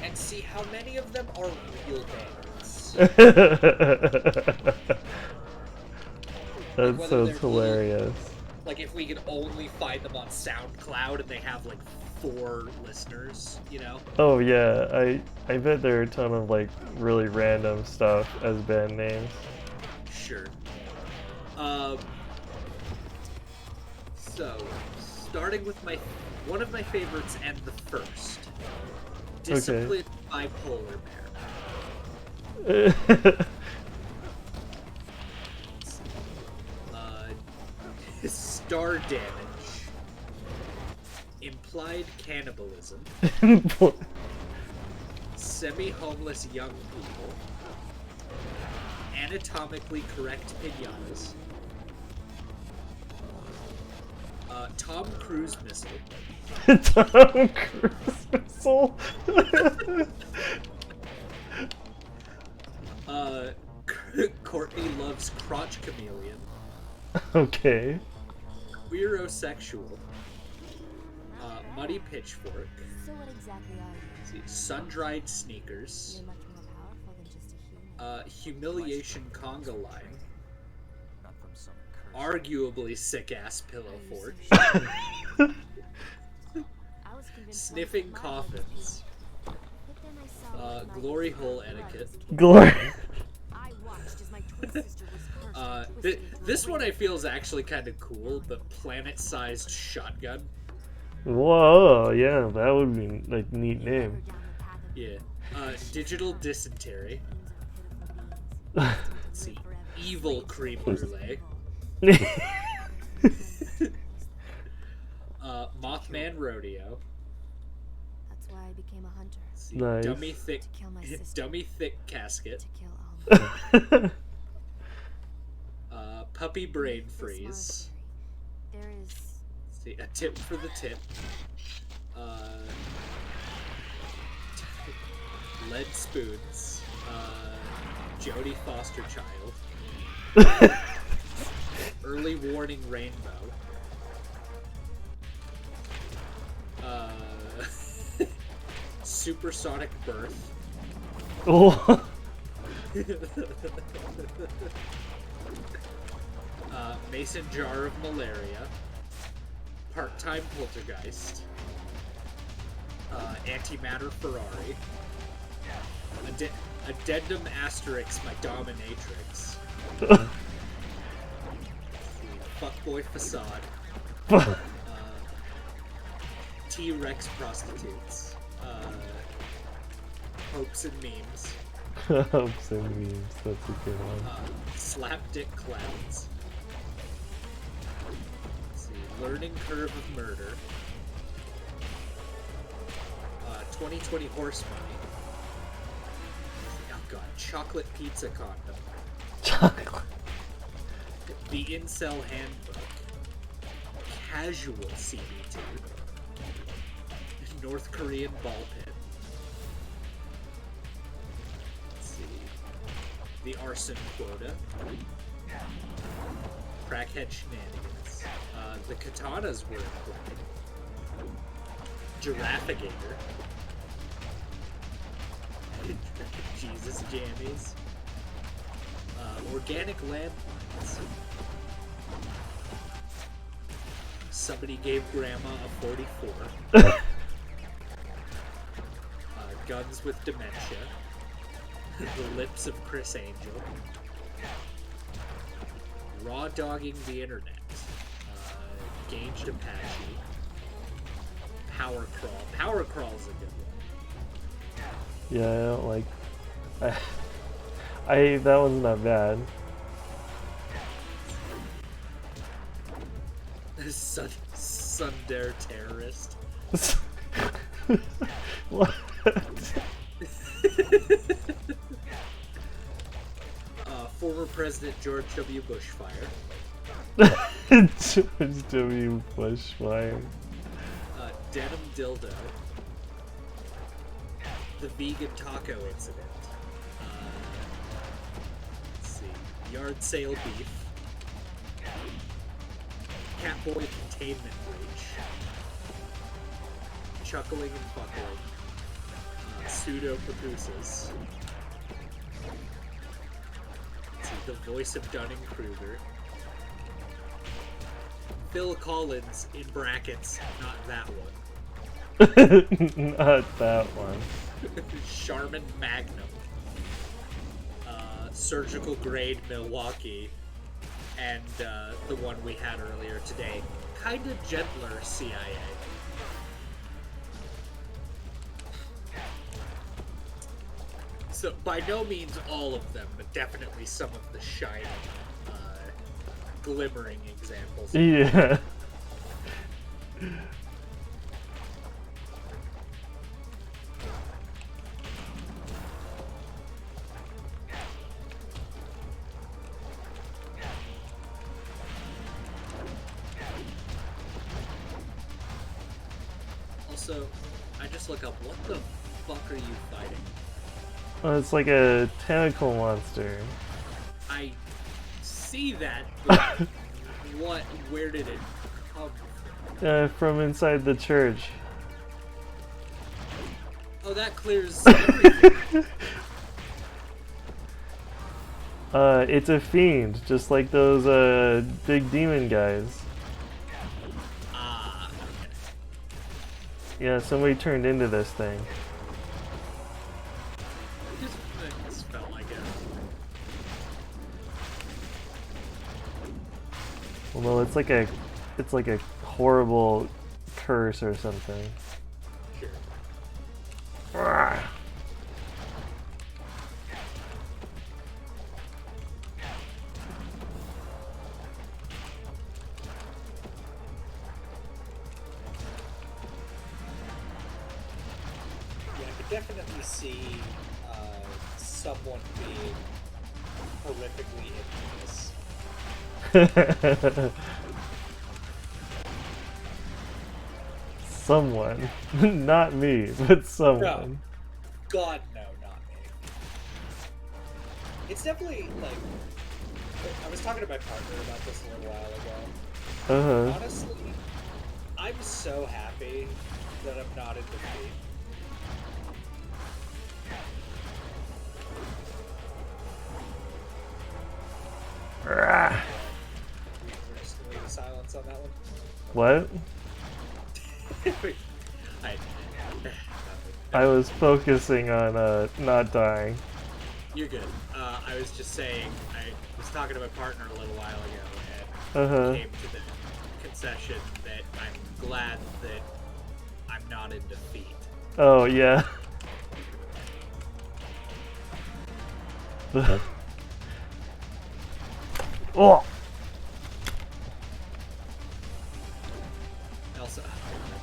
and see how many of them are real bands. That whether sounds they're hilarious. Like if we could only find them on SoundCloud and they have like 4 listeners, you know? Oh yeah, I bet there are a ton of like really random stuff as band names. Sure. So, starting with one of my favorites and the first. Disciplined Bipolar Bear. Star Damage. Implied Cannibalism. Semi-homeless young people. Anatomically correct pinatas. Tom Cruise missile. Tom Cruise missile. Courtney loves crotch chameleon. Okay. Queerosexual. Muddy pitchfork. So what exactly are you? Sun-dried sneakers. You're much more powerful than just a human. Humiliation conga line. Not from some curse. Arguably sick-ass pillow Are you fort. so sure? I was convinced Sniffing once my blood was coffins. pure. But then I saw what my Glory blood hole was etiquette. capable of. Glory. I watched as my twin sister was cursed and twisted into a This one I ring. feel is actually kind of cool. The planet-sized shotgun. Whoa, yeah, that would be like neat You led her name. down the path of Yeah. Digital dysentery. beings are pitiful beings. Let's see. Evil cream brulee. Mothman rodeo. That's why I became a hunter. Let's see. Nice. Dummy thick. To kill my sister. Dummy thick casket. To kill all men. Puppy brain Make this my freeze. theory. There is Let's see. A tip for the tip. Lead spoons. Jodie Foster child. Early warning rainbow. Supersonic birth. Oh. Mason jar of malaria. Part-time poltergeist. Antimatter Ferrari. Addendum asterisk my dominatrix. Fuckboy facade. T-Rex prostitutes. Hopes and memes. Hopes and memes, that's a good one. Slapdick clowns. Let's see. Learning curve of murder. 2020 horse money. Oh god, chocolate pizza condom. Chocolate. The incel handbook. Casual CBT. North Korean ball pit. Let's see. The arson quota. Crackhead shenanigans. The katanas were implied. Giraffigator. Jesus jammies. Organic landmines. Somebody gave grandma a 44. Guns with dementia. The lips of Chris Angel. Raw dogging the internet. Engaged Apache. Power Crawl. Power Crawl is a good one. Yeah, I don't like. I that one's not bad. Sundare Terrorist. What? Former President George W. Bushfire. George W. Bushfire. Denim Dildo. The Vegan Taco Incident. Let's see. Yard Sale Beef. Catboy Containment Breach. Chuckling and Buckling. Pseudo Papooses. The Voice of Dunning-Kruger. Phil Collins, in brackets, not that one. Not that one. Charmin Magnum. Surgical Grade Milwaukee. And the one we had earlier today, Kinda Gentler CIA. So, by no means all of them, but definitely some of the shining, glimmering examples. Yeah. Also, I just look up, what the fuck are you fighting? Oh, it's like a tentacle monster. I see that, but where did it come from? From inside the church. Oh, that clears everything. It's a fiend, just like those big demon guys. Okay. Yeah, somebody turned into this thing. Just this spell, I guess. Well, it's like a horrible curse or something. Sure. Arrgh. Yeah, I could definitely see someone being horrifically into this. Someone. Not me, but someone. No. God, no, not me. It's definitely, like... I was talking to my partner about this a little while ago. Uh-huh. Honestly, I'm so happy that I'm not in defeat. Arrgh. We're just gonna leave the silence on that one. What? I was focusing on not dying. You're good. I was just saying, I was talking to my partner a little while ago, and Uh-huh. came to the concession that I'm glad that I'm not in defeat. Oh, yeah. Oh! Also, I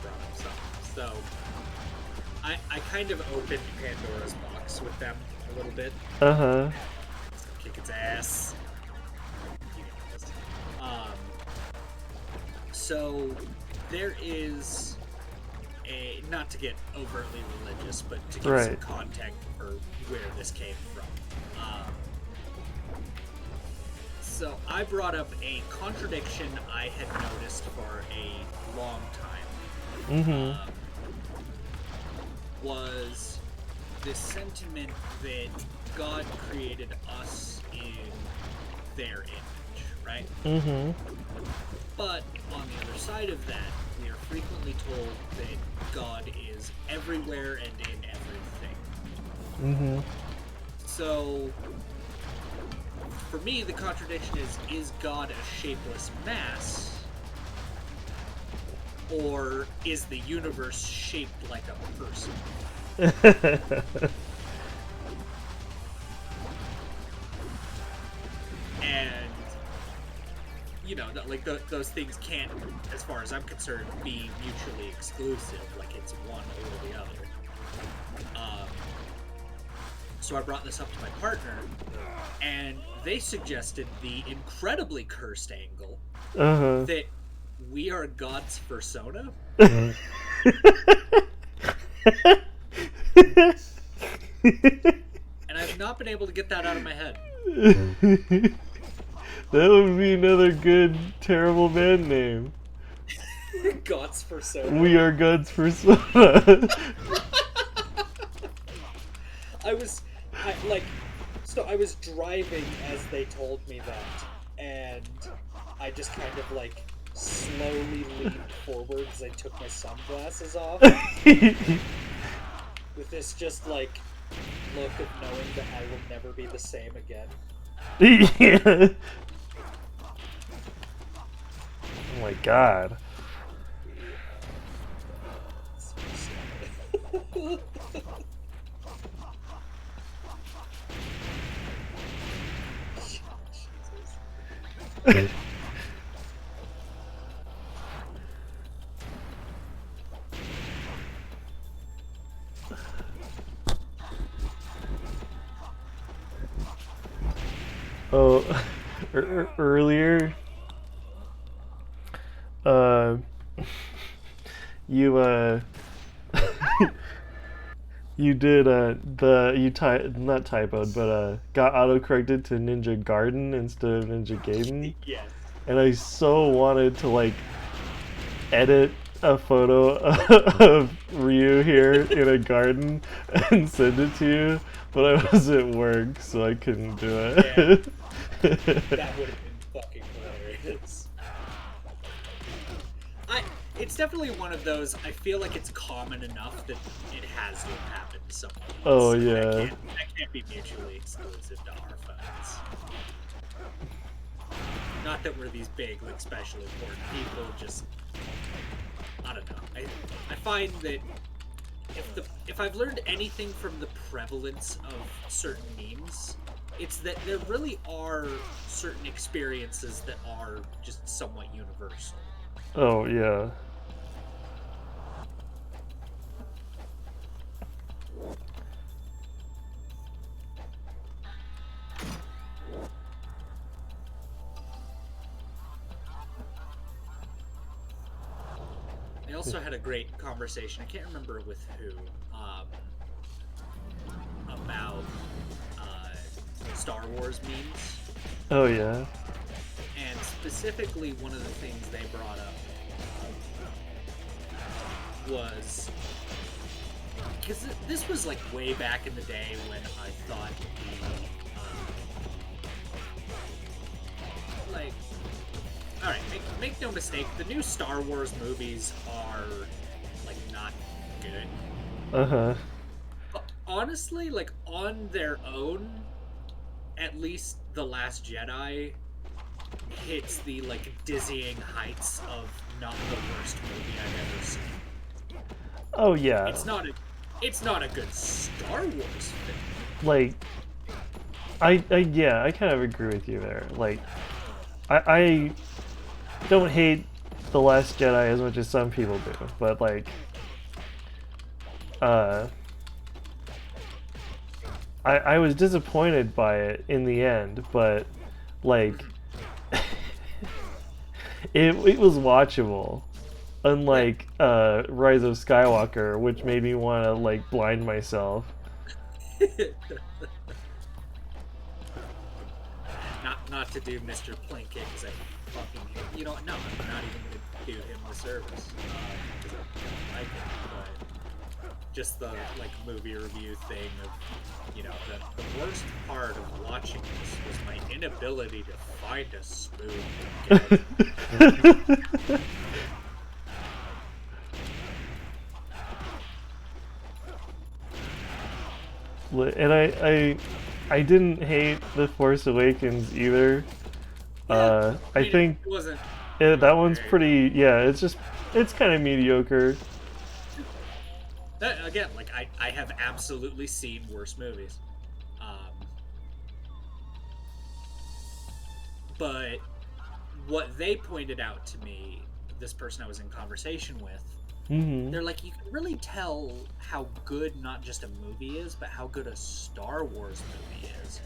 brought up something. So, I kind of opened Pandora's box with them a little bit. Uh-huh. Kick its ass. You know this. So there is a, not to get overtly religious, but to give some Right. context for where this came from. So I brought up a contradiction I had noticed for a long time. Mm-hmm. Was this sentiment that God created us in their image, right? Mm-hmm. But on the other side of that, we are frequently told that God is everywhere and in everything. Mm-hmm. So, for me, the contradiction is God a shapeless mass? or is the universe shaped like a person? And like those things can't, as far as I'm concerned, be mutually exclusive. Like it's one or the other. So I brought this up to my partner, and they suggested the incredibly cursed angle that we are God's persona. And I've not been able to get that out of my head. That would be another good, terrible band name. God's persona. We are God's persona. I was driving as they told me that, and I just kind of like slowly leaned forward as I took my sunglasses off. With this just like look of knowing that I will never be the same again. Yeah. Oh my god. Oh, earlier, you you did not typoed, but got autocorrected to Ninja Garden instead of Ninja Gaiden. Yes. And I so wanted to like edit a photo of Ryu here in a garden and send it to you, but I was at work, so I couldn't do it. Yeah. That would have been fucking hilarious. It's definitely one of those, I feel like it's common enough that it has to have happened to someone else. Oh, yeah. That can't be mutually exclusive to our phones. Not that we're these big, like, special important people, just... I don't know. I find that if I've learned anything from the prevalence of certain memes, it's that there really are certain experiences that are just somewhat universal. Oh, yeah. I also had a great conversation, I can't remember with who, about Star Wars memes. Oh, yeah. And specifically, one of the things they brought up was... Because this was like way back in the day when I thought like... Alright, make no mistake, the new Star Wars movies are, like, not good. Uh-huh. But honestly, like, on their own, at least The Last Jedi hits the, like, dizzying heights of not the worst movie I've ever seen. Oh, yeah. It's not a good Star Wars film. Like, I kind of agree with you there. Like, I don't hate The Last Jedi as much as some people do, but like, I was disappointed by it in the end, but like, it was watchable. Unlike Rise of Skywalker, which made me want to like blind myself. Not to do Mr. Plinkett, because I fucking hate... You know what? No, I'm not even going to do him the service. Because I don't like it. But just the, like, movie review thing of, you know, the worst part of watching this was my inability to find a smooth And I didn't hate The Force Awakens either. Yeah, I think it wasn't That one's pretty. Yeah, it's kind of mediocre. Again, like I have absolutely seen worse movies, but what they pointed out to me, this person I was in conversation with, they're like, you can really tell how good not just a movie is, but how good a Star Wars movie is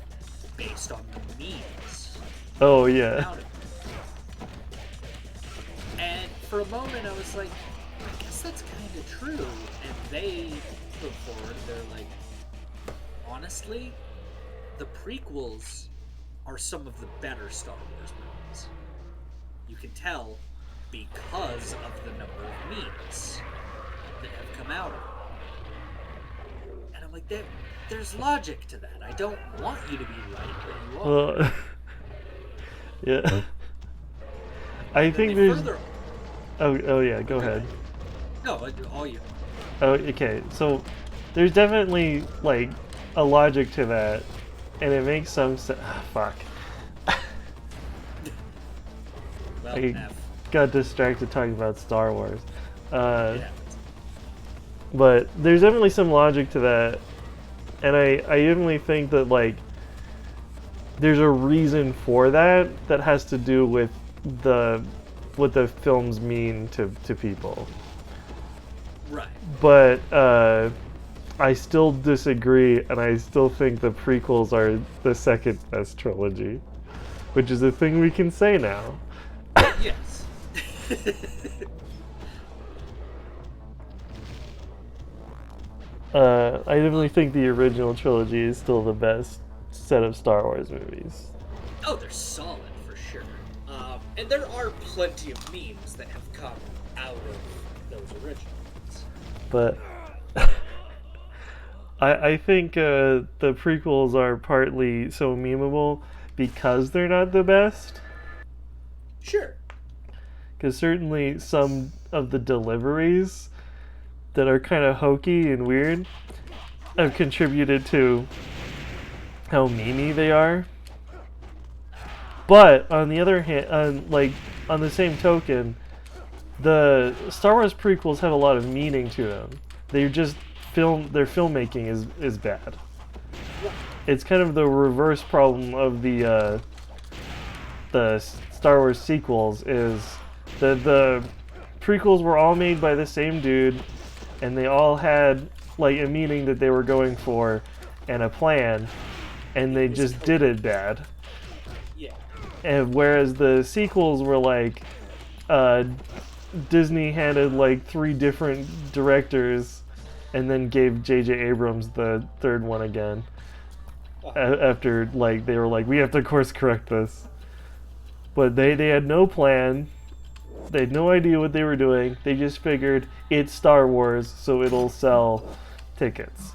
based on the memes. Oh yeah. And for a moment I was like, I guess that's kind of true. And they put forward, they're like, honestly, the prequels are some of the better Star Wars movies. You can tell because of the number of memes that have come out of it. And I'm like, there's logic to that. I don't want you to be right, but you are. Well, yeah. I think there's. Oh yeah. Go ahead. No, all you. Oh, okay. So there's definitely like a logic to that, and it makes some sense. Fuck. Well, I got distracted talking about Star Wars. Yeah. But there's definitely some logic to that, and I definitely think that like there's a reason for that that has to do with what the films mean to people. Right. But I still disagree, and I still think the prequels are the second best trilogy, which is a thing we can say now. Yes. I definitely think the original trilogy is still the best set of Star Wars movies. Oh, they're solid for sure. And there are plenty of memes that have come out of those originals. But I think the prequels are partly so memeable because they're not the best. Sure. Because certainly some of the deliveries that are kind of hokey and weird have contributed to how memey they are. But on the other hand, on the same token, the Star Wars prequels have a lot of meaning to them. They're just their filmmaking is bad. It's kind of the reverse problem of the Star Wars sequels is that the prequels were all made by the same dude, and they all had like a meaning that they were going for and a plan, and they just did it bad. Yeah. And whereas the sequels were like Disney handed like 3 different directors and then gave J.J. Abrams the third one again. After like they were like, we have to course correct this. But they had no plan. They had no idea what they were doing. They just figured it's Star Wars, so it'll sell tickets.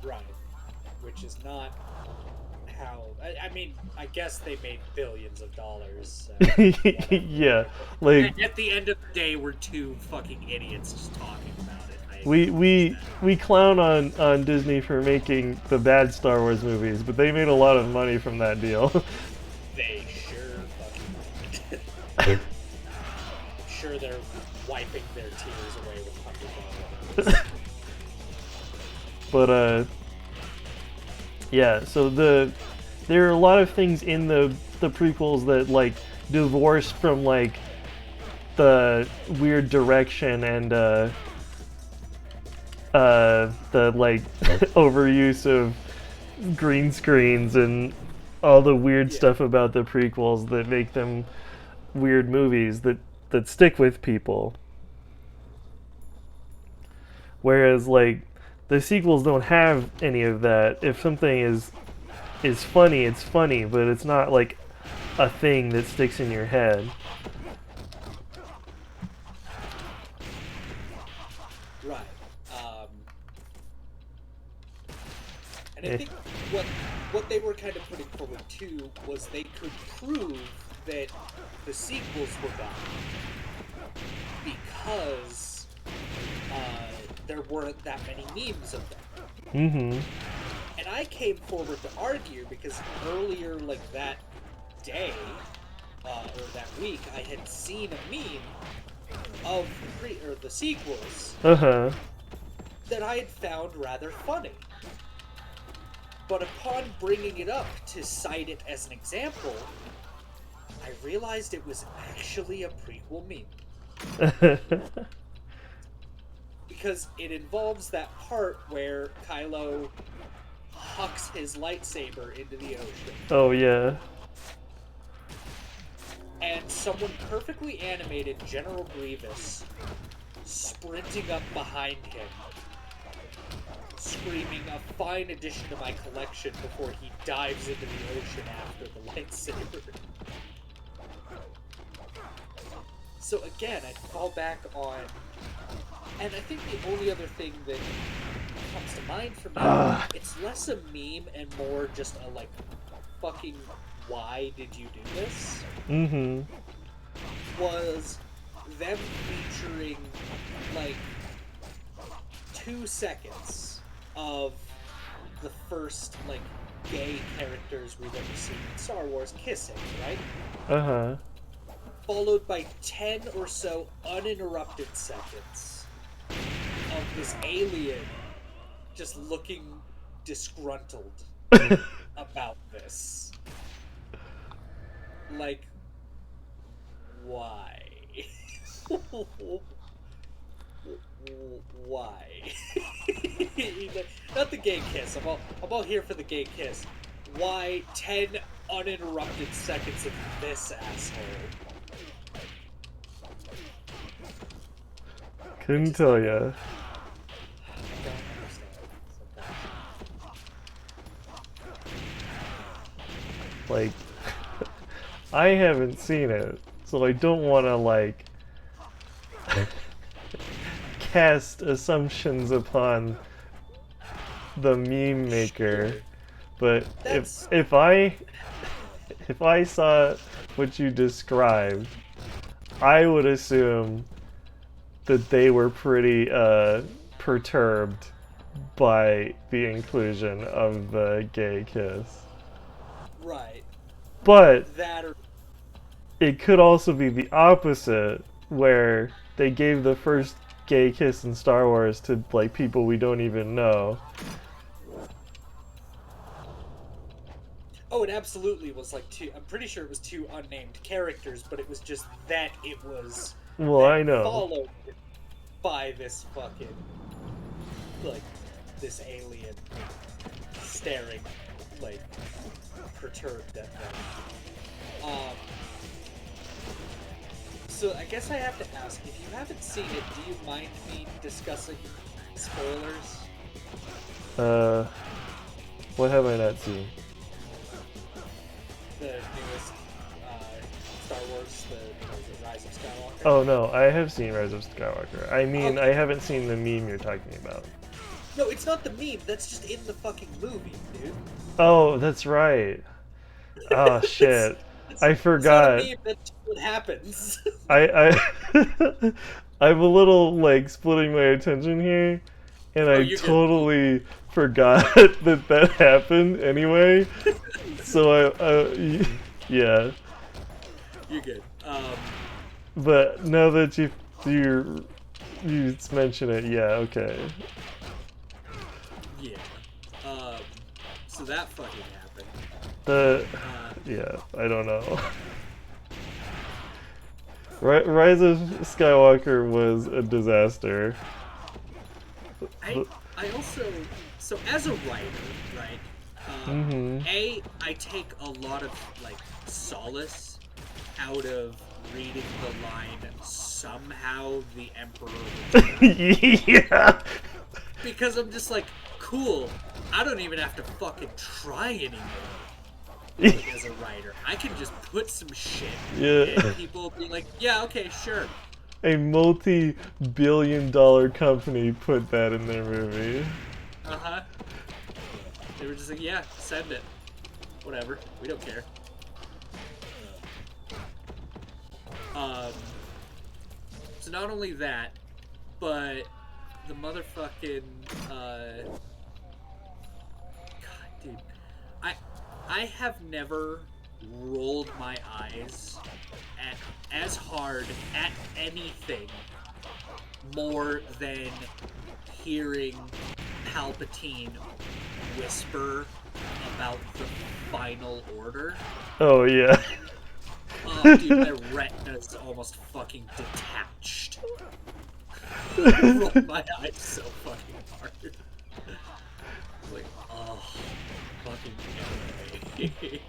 Right. Which is not how... I mean, I guess they made billions of dollars. Yeah. Like, at the end of the day, we're 2 fucking idiots just talking about it. We clown on Disney for making the bad Star Wars movies, but they made a lot of money from that deal. They sure fucking... I'm sure they're wiping their tears away with $100. But yeah. So there are a lot of things in the prequels that like divorce from like the weird direction and the like overuse of green screens and all the weird stuff about the prequels that make them weird movies that stick with people. Whereas like the sequels don't have any of that. If something is funny, it's funny, but it's not like a thing that sticks in your head. Right. And I think what they were kind of putting forward too was they could prove that the sequels were bad because there weren't that many memes of them. Mm-hmm. And I came forward to argue because earlier, like that day, or that week, I had seen a meme of the sequels Uh-huh. that I had found rather funny. But upon bringing it up to cite it as an example, I realized it was actually a prequel meme. Because it involves that part where Kylo hucks his lightsaber into the ocean. Oh, yeah. And someone perfectly animated General Grievous sprinting up behind him, screaming, "A fine addition to my collection," before he dives into the ocean after the lightsaber. So again, I fall back on... And I think the only other thing that comes to mind for me, it's less a meme and more just a, like, fucking why did you do this? Mm-hmm. Was them featuring, like, 2 seconds of the first, like, gay characters we've ever seen in Star Wars kissing, right? Uh-huh. Followed by 10 or so uninterrupted seconds of this alien just looking disgruntled about this. Like, why? Why? Not the gay kiss. I'm all here for the gay kiss. Why 10 uninterrupted seconds of this asshole? Couldn't tell ya. I don't understand sometimes. Like, I haven't seen it, so I don't want to, like, cast assumptions upon the meme maker. Sure. But That's- if I saw what you described, I would assume that they were pretty perturbed by the inclusion of the gay kiss. Right. But That or it could also be the opposite, where they gave the first gay kiss in Star Wars to, like, people we don't even know. oh, it absolutely was like 2. I'm pretty sure it was 2 unnamed characters, but it was just that it was. Well, then I know. Followed by this fucking, like, this alien staring, like, perturbed at them. So I guess I have to ask, if you haven't seen it, do you mind me discussing spoilers? What have I not seen? The newest Star Wars, the Rise of Skywalker. Oh no, I have seen Rise of Skywalker. I mean, Okay. I haven't seen the meme you're talking about. No, it's not the meme. That's just in the fucking movie, dude. Oh, that's right. Oh shit. I It's forgot. not a meme. That's what happens. I I'm a little, like, splitting my attention here, and I you're good. totally forgot that happened anyway. So yeah. You're good. But now that you mention it, yeah, okay. Yeah. So that fucking happened. Yeah, I don't know. Rise of Skywalker was a disaster. I also, so as a writer, right? I take a lot of, like, solace out of reading the line, "Somehow the Emperor returned." Yeah. Because I'm just like, cool, I don't even have to fucking try anymore. Like, as a writer, I can just put some shit, Yeah. and people be like, yeah, okay, sure. A multi-billion-dollar company put that in their movie. Uh-huh. They were just like, yeah, send it. Whatever. We don't care. So not only that, but the motherfucking, God, dude. I have never rolled my eyes as hard at anything more than hearing Palpatine whisper about the final order. Oh yeah. Oh, dude, my retina's almost fucking detached. I rolled my eyes so fucking hard. Like, oh, fucking anime.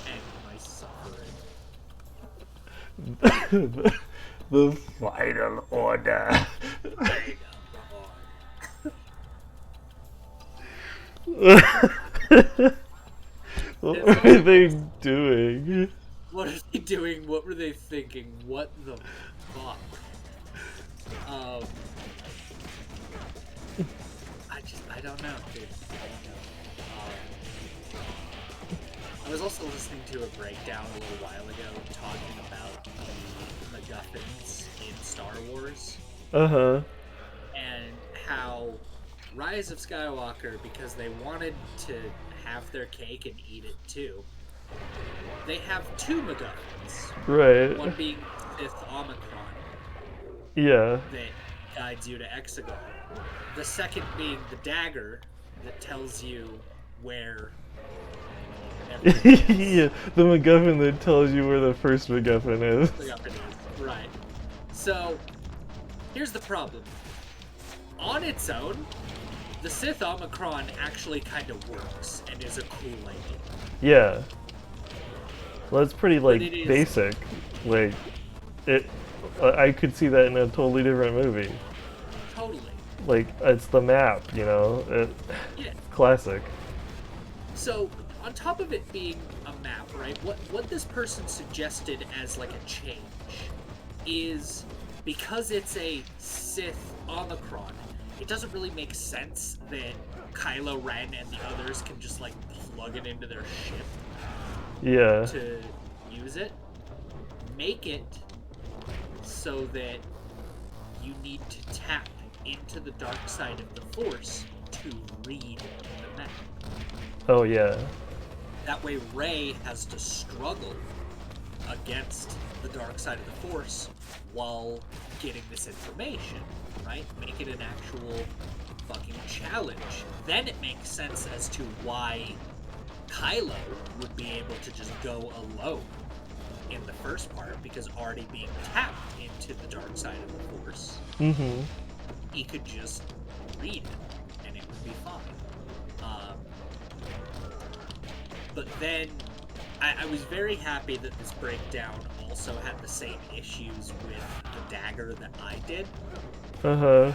And my suffering. The final order. What were they doing? What are they doing? What were they thinking? What the fuck? I don't know, dude. I was also listening to a breakdown a little while ago talking about the MacGuffins in Star Wars. Uh-huh. And how Rise of Skywalker, because they wanted to have their cake and eat it too, they have two MacGuffins. Right. One being Sith Omicron Yeah. that guides you to Exegol. The second being the dagger that tells you where everything is. Yeah, the MacGuffin that tells you where the first MacGuffin is. MacGuffin is. Right. So, here's the problem. On its own, the Sith Omicron actually kind of works and is a cool idea. Yeah. Well, it's pretty, like, it is- basic. Like, I could see that in a totally different movie. Totally. Like, it's the map, you know? Yeah. Classic. So, on top of it being a map, right, what this person suggested as, like, a change is, because it's a Sith Omicron, it doesn't really make sense that Kylo Ren and the others can just, like, plug it into their ship Yeah. to use it. Make it so that you need to tap into the dark side of the Force to read the map. Oh, yeah. That way Rey has to struggle against the dark side of the Force while getting this information, right? Make it an actual fucking challenge. Then it makes sense as to why Kylo would be able to just go alone in the first part, because already being tapped into the dark side of the Force, Mm-hmm. he could just read it and it would be fine. But then I was very happy that this breakdown also had the same issues with the dagger that I did. Uh-huh.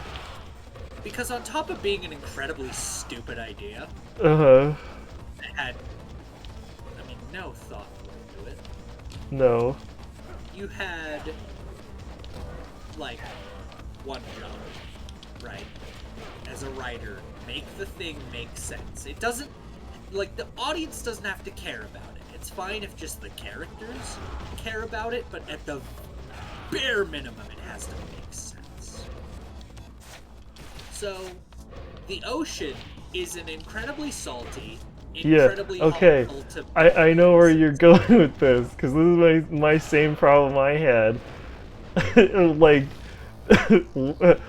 Because on top of being an incredibly stupid idea, Uh-huh. it had, I mean, no thought went into it. No. You had, like, one job, right? As a writer, make the thing make sense. It doesn't, like, the audience doesn't have to care about it. It's fine if just the characters care about it, but at the bare minimum, it has to make sense. So, the ocean is an incredibly salty, incredibly Yeah, okay. harmful to I know where you're going with this, because this is my same problem I had. Like,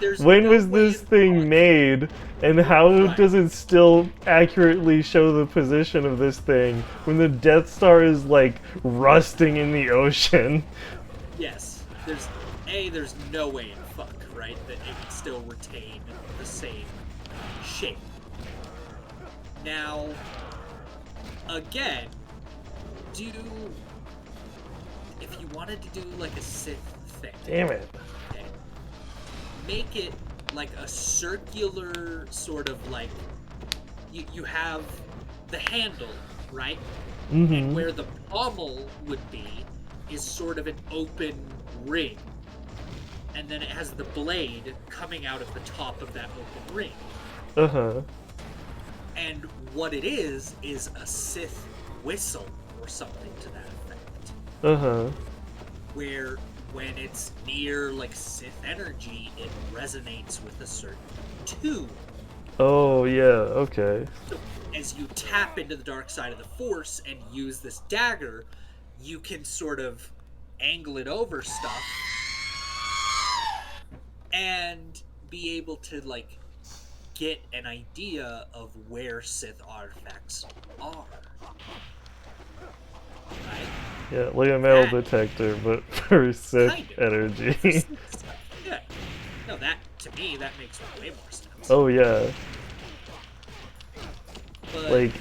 There's when no was way this in thing fuck- made, and how Right. does it still accurately show the position of this thing when the Death Star is, like, rusting in the ocean? Yes, there's no way in fuck, right, that it would still retain the same shape. Now, again, if you wanted to do like a Sith thing, Damn it. okay, make it like a circular sort of like, you have the handle, right? Mm-hmm. And where the pommel would be is sort of an open ring. And then it has the blade coming out of the top of that open ring. Uh-huh. And what it is a Sith whistle or something to that effect. Uh-huh. Where when it's near like Sith energy, it resonates with a certain tune. Oh, yeah, okay. So as you tap into the dark side of the Force and use this dagger, you can sort of angle it over stuff and be able to like get an idea of where Sith artifacts are. Right? Yeah, like a metal That- detector, but for Sith Kind of. energy. Yeah. No, that to me that makes way more sense. Oh yeah, But like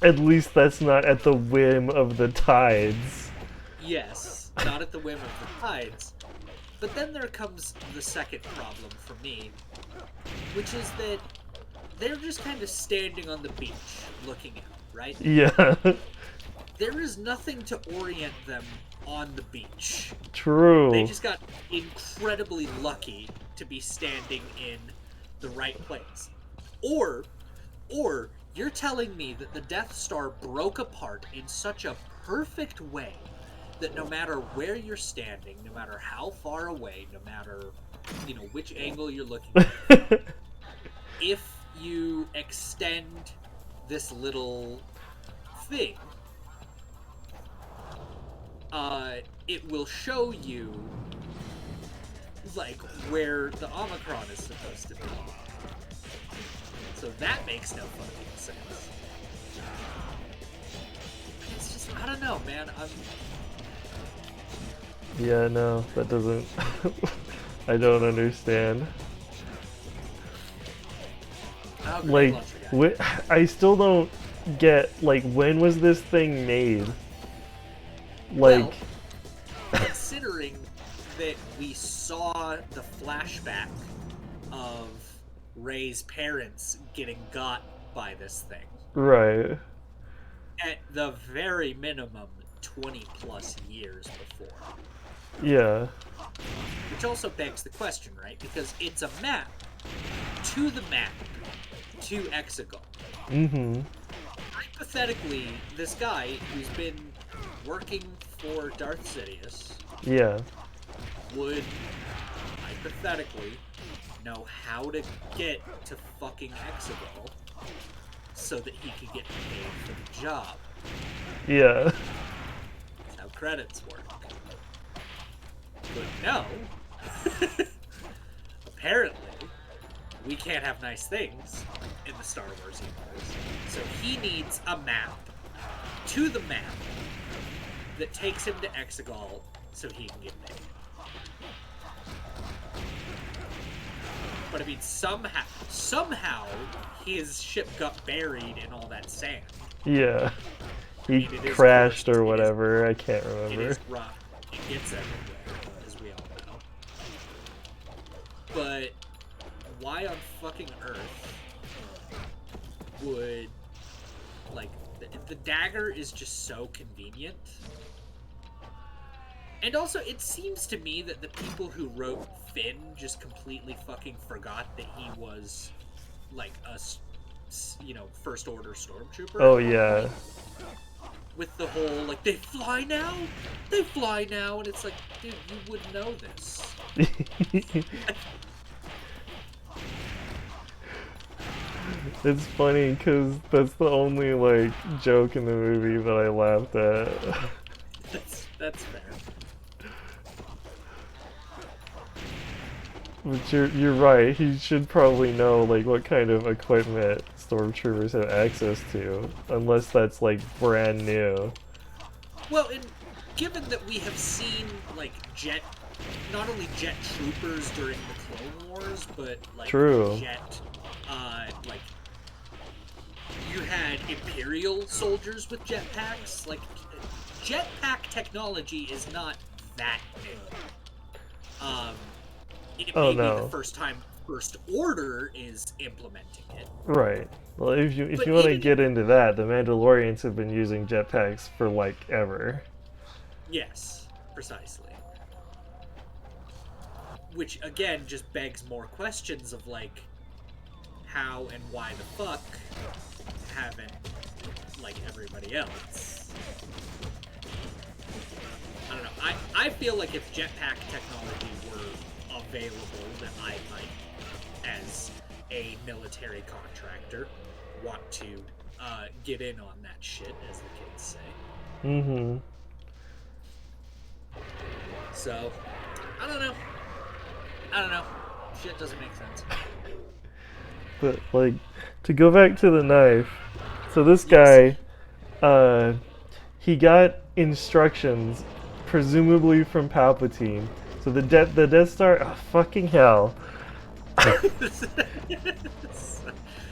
at least that's not at the whim of the tides. yes, not at the whim of the tides. But then there comes the second problem for me, which is that they're just kind of standing on the beach looking out, right? Yeah, There is nothing to orient them on the beach. true. They just got incredibly lucky to be standing in the right place. Or you're telling me that the Death Star broke apart in such a perfect way that no matter where you're standing, no matter how far away, no matter, you know, which angle you're looking at, if you extend this little thing, it will show you like where the Omicron is supposed to be. So that makes no fucking sense. It's just, I don't know, man. Yeah, no, that doesn't. I don't understand. Oh, good Like, luck, guy. I still don't get, like, when was this thing made? Like, Well, considering that we saw the flashback of Rey's parents getting got by this thing, right. at the very minimum 20 plus years before. Yeah. Which also begs the question, right? Because it's a map to the map to Exegol. Mm-hmm. Hypothetically, this guy who's been working for Darth Sidious Yeah. would hypothetically know how to get to fucking Exegol so that he could get paid for the job. Yeah. That's how credits work. But no. Apparently, we can't have nice things in the Star Wars universe. So he needs a map to the map that takes him to Exegol so he can get paid. But I mean, somehow his ship got buried in all that sand. Yeah. He mean, it is crashed cursed. or It is- whatever. I can't It remember. is rough. It gets everywhere, as we all know. But why on fucking Earth would, like, the dagger is just so convenient. And also, it seems to me that the people who wrote Finn just completely fucking forgot that he was, like, First Order Stormtrooper. Oh, yeah. With the whole, like, they fly now? They fly now? And it's like, dude, you would know this. It's funny because that's the only, like, joke in the movie that I laughed at. That's fair. But you're right. He should probably know like what kind of equipment stormtroopers have access to, unless that's like brand new. Well, and given that we have seen, like, not only jet troopers during the Clone Wars, but, like, True. like, you had Imperial soldiers with jetpacks. Like, jetpack technology is not that new. It Oh, may be no. the first time First Order is implementing it. Right. Well, if you But want to even- get into that, the Mandalorians have been using jetpacks for like ever. Yes, precisely. Which, again, just begs more questions of, like, how and why the fuck haven't, like, everybody else. I don't know. I feel like if jetpack technology were available, that I might, as a military contractor, want to get in on that shit, as the kids say. Mm-hmm. So, I don't know. I don't know. Shit doesn't make sense. But like, to go back to the knife, so this guy, he got instructions, presumably from Palpatine. So the Death Star, oh, fucking hell.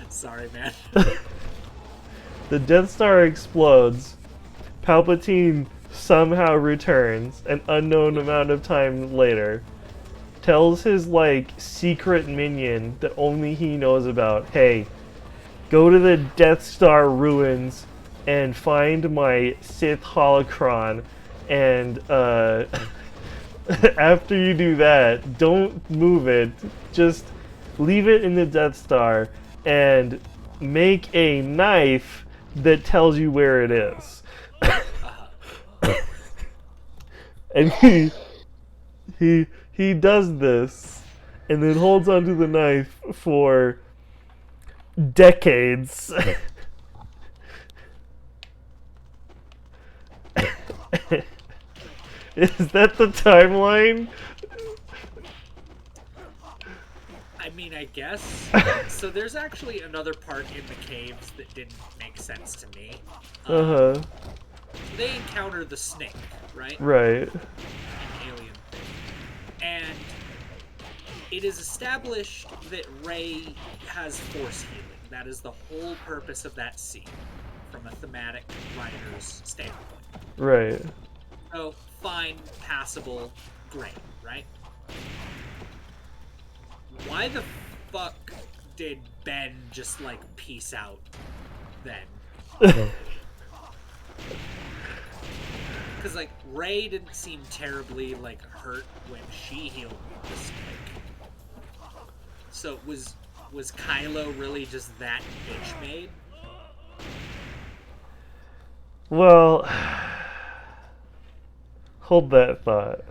Sorry, man. The Death Star explodes. Palpatine somehow returns an unknown amount of time later. Tells his like secret minion that only he knows about, hey, go to the Death Star ruins and find my Sith holocron, and after you do that, don't move it, just leave it in the Death Star and make a knife that tells you where it is. And he does this and then holds onto the knife for decades. Is that the timeline? I mean, I guess. So there's actually another part in the caves that didn't make sense to me. Uh-huh. They encounter the snake, right? Right. An alien thing. And it is established that Rey has force healing. That is the whole purpose of that scene, from a thematic writer's standpoint. Right. So, fine, passable, great, right? Why the fuck did Ben just, like, peace out then? Because, like, Rey didn't seem terribly, like, hurt when she healed the snake. So, was Kylo really just that bitch made? Well, hold that thought.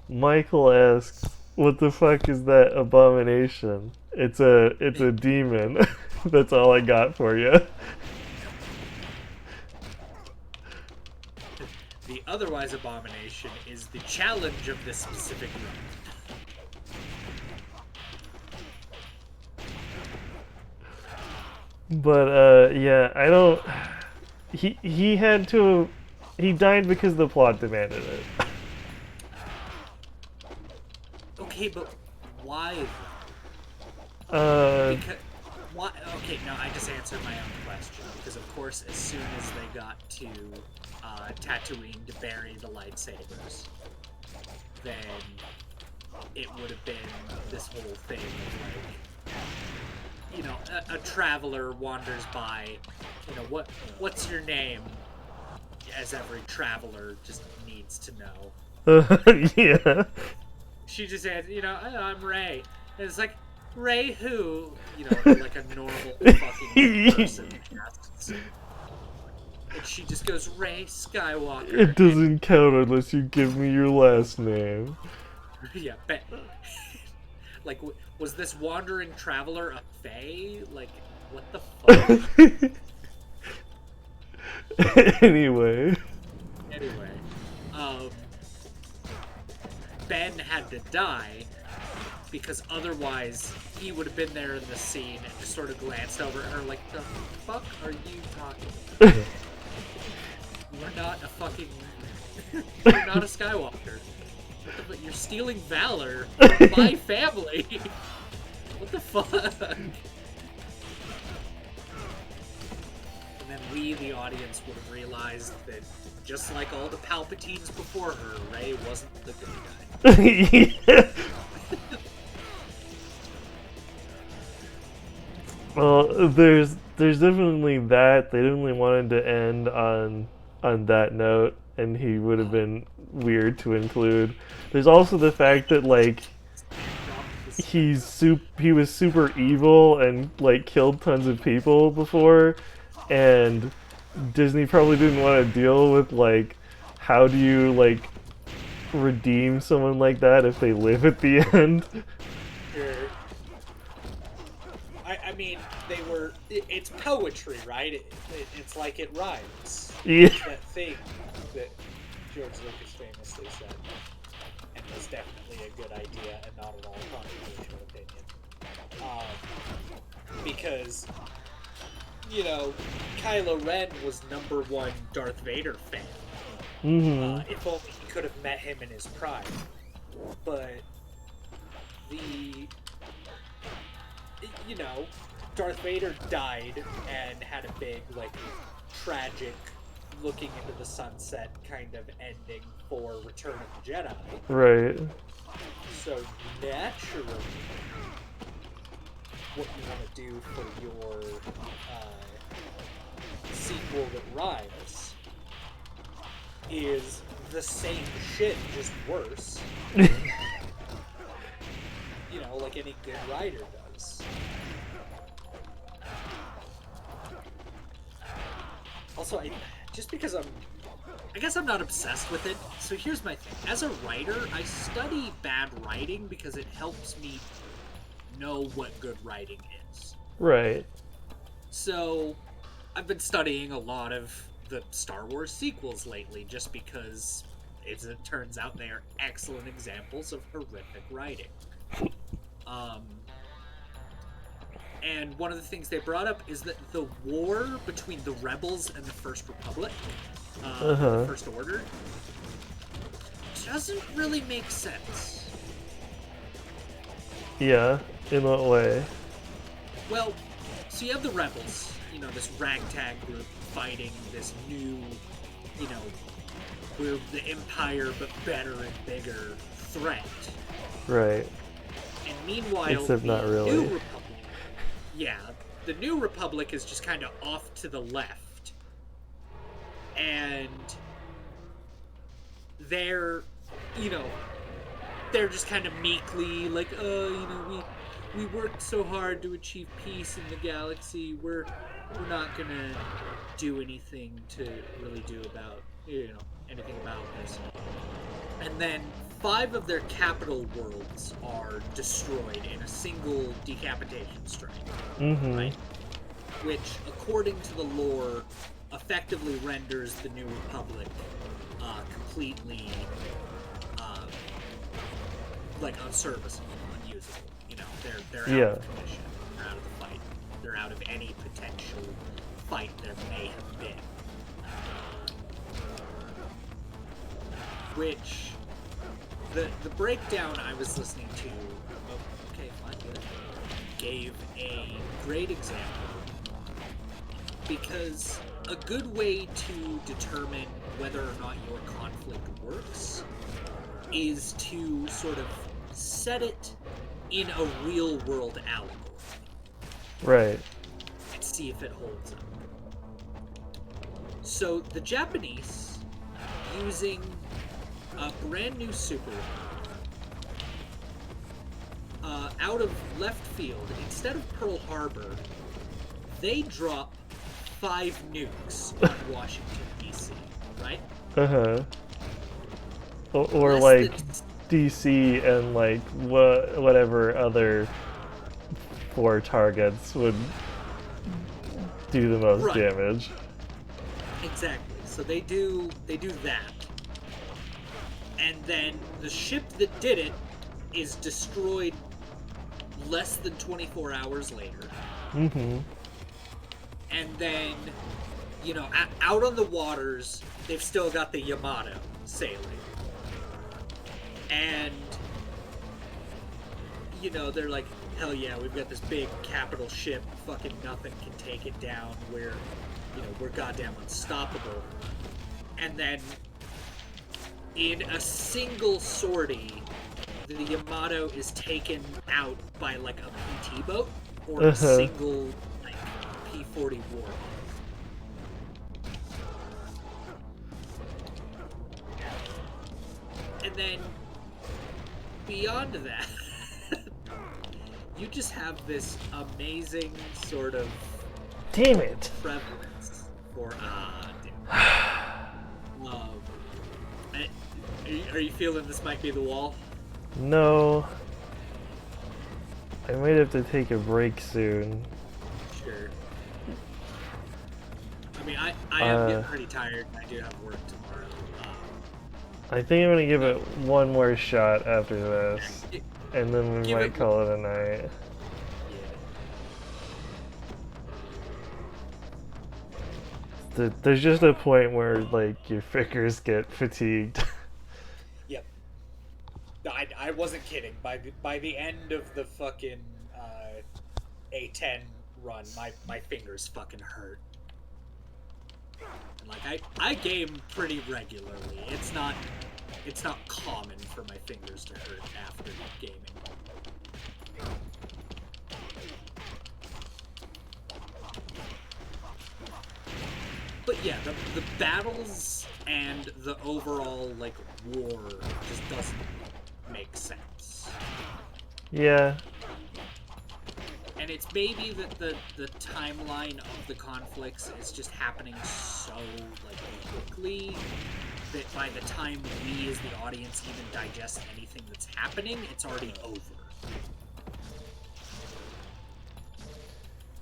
Michael asks, "What the fuck is that abomination?" It's a demon. That's all I got for you. The otherwise abomination is the challenge of this specific room. But yeah, I don't. He had to. He died because the plot demanded it. Okay, but why? Uh, Because why? Okay, no, I just answered my own question. Because of course, as soon as they got to Tatooine to bury the lightsabers, then it would have been this whole thing of like, you know, a traveler wanders by, you know, what's your name? As every traveler just needs to know. yeah. She just said, you know, oh, I'm Rey. And it's like, Rey who? You know, like a normal fucking person asks. And she just goes, Rey Skywalker. It doesn't count unless you give me your last name. Yeah, bet. Like, was this wandering traveler a fae? Like, what the fuck? Anyway, Ben had to die because otherwise he would have been there in the scene and just sort of glanced over at her like, the fuck are you talking about? You're not a fucking... You're not a Skywalker. You're stealing valor from my family. What the fuck? And then we, the audience, would have realized that just like all the Palpatines before her, Rey wasn't the good guy. yeah. Well, there's definitely that. They definitely wanted to end on that note, and he would have been weird to include. There's also the fact that like he was super evil and like killed tons of people before, and Disney probably didn't want to deal with like how do you like redeem someone like that if they live at the end. I mean, they were. It's poetry, right? It's like it rhymes. Yeah. It's that thing that George Lucas famously said, and was definitely a good idea and not at all a controversial opinion. Because, you know, Kylo Ren was #1 Darth Vader fan. Mm-hmm. If only he could have met him in his prime. But you know, Darth Vader died and had a big, like, tragic, looking into the sunset kind of ending for Return of the Jedi. Right. So naturally, what you want to do for your sequel that rhymes is the same shit, just worse. You know, like any good writer does. Also, I guess I'm not obsessed with it. So here's my thing. As a writer, I study bad writing because it helps me know what good writing is. Right. So I've been studying a lot of the Star Wars sequels lately just because, as it turns out, they are excellent examples of horrific writing. And one of the things they brought up is that the war between the Rebels and the First Republic, the First Order, doesn't really make sense. Yeah. In what way? Well, so you have the Rebels, you know, this ragtag group fighting this new, you know, we're the Empire but better and bigger threat. Right. And meanwhile, Except the not really. New Republic, yeah, the New Republic is just kind of off to the left. And they're, you know, they're just kind of meekly like, you know, we worked so hard to achieve peace in the galaxy. We're not gonna do anything to really do about, you know, anything about this. And then 5 of their capital worlds are destroyed in a single decapitation strike. Mm-hmm. Right? Which, according to the lore, effectively renders the New Republic completely like unserviceable, unusable. You know, they're out of commission. They're out of the fight. They're out of any potential fight there may have been. Which the breakdown I was listening to, gave a great example, because a good way to determine whether or not your conflict works is to sort of set it in a real world allegory. Right. And see if it holds up. So the Japanese, using a brand new super weapon, out of left field, instead of Pearl Harbor, they drop 5 nukes on Washington, D.C., right? Uh-huh. Or Less like than- DC and like whatever other 4 targets would do the most Right. damage. Exactly. So they do that. And then the ship that did it is destroyed less than 24 hours later. Mm-hmm. And then, you know, out on the waters, they've still got the Yamato sailing. And, you know, they're like, hell yeah, we've got this big capital ship, fucking nothing can take it down, we're goddamn unstoppable. And then, in a single sortie, the Yamato is taken out by, like, a PT boat, or a single, like, P-40 Warhawk. And then, beyond that, you just have this amazing sort of Damn it. prevalence for are you feeling this might be the wall? No. I might have to take a break soon. Sure. I am getting pretty tired, and I do have work tomorrow. I think I'm gonna give it one more shot after this, Gi- and then we give might it- call it a night. Yeah. There's just a point where like your fingers get fatigued. Yep. I wasn't kidding. By the end of the fucking A10 run, my fingers fucking hurt. And like I game pretty regularly. It's not common for my fingers to hurt after gaming. But yeah, the battles and the overall like war just doesn't make sense. Yeah. And it's maybe that the timeline of the conflicts is just happening so like quickly that by the time we as the audience even digest anything that's happening, it's already over.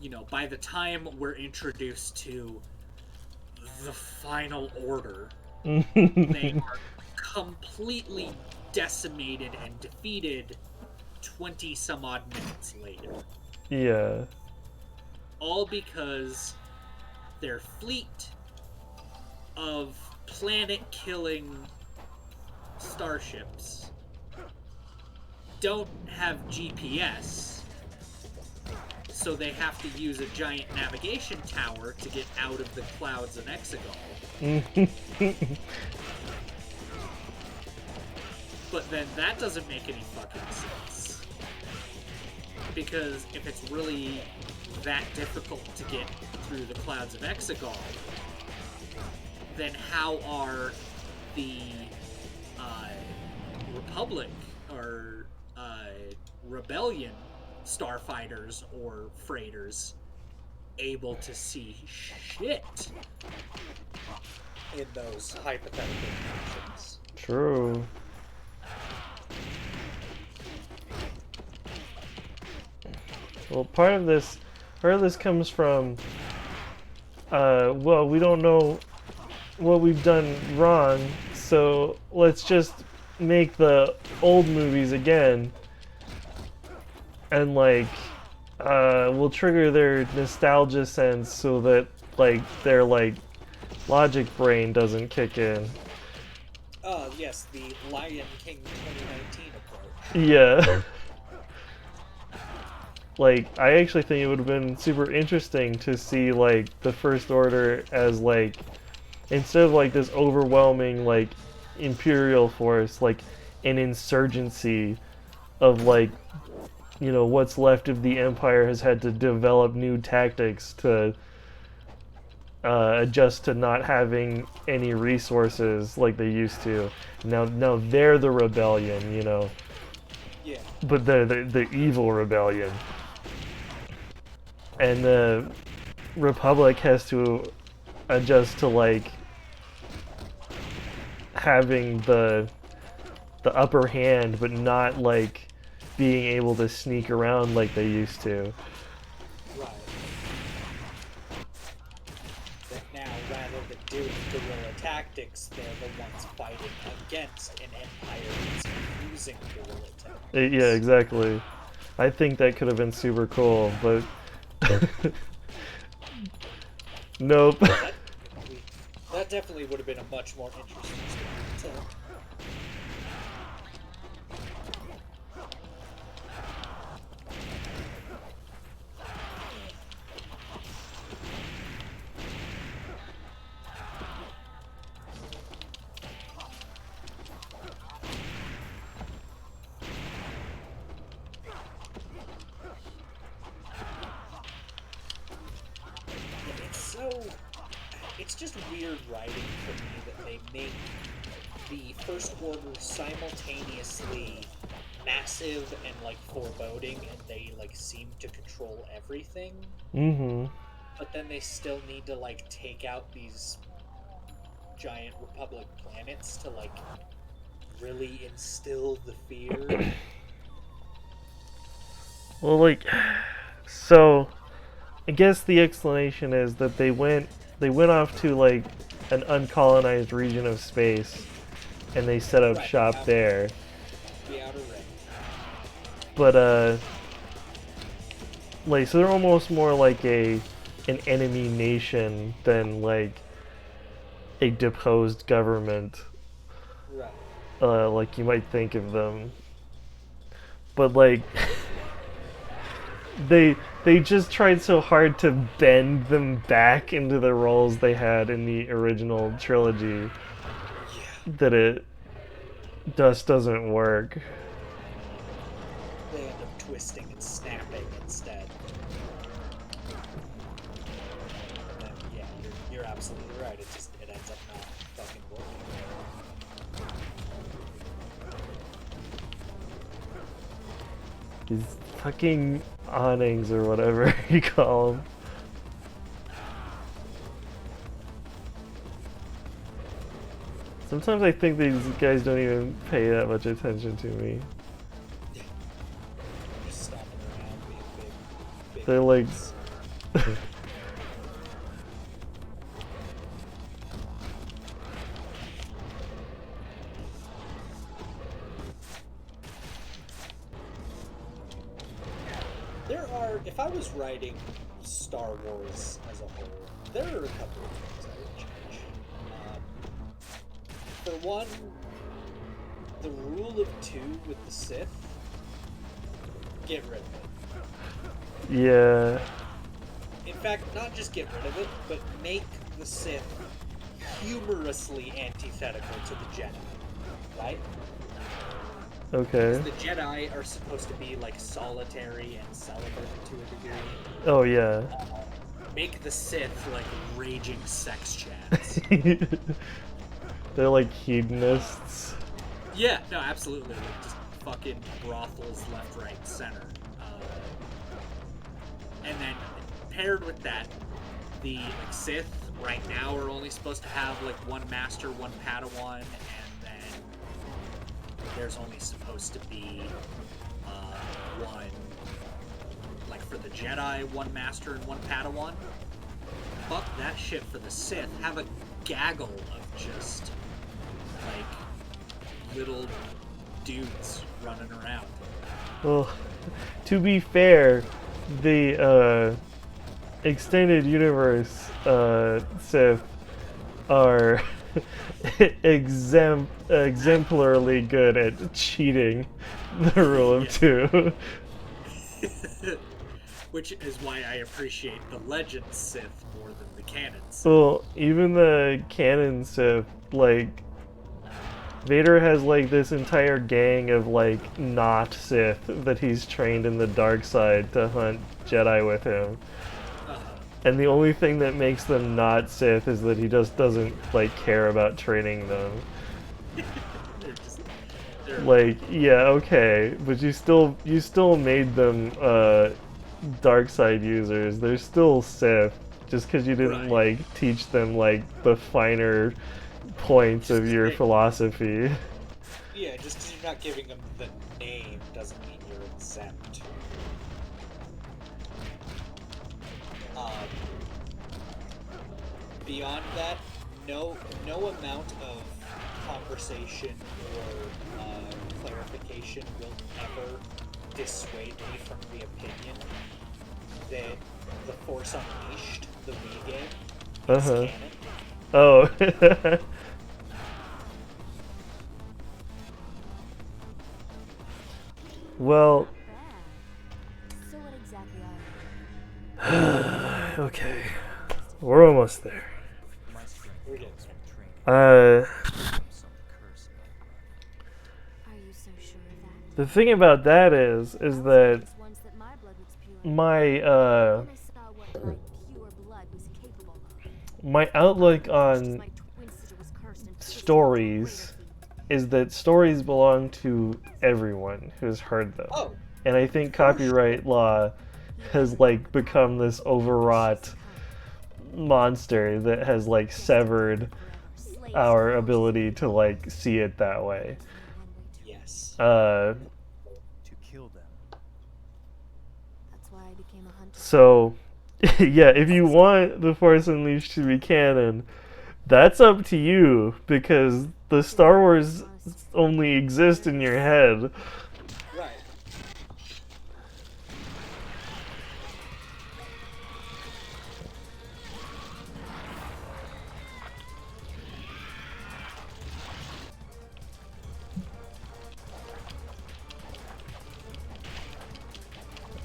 You know, by the time we're introduced to the final order, they are completely decimated and defeated 20 some odd minutes later. Yeah. All because their fleet of planet-killing starships don't have GPS, so they have to use a giant navigation tower to get out of the clouds of Exegol. But then that doesn't make any fucking sense. Because if it's really that difficult to get through the clouds of Exegol, then how are the Republic or Rebellion starfighters or freighters able to see shit in those hypothetical conditions? True. Well, part of this comes from, well, we don't know what we've done wrong, so let's just make the old movies again, and like, we'll trigger their nostalgia sense so that like their like logic brain doesn't kick in. Oh, yes, the Lion King 2019 approach. Yeah. Like, I actually think it would have been super interesting to see, like, the First Order as, like, instead of, like, this overwhelming, like, Imperial force, like, an insurgency of, like, you know, what's left of the Empire has had to develop new tactics to adjust to not having any resources like they used to. Now they're the rebellion, you know. Yeah. But the evil rebellion. And the Republic has to adjust to like having the upper hand, but not like being able to sneak around like they used to. Right. But now, rather than doing guerrilla tactics, they're the ones fighting against an empire that's using guerrilla tactics. Yeah, exactly. I think that could have been super cool, but nope. That definitely would have been a much more interesting story to tell. It's just weird writing for me that they make the First Order simultaneously massive and like foreboding, and they like seem to control everything. Mm-hmm. But then they still need to like take out these giant Republic planets to like really instill the fear. Well, like, so I guess the explanation is that they went they went off to like an uncolonized region of space, and they set up Right, shop yeah. there. The Outer Rim. But like so they're almost more like an enemy nation than like a deposed government, Right. like you might think of them. But like they just tried so hard to bend them back into the roles they had in the original trilogy that it just doesn't work. They end up twisting and snapping instead. And yeah, you're absolutely right. It ends up not fucking working. These fucking awnings or whatever you call them. Sometimes I think these guys don't even pay that much attention to me. Just stomping around, being big They're like... kids. There are, if I was writing Star Wars as a whole, there are a couple of things I would change. For one, the rule of two with the Sith, get rid of it. Yeah. In fact, not just get rid of it, but make the Sith humorously antithetical to the Jedi, right? Okay. The Jedi are supposed to be like solitary and celibate to a degree. Oh yeah. Make the Sith like raging sex chads. They're like hedonists. Yeah, no, absolutely. Like just fucking brothels left, right, center. And then paired with that, the Sith right now are only supposed to have like one master, one Padawan, and then there's only supposed to be one, like for the Jedi, one master and one Padawan. Fuck that shit for the Sith. Have a gaggle of just like little dudes running around. Well, to be fair, the extended universe Sith are exemplarily good at cheating the rule of two. Which is why I appreciate the Legend Sith more than the canon Sith. Well, even the canon Sith, like, Vader has like this entire gang of like not Sith that he's trained in the dark side to hunt Jedi with him. And the only thing that makes them not Sith is that he just doesn't like care about training them. They're Like, yeah, okay, but you still made them dark side users. They're still Sith, just because you didn't Right. like teach them like the finer points of your philosophy. Yeah, just because you're not giving them the name doesn't mean you're exempt. Beyond that, no amount of conversation or clarification will ever dissuade me from the opinion that The Force Unleashed, the Wii game, is canon. Oh. Well, So what exactly are you? okay. We're almost there. My strength We're getting comes there. from training some curse in my blood. Are you so sure of that? The thing about that is that It's once that my blood was pure. my Then I saw what my pure blood was capable of. my outlook Just on my twin sister was cursed and twisted stories into a greater is that stories belong to everyone who's heard them. Oh, And I think copyright law has like become this overwrought monster that has like severed Slaves our are ability to like see it that way. yes. To kill them. That's why I became a hunter. So Yeah, if you want the Force Unleashed to be canon, that's up to you because the Star Wars only exist in your head. Right.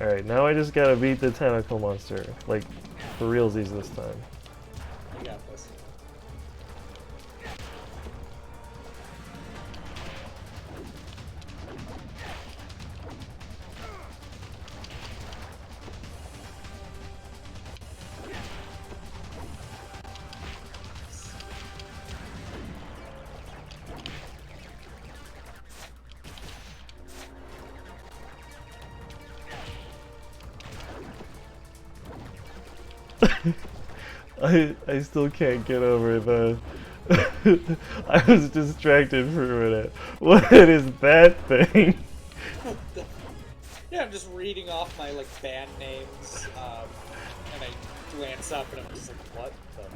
Alright, now I just gotta beat the tentacle monster. Like, for realsies this time. You got this. I still can't get over the... I was distracted for a minute. What is that thing? Yeah, I'm just reading off my like band names, and I glance up and I'm just like, what the fuck?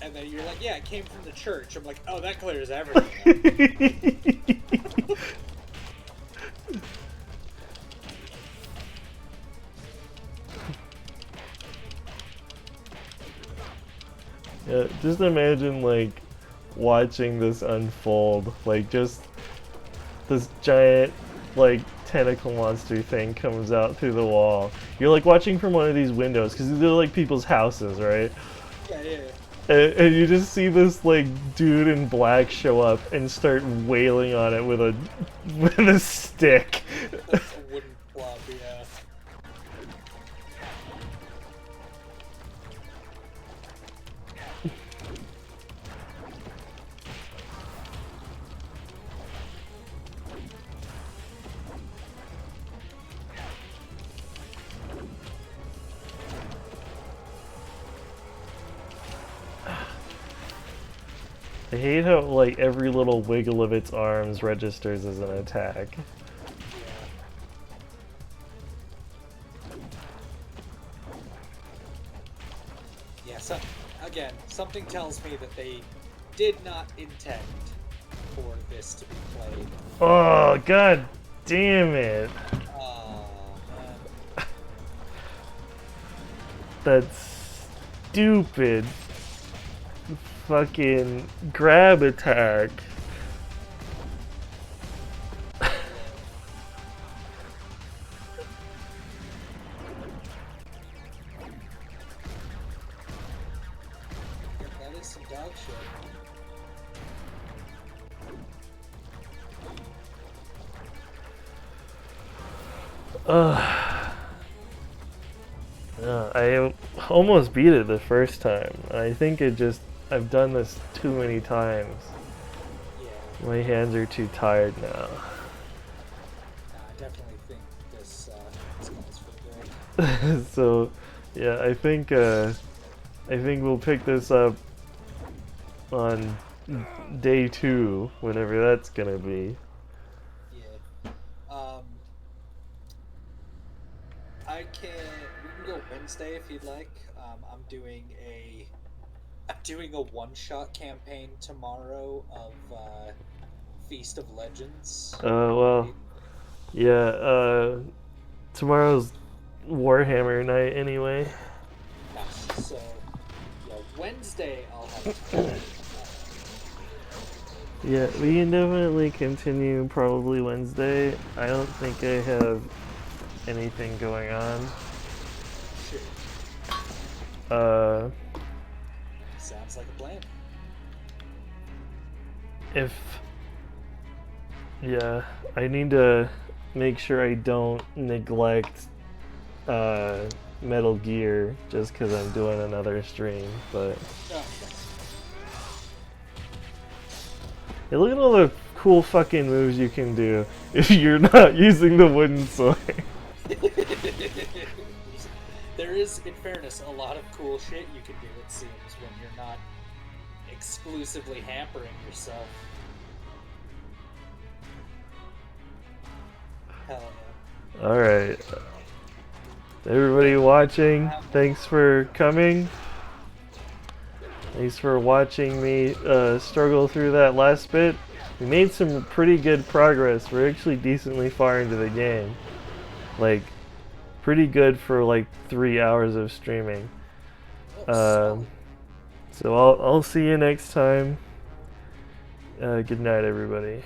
And then you're like, yeah, it came from the church. I'm like, oh, that clears everything up. Yeah, just imagine like watching this unfold, like just this giant like tentacle monster thing comes out through the wall. You're like watching from one of these windows because they're like people's houses, right? Yeah. And you just see this like dude in black show up and start wailing on it with a stick. That's a wooden club, yeah. I hate how like every little wiggle of its arms registers as an attack. Yeah, so, again, something tells me that they did not intend for this to be played. Oh, god damn it. Oh, man. That's stupid fucking grab attack. That is some dog shit. I almost beat it the first time. I think I've done this too many times. Yeah. My hands are too tired now. I definitely think this calls for good. So, yeah, I think we'll pick this up on day 2, whenever that's gonna be. Yeah. We can go Wednesday if you'd like. I'm doing a one-shot campaign tomorrow of Feast of Legends. Well, yeah, tomorrow's Warhammer night anyway. Nice. So, yeah, Wednesday I'll have Yeah, we can definitely continue probably Wednesday. I don't think I have anything going on. Sure. Sounds like a plan. Yeah, I need to make sure I don't neglect Metal Gear just because I'm doing another stream, but No. hey, look at all the cool fucking moves you can do if you're not using the wooden sword. There is, in fairness, a lot of cool shit you can do, it seems, when you're not exclusively hampering yourself. Hell yeah. Alright. Everybody watching, thanks for coming. Thanks for watching me struggle through that last bit. We made some pretty good progress. We're actually decently far into the game. Like, pretty good for like 3 hours of streaming. So I'll see you next time. Good night, everybody.